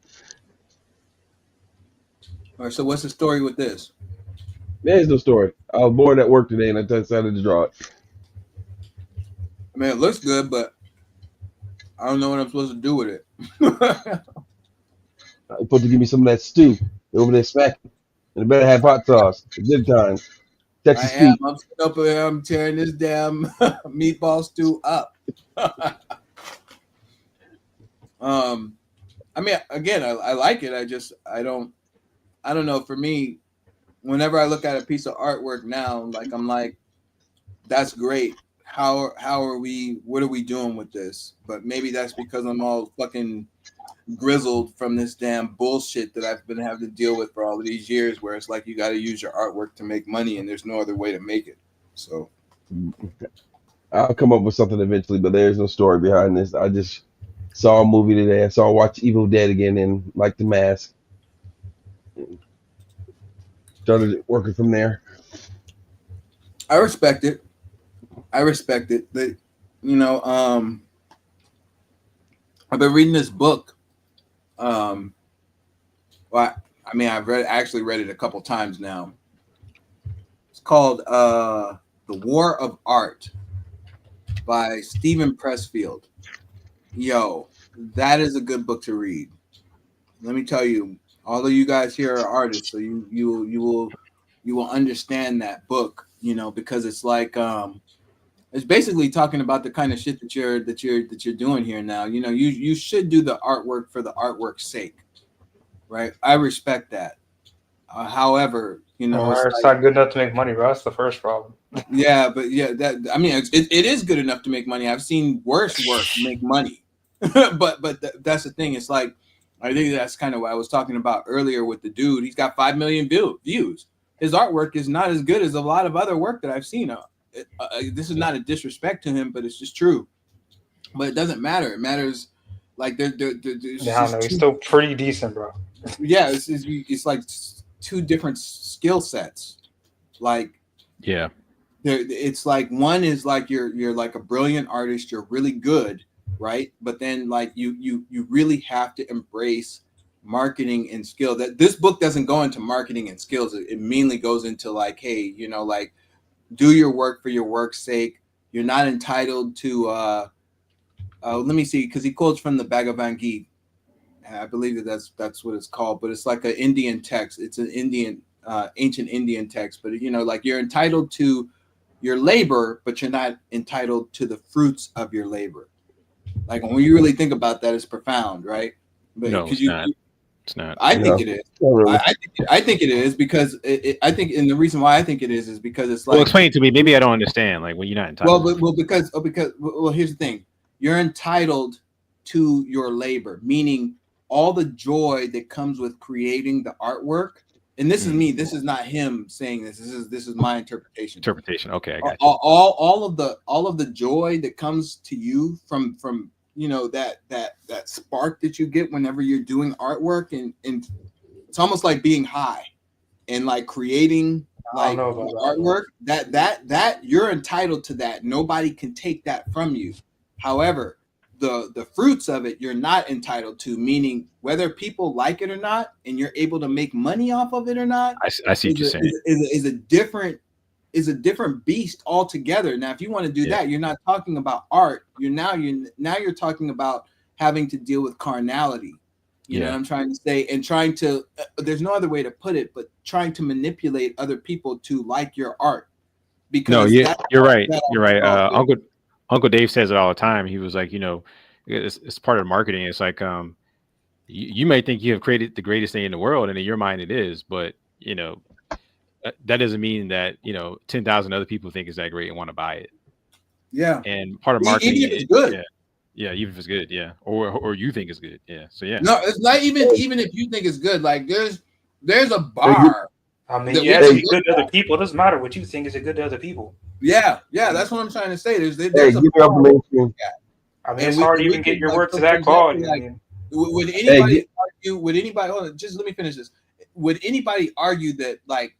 S11: All right. So what's the story with this?
S2: There's no story. I was bored at work today, and I decided to draw it.
S11: I mean, it looks good, but I don't know what I'm supposed to do with it.
S2: You're supposed to give me some of that stew. They're over there smacking. And it better have hot sauce. Good time. Texas Pete.
S11: I'm sitting up here. I'm tearing this damn meatball stew up. I mean, again, I like it. I don't know. For me, whenever I look at a piece of artwork now, like I'm like, that's great. How are we? What are we doing with this? But maybe that's because I'm all fucking grizzled from this damn bullshit that I've been having to deal with for all of these years, where it's like you got to use your artwork to make money, and there's no other way to make it. So
S2: I'll come up with something eventually, but there's no story behind this. I just saw a movie today. I watch Evil Dead again and like The Mask. Started working from there.
S11: I respect it. But I've been reading this book. Well, I mean, I've actually read it a couple times now. It's called The War of Art by Stephen Pressfield. Yo, that is a good book to read. Let me tell you, although you guys here are artists, so you will understand that book, because it's like it's basically talking about the kind of shit that you're doing here now. You should do the artwork for the artwork's sake, right? I respect that. However,
S3: it's not good enough to make money, bro. That's the first problem.
S11: Yeah, but it is good enough to make money. I've seen worse work make money, but that's the thing. It's like, I think that's kind of what I was talking about earlier with the dude. He's got 5 million views. His artwork is not as good as a lot of other work that I've seen. This is not a disrespect to him, but it's just true. But it doesn't matter. It matters. Like
S3: he's still pretty decent, bro.
S11: Yeah, it's like two different skill sets. Like,
S1: yeah,
S11: it's like one is like you're like a brilliant artist. You're really good, right? But then like you really have to embrace marketing and skill. That this book doesn't go into marketing and skills. It mainly goes into like, hey, like, do your work for your work's sake. You're not entitled to let me see, because he quotes from the Bhagavad Gita. I believe that's what it's called, but it's like an Indian text. It's an ancient Indian text, but like you're entitled to your labor, but you're not entitled to the fruits of your labor. Like when you really think about that, it's profound, right? But
S1: no, it's not.
S11: I think it is. Really. I think it is because I think, and the reason why I think it is because it's like.
S1: Well, explain it to me. Maybe I don't understand. Like, when you're not entitled.
S11: Well, here's the thing. You're entitled to your labor, meaning all the joy that comes with creating the artwork. And this is me. This is not him saying this. This is my interpretation.
S1: Okay, I got you.
S11: All of the joy that comes to you from that spark that you get whenever you're doing artwork, and it's almost like being high and like creating like artwork. That you're entitled to that. Nobody can take that from you. However, the fruits of it you're not entitled to, meaning whether people like it or not, and you're able to make money off of it or not.
S1: I see what you're saying.
S11: Is a different beast altogether. Now, if you want to do that, you're not talking about art. You're talking about having to deal with carnality. You know what I'm trying to say, and trying to. There's no other way to put it, but trying to manipulate other people to like your art. Because
S1: you're right. You're right. Uncle Dave says it all the time. He was like, it's part of marketing. It's like, you may think you have created the greatest thing in the world, and in your mind it is, but that doesn't mean that 10,000 other people think it's that great and want to buy it.
S11: Yeah,
S1: and part of marketing,
S11: even if it's good.
S1: Even if it's good, or you think it's good, so
S11: No, it's not even if you think it's good. Like there's a bar.
S3: I mean, you have to be good to other people. It doesn't matter what you think is good to other people.
S11: Yeah, that's what I'm trying to say. There's a
S3: bar. I mean, it's hard to even get your work to that quality.
S11: Like, would anybody argue? Would anybody? Hold on, just let me finish this. Would anybody argue that, like,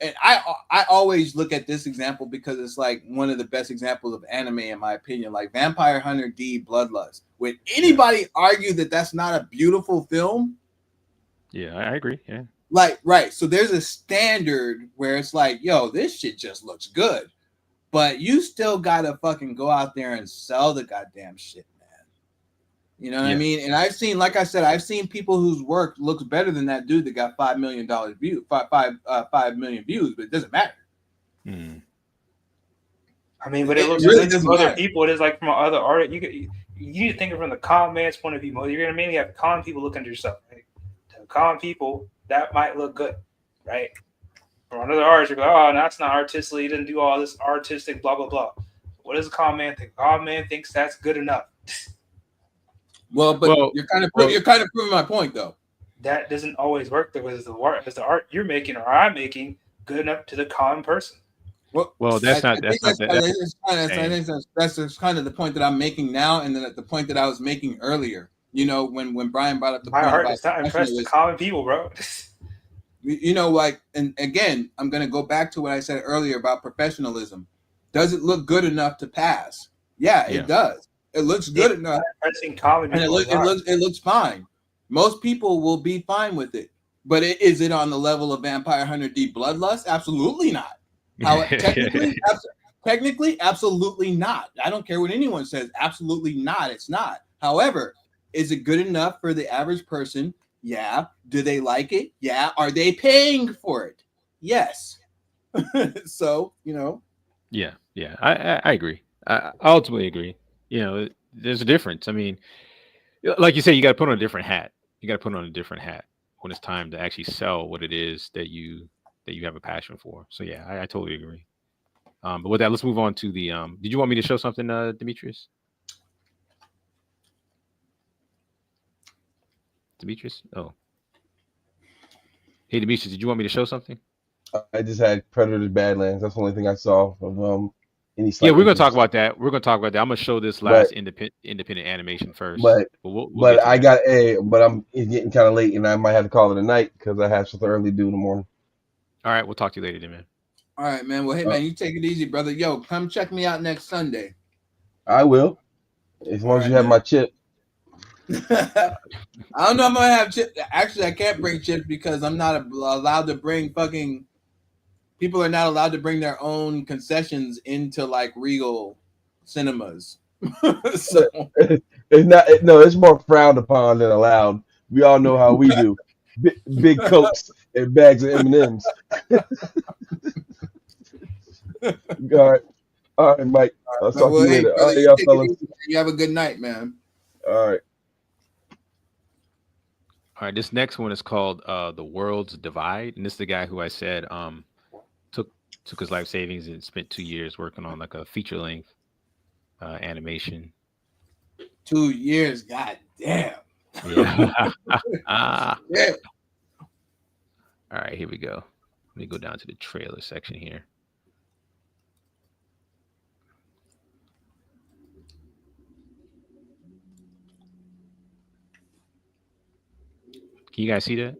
S11: and I always look at this example because it's like one of the best examples of anime in my opinion, like Vampire Hunter D Bloodlust. Would anybody argue that that's not a beautiful film?
S1: Yeah, I agree. Yeah.
S11: Like, right. So there's a standard where it's like, yo, this shit just looks good. But you still gotta fucking go out there and sell the goddamn shit, man. You know what I mean? And I've seen, like I said, I've seen people whose work looks better than that dude that got $5 million views, 5 million views, but it doesn't matter.
S3: I mean, but it looks really good to other people. It is like from other art. You need to think of it from the common man's point of view. You're gonna mainly have common people look into your stuff. Right? To common people, that might look good, right? From another artist, you're like, oh, that's not artistically. He didn't do all this artistic, blah blah blah. What does a common man think? Common man thinks that's good enough.
S11: Well, but you're kind of proving my point, though.
S3: That doesn't always work. Though, is the art you're making or I'm making good enough to the common person?
S1: Well, that's kind of
S11: the point that I'm making now, and then at the point that I was making earlier. When Brian brought up the
S3: my
S11: point
S3: art is not impressed with common people, bro.
S11: Like, and again, I'm going to go back to what I said earlier about professionalism. Does it look good enough to pass? Yeah, it does. It looks good enough, and it looks fine. Most people will be fine with it, but is it on the level of Vampire Hunter D Bloodlust? Absolutely not. Technically, absolutely not. I don't care what anyone says. Absolutely not. It's not. However, is it good enough for the average person? Yeah. Do they like it? Yeah. Are they paying for it? Yes. So,
S1: Yeah. I agree. I ultimately agree. There's a difference. I mean, like you say, you got to put on a different hat. When it's time to actually sell what it is that you have a passion for. So yeah, I totally agree. But with that, let's move on to the. Did you want me to show something, Demetrius? Oh. Hey, Demetrius, did you want me to show something?
S2: I just had Predator's Badlands. That's the only thing I saw of any.
S1: Yeah, we're gonna talk about that. I'm gonna show this last independent animation first.
S2: But
S1: we'll
S2: but it's getting kind of late, and I might have to call it a night because I have something early to do in the morning.
S1: All right, we'll talk to you later, then, man.
S11: All right, man. Well, hey, man, you take it easy, brother. Yo, come check me out next Sunday.
S2: I will, as long as you have my chip.
S11: I don't know if I'm gonna have chips. Actually, I can't bring chips because I'm not allowed to bring fucking. People are not allowed to bring their own concessions into like Regal cinemas. So
S2: it's not. No, it's more frowned upon than allowed. We all know how we do. Big Cokes and bags of M&Ms. All right, Mike. I'll talk to you later.
S11: Brother,
S2: Y'all fellas.
S11: You have a good night, man.
S2: All right.
S1: All right, this next one is called The World's Divide. And this is the guy who I said took his life savings and spent 2 years working on like a feature-length animation.
S11: 2 years, god damn.
S1: Yeah. All right, here we go. Let me go down to the trailer section here. Can you guys see that?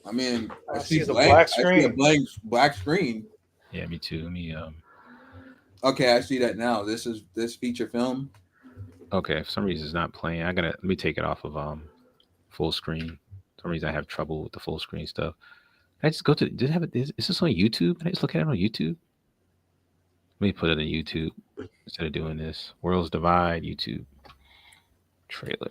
S11: I mean, I
S3: see
S11: see
S3: a black screen.
S11: I see a black screen.
S1: Yeah, me too. Let me
S11: Okay, I see that now. This feature film.
S1: Okay, for some reason it's not playing. Let me take it off of full screen. For some reason I have trouble with the full screen stuff. Can I just go to? Did it have it? Is this on YouTube? Can I just look at it on YouTube? Let me put it on YouTube instead of doing this. Worlds Divide YouTube trailer.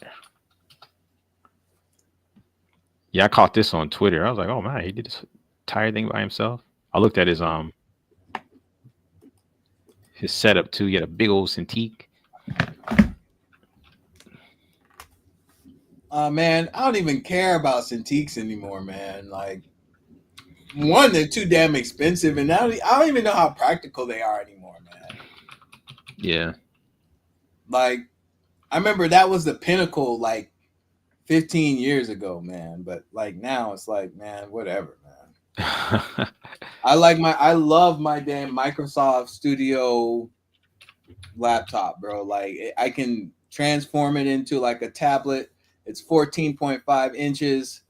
S1: Yeah, I caught this on Twitter. I was like, oh man, he did this entire thing by himself. I looked at his setup too. He had a big old Cintiq.
S11: Man, I don't even care about Cintiqs anymore, man. Like, one, they're too damn expensive, and I don't even know how practical they are anymore, man.
S1: Yeah.
S11: Like, I remember that was the pinnacle, like 15 years ago, man. But like now, it's like, man, whatever, man. I love my damn Microsoft Studio laptop, bro. Like, I can transform it into like a tablet. It's 14.5 inches.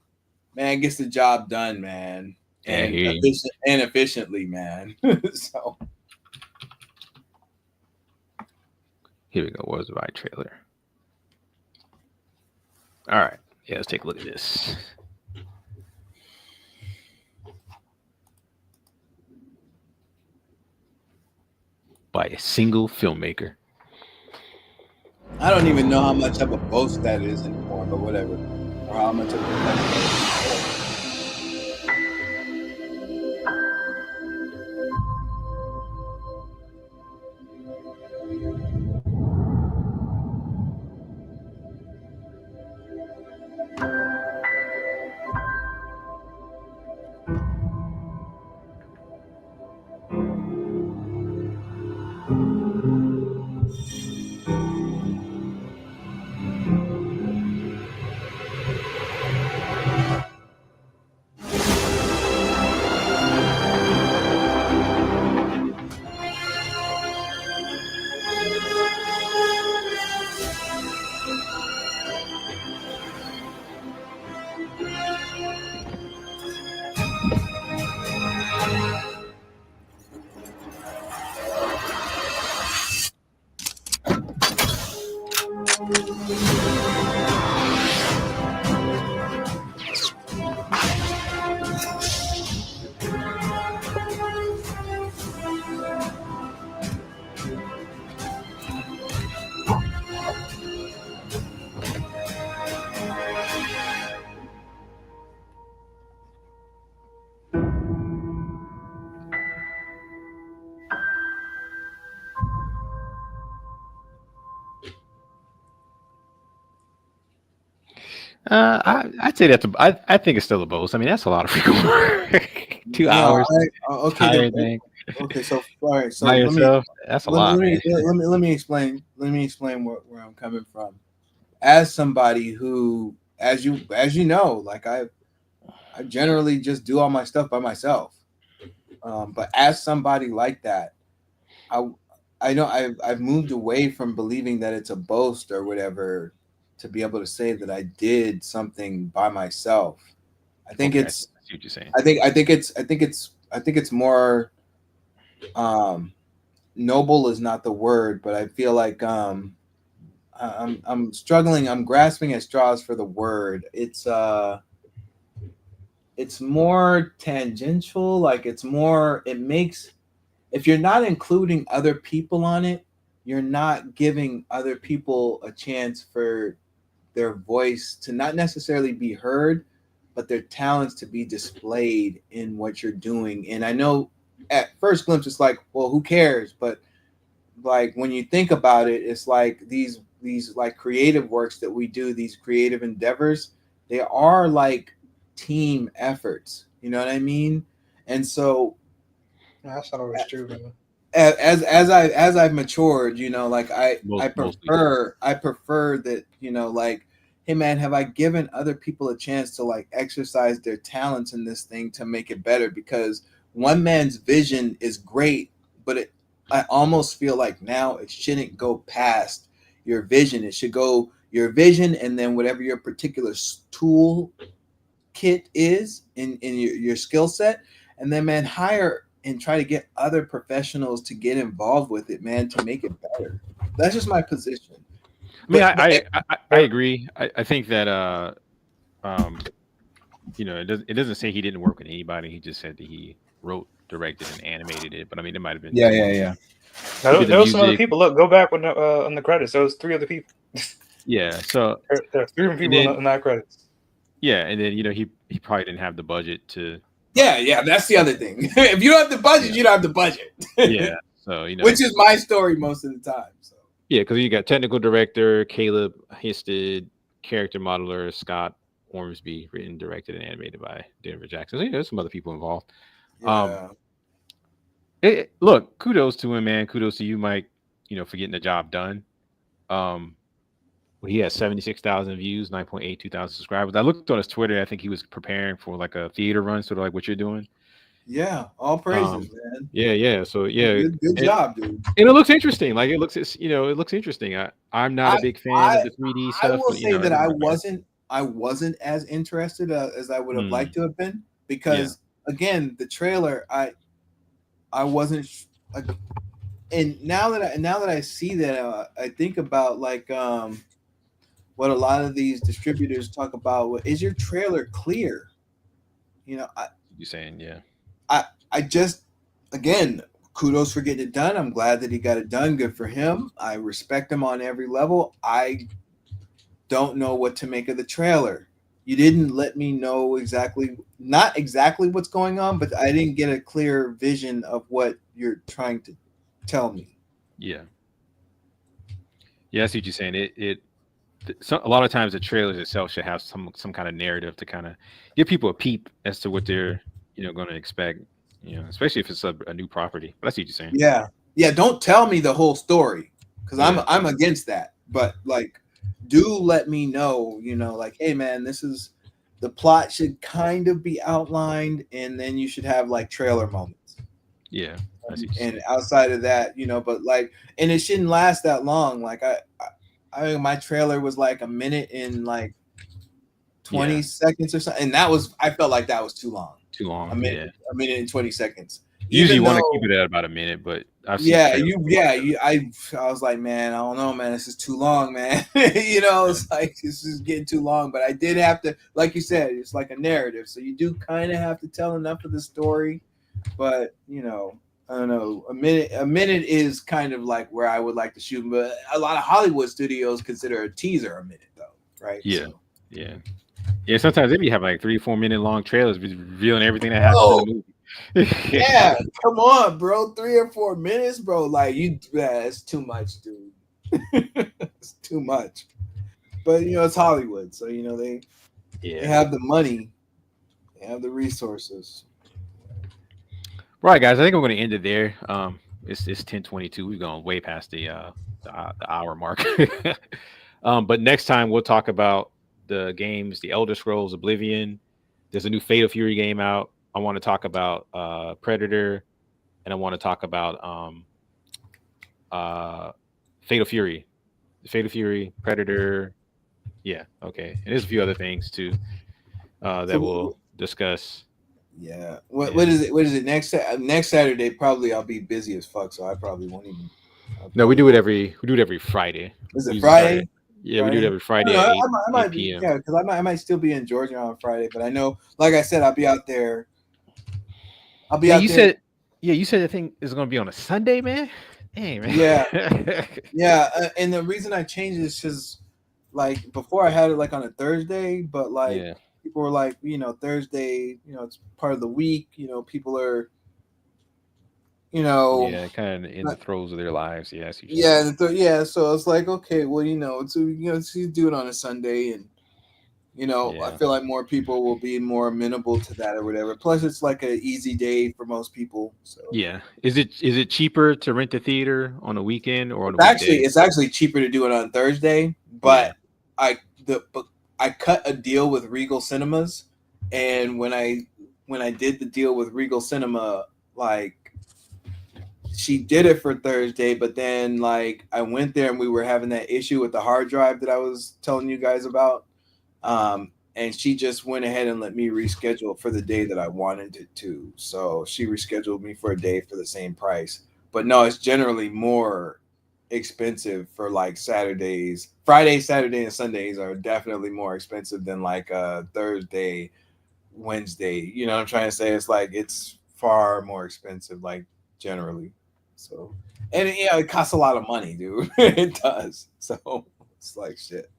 S11: Man, gets the job done, man. And efficiently, man. So
S1: here we go. Worlds Divide trailer. All right. Yeah, let's take a look at this. By a single filmmaker.
S11: I don't even know how much of a boast that is anymore, but whatever. Or how much of a
S1: I'd say I think it's still a boast. I mean, that's a lot of freaking work. 2 hours.
S11: Okay. Okay. So all right. So
S1: by yourself, that's a lot.
S11: Let me explain. Let me explain where I'm coming from. As somebody who, as you know, like I generally just do all my stuff by myself. But as somebody like that, I know I've moved away from believing that it's a boast or whatever to be able to say that I did something by myself. I think
S1: Okay,
S11: it's.
S1: I see what you're saying.
S11: I think it's more. Noble is not the word, but I feel like I'm struggling. I'm grasping at straws for the word. It's more tangential. Like it makes, if you're not including other people on it, you're not giving other people a chance for their voice to not necessarily be heard, but their talents to be displayed in what you're doing. And I know at first glimpse, it's like, well, who cares? But like when you think about it, it's like these like creative works that we do, these creative endeavors, they are like team efforts. You know what I mean? And so
S3: that's not always true, man.
S11: As I've matured, you know, like I prefer that, you know, like, hey man, have I given other people a chance to like exercise their talents in this thing to make it better? Because one man's vision is great, but I almost feel like now it shouldn't go past your vision. It should go your vision and then whatever your particular tool kit is in your skill set, and then man, hire and try to get other professionals to get involved with it, man, to make it better. That's just my position.
S1: I mean, I agree. I think that you know, it doesn't say he didn't work with anybody. He just said that he wrote, directed, and animated it. But I mean, it might have been
S11: Yeah.
S3: There was some other people. Look, go back when on the credits. There was 3 other people.
S1: Yeah, so
S3: there are 3 other people in that credits.
S1: Yeah, and then you know he probably didn't have the budget to.
S11: Yeah, that's the other thing. If you don't have the budget, you don't have the budget.
S1: Yeah, so you know,
S11: which is my story most of the time. So
S1: yeah, because you got technical director Caleb Histed, character modeler Scott Ormsby, written, directed, and animated by Denver Jackson. So, yeah, there's some other people involved.
S11: Yeah.
S1: Look, kudos to him, man. Kudos to you, Mike. You know, for getting the job done. He has 76,000 views, 9.82 thousand subscribers. I looked on his Twitter. I think he was preparing for like a theater run, sort of like what you're doing.
S11: Yeah, all praises, man.
S1: Yeah. So yeah,
S11: good job, dude.
S1: And it looks interesting. Like it looks interesting. I'm not a big fan of the 3D stuff.
S11: I will say that I wasn't as interested as I would have liked to have been because again, the trailer, I wasn't. And now that I see that, I think about like what a lot of these distributors talk about. Is your trailer clear? You know,
S1: you're saying, yeah.
S11: I just, again, kudos for getting it done. I'm glad that he got it done. Good for him. I respect him on every level. I don't know what to make of the trailer. You didn't let me know not exactly what's going on, but I didn't get a clear vision of what you're trying to tell me.
S1: Yeah. Yeah, I see what you're saying. A lot of times the trailers itself should have some kind of narrative to kind of give people a peep as to what they're going to expect. Especially if it's a new property. But I see what you're saying.
S11: Yeah. Don't tell me the whole story because I'm against that. But like, do let me know. Like, hey man, this is the plot should kind of be outlined, and then you should have like trailer moments.
S1: Yeah.
S11: And outside of that, but like, and it shouldn't last that long. Like I mean, my trailer was like a minute and like 20 seconds or something, and I felt like that was too long. A minute and 20 seconds.
S1: Usually you want to keep it at about a minute, but I've seen
S11: I was like, man, I don't know, man, this is too long, man. It's like this is getting too long. But I did have to, like you said, it's like a narrative, so you do kind of have to tell enough of the story. But I don't know. A minute is kind of like where I would like to shoot, but a lot of Hollywood studios consider a teaser a minute, though, right?
S1: Yeah, yeah. Sometimes they be having like 3-4 minute long trailers revealing everything that happens in the movie.
S11: Yeah, come on, bro. 3 or 4 minutes, bro. Like it's too much, dude. It's too much. But it's Hollywood, so they have the money, they have the resources.
S1: Right, guys. I think I'm going to end it there. It's 10:22. We've gone way past the hour mark. But next time we'll talk about the games, the Elder Scrolls, Oblivion. There's a new Fatal Fury game out. I want to talk about Predator, and I want to talk about Fatal Fury, Predator. Yeah, okay. And there's a few other things too that we'll discuss.
S11: Yeah. What is it? Next Saturday, probably I'll be busy as fuck, so I probably won't even.
S1: No, we do it every Friday.
S11: Is it Friday?
S1: Yeah, we do it every Friday
S11: at
S1: 8 p.m.
S11: Yeah, because I might still be in Georgia on Friday, but I know, like I said, I'll be out there.
S1: You said the thing is going to be on a Sunday, man. Dang, man.
S11: Yeah. And the reason I changed it is because, like, before I had it like on a Thursday, but like people were like, Thursday, it's part of the week. People are,
S1: kind of in the throes of their lives.
S11: So it's like, okay, well, to do it on a Sunday, and I feel like more people will be more amenable to that or whatever. Plus, it's like an easy day for most people. So
S1: is it cheaper to rent the theater on a weekend or on a
S11: weekday? It's actually cheaper to do it on Thursday, but I cut a deal with Regal Cinemas, and when I did the deal with Regal Cinema, like, she did it for Thursday, but then like I went there and we were having that issue with the hard drive that I was telling you guys about. And she just went ahead and let me reschedule for the day that I wanted it to. So she rescheduled me for a day for the same price. But no, it's generally more
S17: expensive for like Saturdays. Friday, Saturday, and Sundays are definitely more expensive than like Thursday, Wednesday. You know what I'm trying to say? It's like it's far more expensive, like generally. So, and it costs a lot of money, dude. It does. So it's like shit.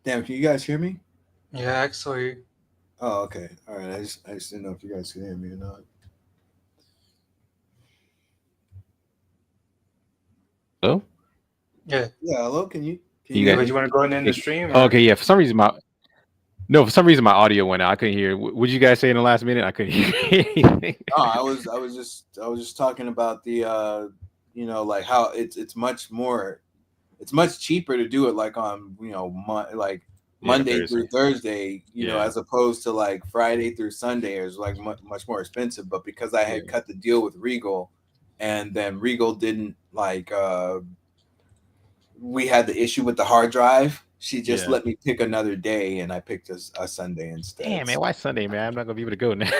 S17: Damn, can you guys hear me?
S3: Yeah, actually.
S17: Oh, okay. All right. I just didn't know if you guys could hear me or not.
S1: Hello?
S3: Yeah.
S17: Yeah, hello, can you
S3: you want to go in the stream?
S1: Oh, okay, yeah. For some reason my audio went out. I couldn't hear. What did you guys say in the last minute? I couldn't hear anything.
S17: No, I was just talking about the like how it's much cheaper to do it like on Monday through Thursday, as opposed to like Friday through Sunday is like much more expensive. But because I had cut the deal with Regal, and then Regal didn't like we had the issue with the hard drive. She just let me pick another day, and I picked a Sunday instead.
S1: Damn, man, why Sunday, man? I'm not gonna be able to go now.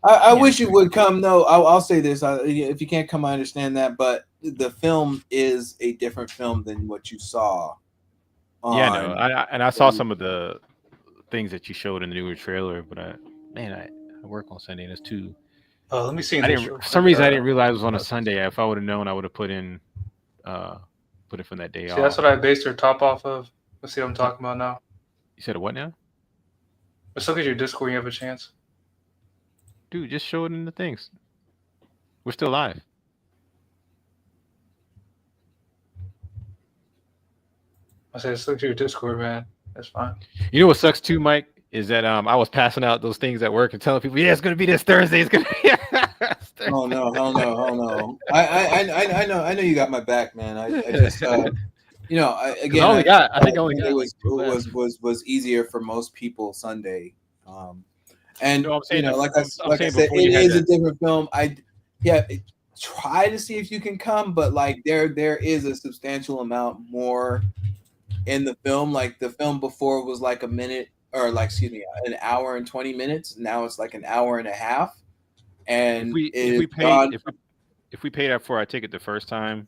S17: I wish you would come. No, I'll say this: if you can't come, I understand that. But the film is a different film than what you saw.
S1: Yeah, no, I saw some of the things that you showed in the newer trailer, but I work on Sunday, and it's too.
S3: Oh, let me see.
S1: For some reason, I didn't realize it was on a Sunday. If I would have known, I would have put it from that day off.
S3: That's what I based her top off of. Let's see what I'm talking about now.
S1: You said what now?
S3: Let's look at your Discord when you have a chance.
S1: Dude, just show it in the things. We're still live.
S3: I said, let's look at your Discord, man. That's fine.
S1: You know what sucks too, Mike, is that I was passing out those things at work and telling people, yeah, it's gonna be this Thursday. It's gonna be.
S17: Oh no! Hell no! Hell no! I know you got my back, man. I just I think it was easier for most people Sunday. And
S1: no,
S17: like I said, it is a different film. Try to see if you can come, but like there is a substantial amount more in the film. Like the film before was like an hour and 20 minutes. Now it's like an hour and a half. And
S1: if we paid that for our ticket the first time,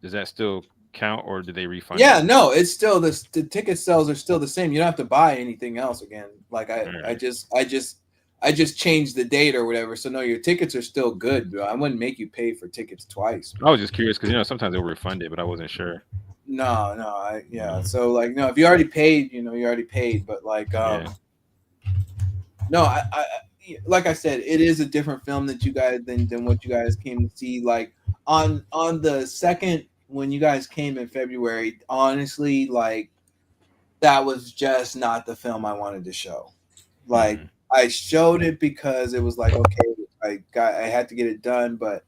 S1: does that still count, or do they refund?
S17: Yeah, no, it's still the ticket sales are still the same. You don't have to buy anything else again. Like I just changed the date or whatever. So no, your tickets are still good, bro. I wouldn't make you pay for tickets twice.
S1: I was just curious because sometimes they'll refund it, but I wasn't sure.
S17: No, So like no, if you already paid, you already paid. But like no, I like I said, it is a different film that you guys than what you guys came to see. Like on the second when you guys came in February, honestly, like that was just not the film I wanted to show. Like I showed it because it was like, okay, I had to get it done, but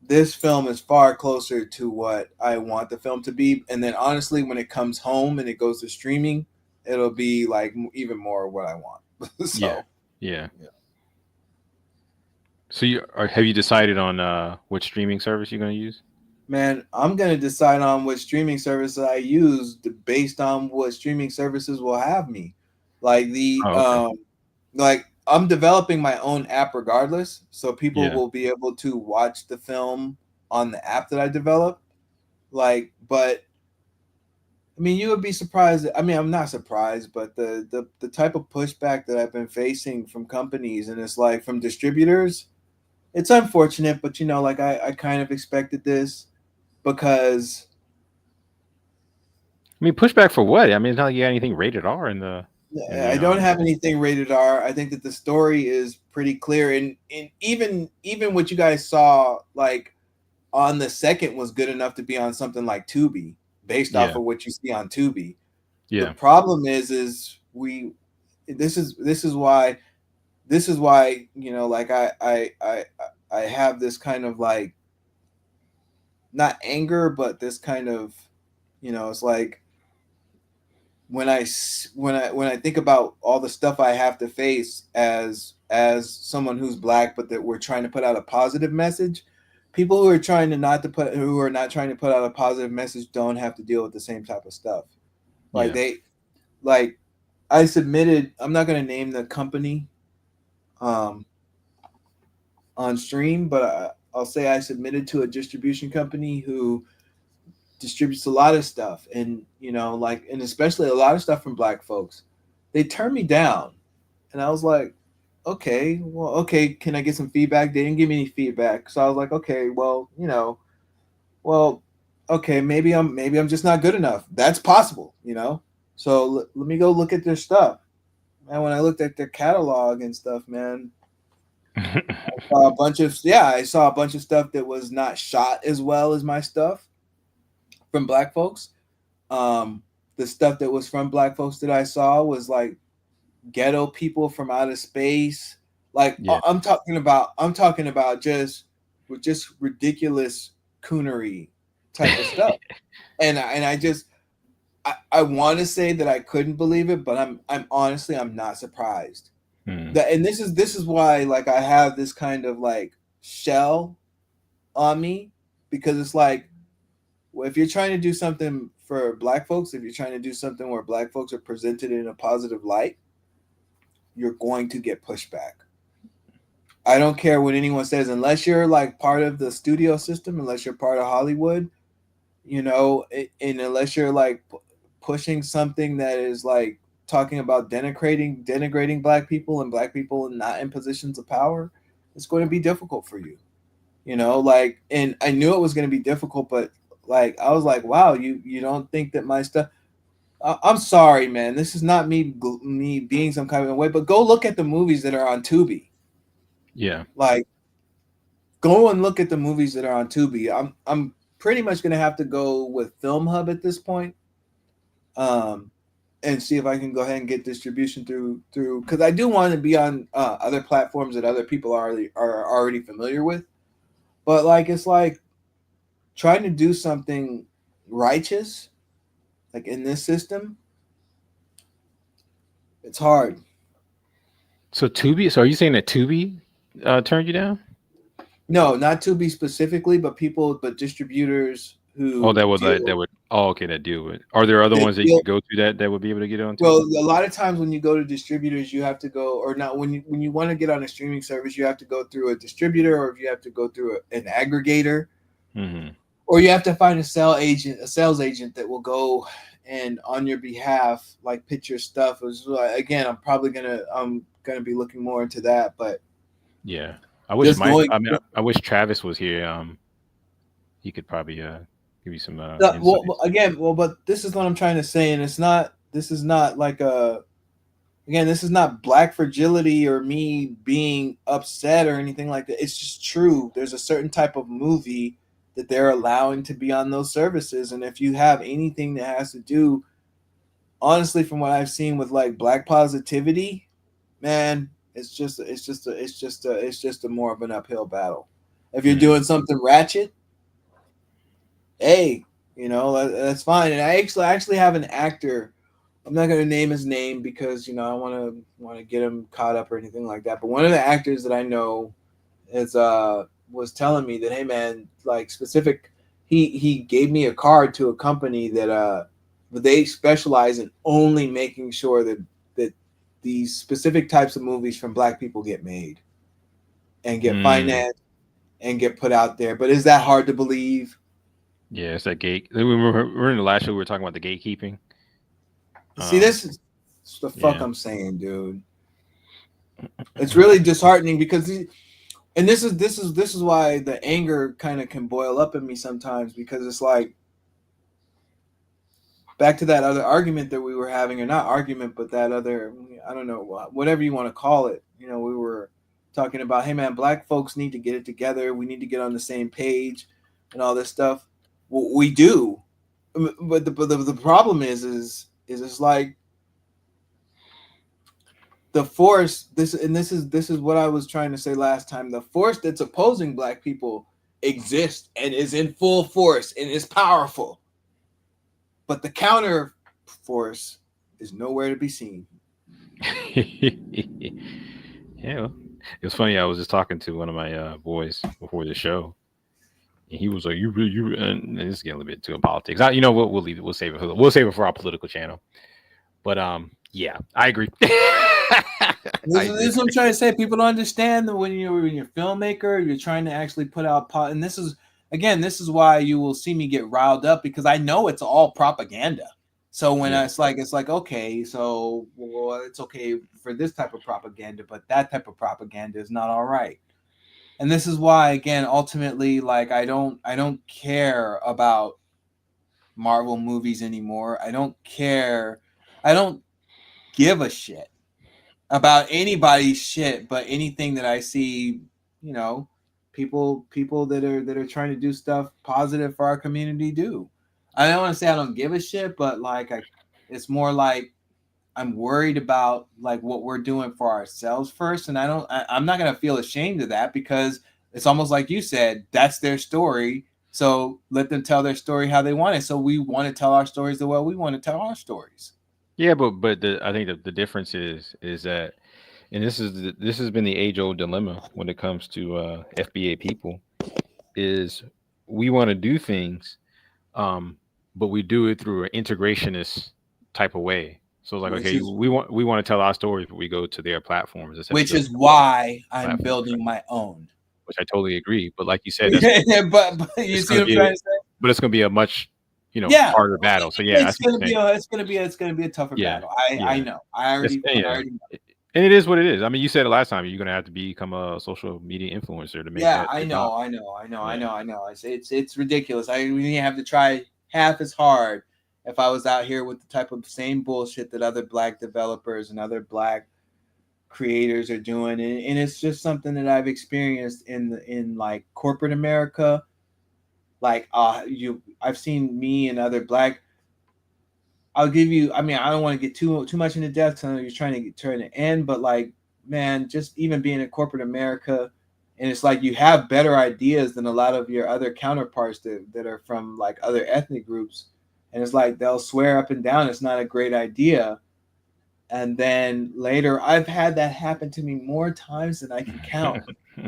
S17: this film is far closer to what I want the film to be. And then honestly, when it comes home and it goes to streaming, it'll be like even more what I want. So
S1: yeah. So have you decided on what streaming service you're going to use?
S17: Man, I'm going to decide on what streaming service I use based on what streaming services will have me. Like like I'm developing my own app regardless, so people will be able to watch the film on the app that I develop. Like, but I mean, you would be surprised. I mean, I'm not surprised, but the type of pushback that I've been facing from companies, and it's like from distributors, it's unfortunate, but like I kind of expected this because.
S1: I mean, pushback for what? I mean, it's not like you got anything rated R in the.
S17: I don't have anything rated R. I think that the story is pretty clear, and even what you guys saw like on the second was good enough to be on something like Tubi, based off of what you see on Tubi.
S1: Yeah.
S17: The problem is this is why like I have this kind of like not anger, but this kind of it's like when I think about all the stuff I have to face as someone who's Black, but that we're trying to put out a positive message. People who are not trying to put out a positive message don't have to deal with the same type of stuff.
S11: Like I submitted. I'm not going to name the company on stream, but I'll say I submitted to a distribution company who distributes a lot of stuff, and and especially a lot of stuff from Black folks. They turned me down, and I was like, okay, can I get some feedback? They didn't give me any feedback, so I was like, okay, okay, maybe I'm just not good enough. That's possible, So let me go look at their stuff. And when I looked at their catalog and stuff, man, I saw a bunch of stuff that was not shot as well as my stuff from Black folks. The stuff that was from Black folks that I saw was like ghetto people from outer space. Like I'm talking about just ridiculous coonery type of stuff. And I want to say that I couldn't believe it, but I'm not surprised. And this is why like I have this kind of like shell on me, because it's like, if you're trying to do something for Black folks, if you're trying to do something where Black folks are presented in a positive light, you're going to get pushback. I don't care what anyone says, unless you're like part of the studio system, unless you're part of Hollywood, and unless you're like pushing something that is like talking about denigrating Black people and Black people not in positions of power, it's going to be difficult for you. And I knew it was going to be difficult, but like I was like, wow, you don't think that my stuff? I'm sorry, man. This is not me being some kind of way, but go look at the movies that are on Tubi.
S1: Yeah.
S11: Like, go and look at the movies that are on Tubi. I'm pretty much gonna have to go with Film Hub at this point, and see if I can go ahead and get distribution through because I do want to be on other platforms that other people are already familiar with. But like, it's like trying to do something righteous, like in this system, it's hard.
S1: So Tubi. So are you saying that Tubi turned you down?
S11: No, not Tubi specifically, but distributors who.
S1: Oh, that would. Oh, okay, that deal with. Are there other ones that you can go to that would be able to get on?
S11: Well, a lot of times when you go to distributors, you have to go, or not when you want to get on a streaming service, you have to go through a distributor, or if you have to go through an aggregator, or you have to find a sales agent that will go and on your behalf, like pitch your stuff. Again, I'm gonna be looking more into that, but
S1: yeah, I wish I wish Travis was here. He could probably give you some.
S11: But this is what I'm trying to say, and this is not Black fragility or me being upset or anything like that. It's just true. There's a certain type of movie that they're allowing to be on those services, and if you have anything that has to do, honestly, from what I've seen with like Black positivity, man, it's just a more of an uphill battle. If you're doing something ratchet, hey, that's fine. And I actually have an actor. I'm not going to name his name because I want to get him caught up or anything like that. But one of the actors that I know was telling me that, hey man, like specific, he gave me a card to a company that they specialize in only making sure that these specific types of movies from Black people get made and get financed and get put out there. But is that hard to believe?
S1: Yeah, it's that gate. We're in the last show. We were talking about the gatekeeping.
S11: See, this is the fuck I'm saying, dude. It's really disheartening because, and this is why the anger kind of can boil up in me sometimes, because it's like back to that other argument that we were having, or not argument, but that other, I don't know, whatever you want to call it. We were talking about, hey man, Black folks need to get it together. We need to get on the same page and all this stuff. Well, we do, but the problem is it's like the force. This is what I was trying to say last time. The force that's opposing Black people exists and is in full force and is powerful, but the counter force is nowhere to be seen.
S1: Yeah, it was funny. I was just talking to one of my boys before the show, And he was like, and it's getting a little bit too in politics. You know, we'll leave it. We'll save it for our political channel. But yeah, I agree.
S11: This is what I'm trying to say. People don't understand that when you're a filmmaker, you're trying to actually put out and this is why you will see me get riled up, because I know it's all propaganda. So when it's like okay, so well, it's okay for this type of propaganda, but that type of propaganda is not all right. And this is why, again, ultimately, like I don't care about Marvel movies anymore. I don't care. I don't give a shit about anybody's shit, but anything that I see, you know, people that are trying to do stuff positive for our community do. I don't want to say I don't give a shit, but like it's more like I'm worried about like what we're doing for ourselves first, and I'm not gonna feel ashamed of that, because it's almost like you said, that's their story. So let them tell their story how they want it. So we want to tell our stories the way we want to tell our stories.
S1: Yeah, but I think the difference is that, and this has been the age-old dilemma when it comes to FBA people, is we want to do things, but we do it through an integrationist type of way. So it's like, we want to tell our stories, but we go to their platforms.
S11: Which is why I'm building my own.
S1: Which I totally agree. But like you said,
S11: but you see what I'm trying to say?
S1: But it's going to be a much harder battle. So yeah,
S11: it's gonna be a tougher battle. I know. I already know.
S1: And it is what it is. I mean, you said it last time. You're gonna have to become a social media influencer to make.
S11: Yeah, I know. It's ridiculous. I really have to try half as hard if I was out here with the type of same bullshit that other Black developers and other Black creators are doing, and it's just something that I've experienced in like corporate America. Like I've seen me and other Black. I'll give you. I mean, I don't want to get too much into depth. I know you're trying to turn the end, but like, man, just even being in corporate America, and it's like you have better ideas than a lot of your other counterparts that are from like other ethnic groups, and it's like they'll swear up and down it's not a great idea, and then later I've had that happen to me more times than I can count.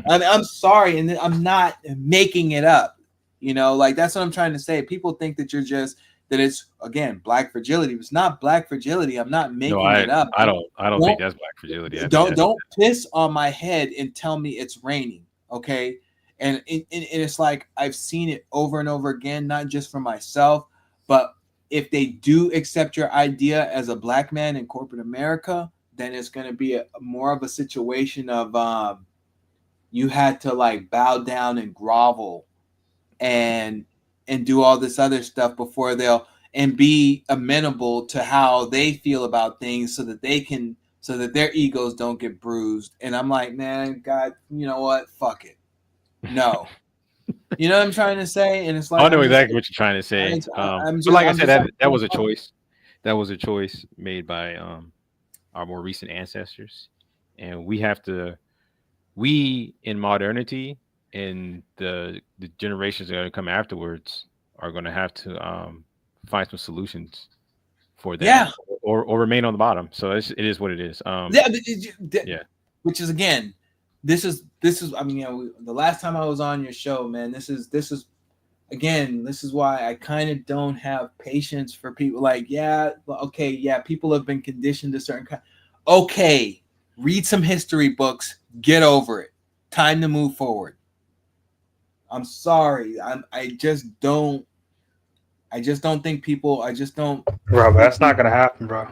S11: I mean, I'm sorry, and I'm not making it up. You know, like that's what I'm trying to say. People think that that it's again Black fragility. It's not Black fragility. I'm not making it up.
S1: I don't think that's Black fragility.
S11: Don't piss on my head and tell me it's raining. Okay. And it's like I've seen it over and over again, not just for myself, but if they do accept your idea as a Black man in corporate America, then it's going to be more of a situation of you had to like bow down and grovel and do all this other stuff before and be amenable to how they feel about things so that their egos don't get bruised. And I'm like, man, God, you know what? Fuck it. No. You know what I'm trying to say? And it's like,
S1: I know exactly what you're trying to say. But like I said, that was a choice. That was a choice made by our more recent ancestors. And we in modernity and the generations that are going to come afterwards are going to have to find some solutions for that, or remain on the bottom. So it is what it is.
S11: Which is again, this is. I mean, the last time I was on your show, man, this is why I kind of don't have patience for people. Like, people have been conditioned to certain kind. Okay, read some history books. Get over it. Time to move forward. I'm sorry. I just don't think people. I just don't.
S3: Bro, that's not gonna happen, bro.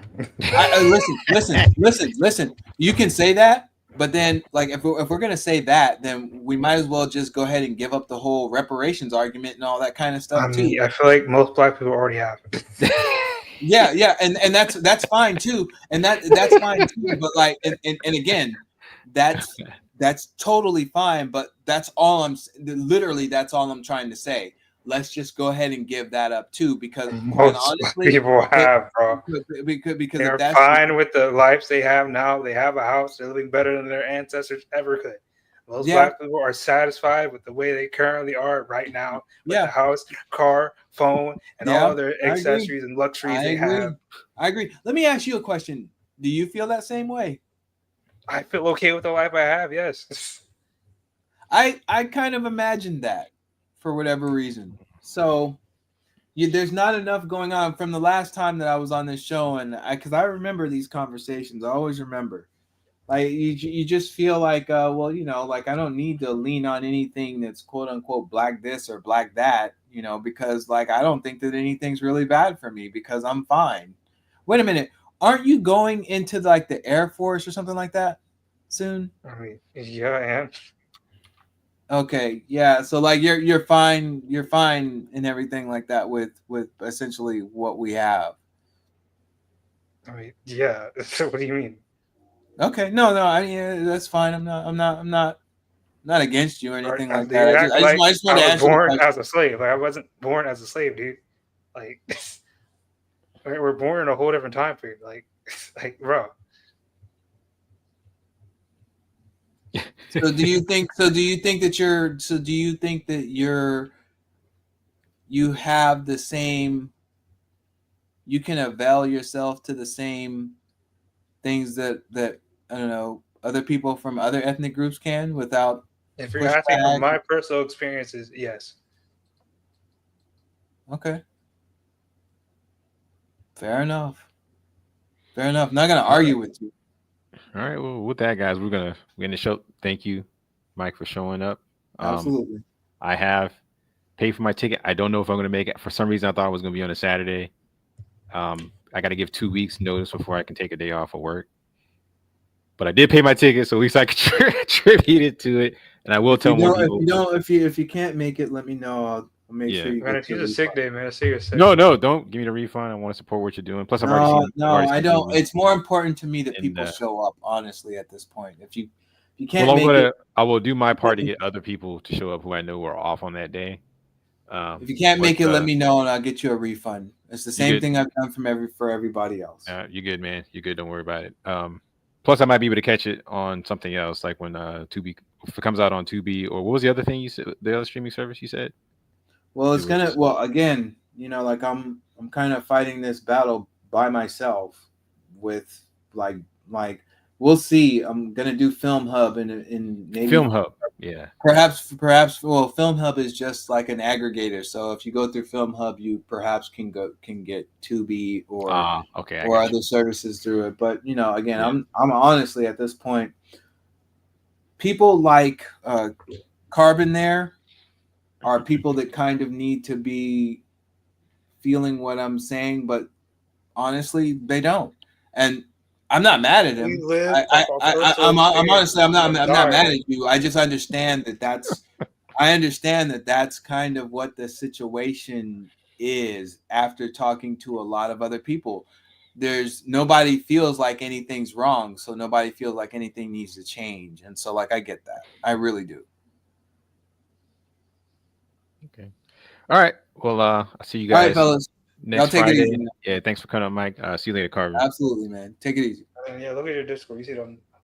S11: Listen. You can say that, but then, like, if we're gonna say that, then we might as well just go ahead and give up the whole reparations argument and all that kind of stuff too.
S3: I feel like most Black people already have.
S11: Yeah, and that's fine too, and that's fine too. But like, and again, that's totally fine, but that's all that's all I'm trying to say. Let's just go ahead and give that up too, because
S3: most
S11: honestly,
S3: people have, bro.
S11: Because
S3: they're fine with the lives they have now. They have a house. They're living better than their ancestors ever could. Most Black people are satisfied with the way they currently are right now, with the house, car, phone, and all other accessories and luxuries they have.
S11: I agree. Let me ask you a question. Do you feel that same way?
S3: I feel okay with the life I have, yes.
S11: I kind of imagined that. for whatever reason. So there's not enough going on from the last time that I was on this show, and because I remember these conversations, I always remember. Like you just feel like, well, you know, like I don't need to lean on anything that's quote unquote black this or black that, you know, because like I don't think that anything's really bad for me because I'm fine. Wait a minute, aren't you going into like the Air Force or something like that soon?
S3: I mean, yeah, I am.
S11: Okay, yeah. So like you're fine and everything like that with essentially what we have.
S3: I mean, yeah. So what do you mean?
S11: Okay, no, I mean that's fine. I'm not against you or anything like
S3: Dude,
S11: that. I just want to
S3: I was
S11: answer the
S3: born
S11: question.
S3: as a slave. Like I wasn't born as a slave, dude. Like we're born in a whole different time period. Like bro.
S11: So do you think that you have the same, you can avail yourself to the same things that I don't know other people from other ethnic groups can without
S3: If you're asking
S11: pushback?
S3: from my personal experiences, yes.
S11: Okay. Fair enough. I'm not gonna argue with you.
S1: All right. Well, with that, guys, we're gonna show. Thank you, Mike, for showing up.
S11: Absolutely.
S1: I have paid for my ticket. I don't know if I'm gonna make it. For some reason, I thought it was gonna be on a Saturday. I got to give 2 weeks notice before I can take a day off of work. But I did pay my ticket, so at least I can attribute it to it. And I will tell more people.
S11: If you can't make it, let me know. I'll make sure you.
S3: Man, if you a sick day, man, I see you're sick.
S1: No, don't give me the refund. I want to support what you're doing. Plus, I've already seen.
S11: I don't. It's more important to me that people show up. Honestly, at this point, if you can't
S1: I will do my part to get other people to show up who I know are off on that day.
S11: If you can't make it, let me know and I'll get you a refund. It's the same thing I've done for everybody else.
S1: You're good, man. You're good. Don't worry about it. Plus, I might be able to catch it on something else, like when Tubi, if it comes out on Tubi, or what was the other thing you said? The other streaming service you said?
S11: Well, it's gonna. Well, again, you know, like I'm kind of fighting this battle by myself. With like we'll see. I'm gonna do Film Hub in maybe
S1: Film Hub. Yeah.
S11: Perhaps. Well, Film Hub is just like an aggregator. So if you go through Film Hub, you perhaps can get Tubi or other services through it. But you know, again, I'm honestly at this point, people like Carbon there are people that kind of need to be feeling what I'm saying, but honestly, they don't. And I'm not mad at him. I'm honestly, I'm not mad at you. I just understand that that's kind of what the situation is after talking to a lot of other people. Nobody feels like anything's wrong, so nobody feels like anything needs to change. And so like I get that. I really do.
S1: Okay. All right. Well, I'll see you guys.
S11: All right, fellas.
S1: Next
S11: take
S1: Friday.
S11: it easy.
S1: Yeah, thanks for coming up, Mike. See you later, Carver.
S11: Absolutely, man. Take it easy.
S3: Yeah, look at your Discord. You see it on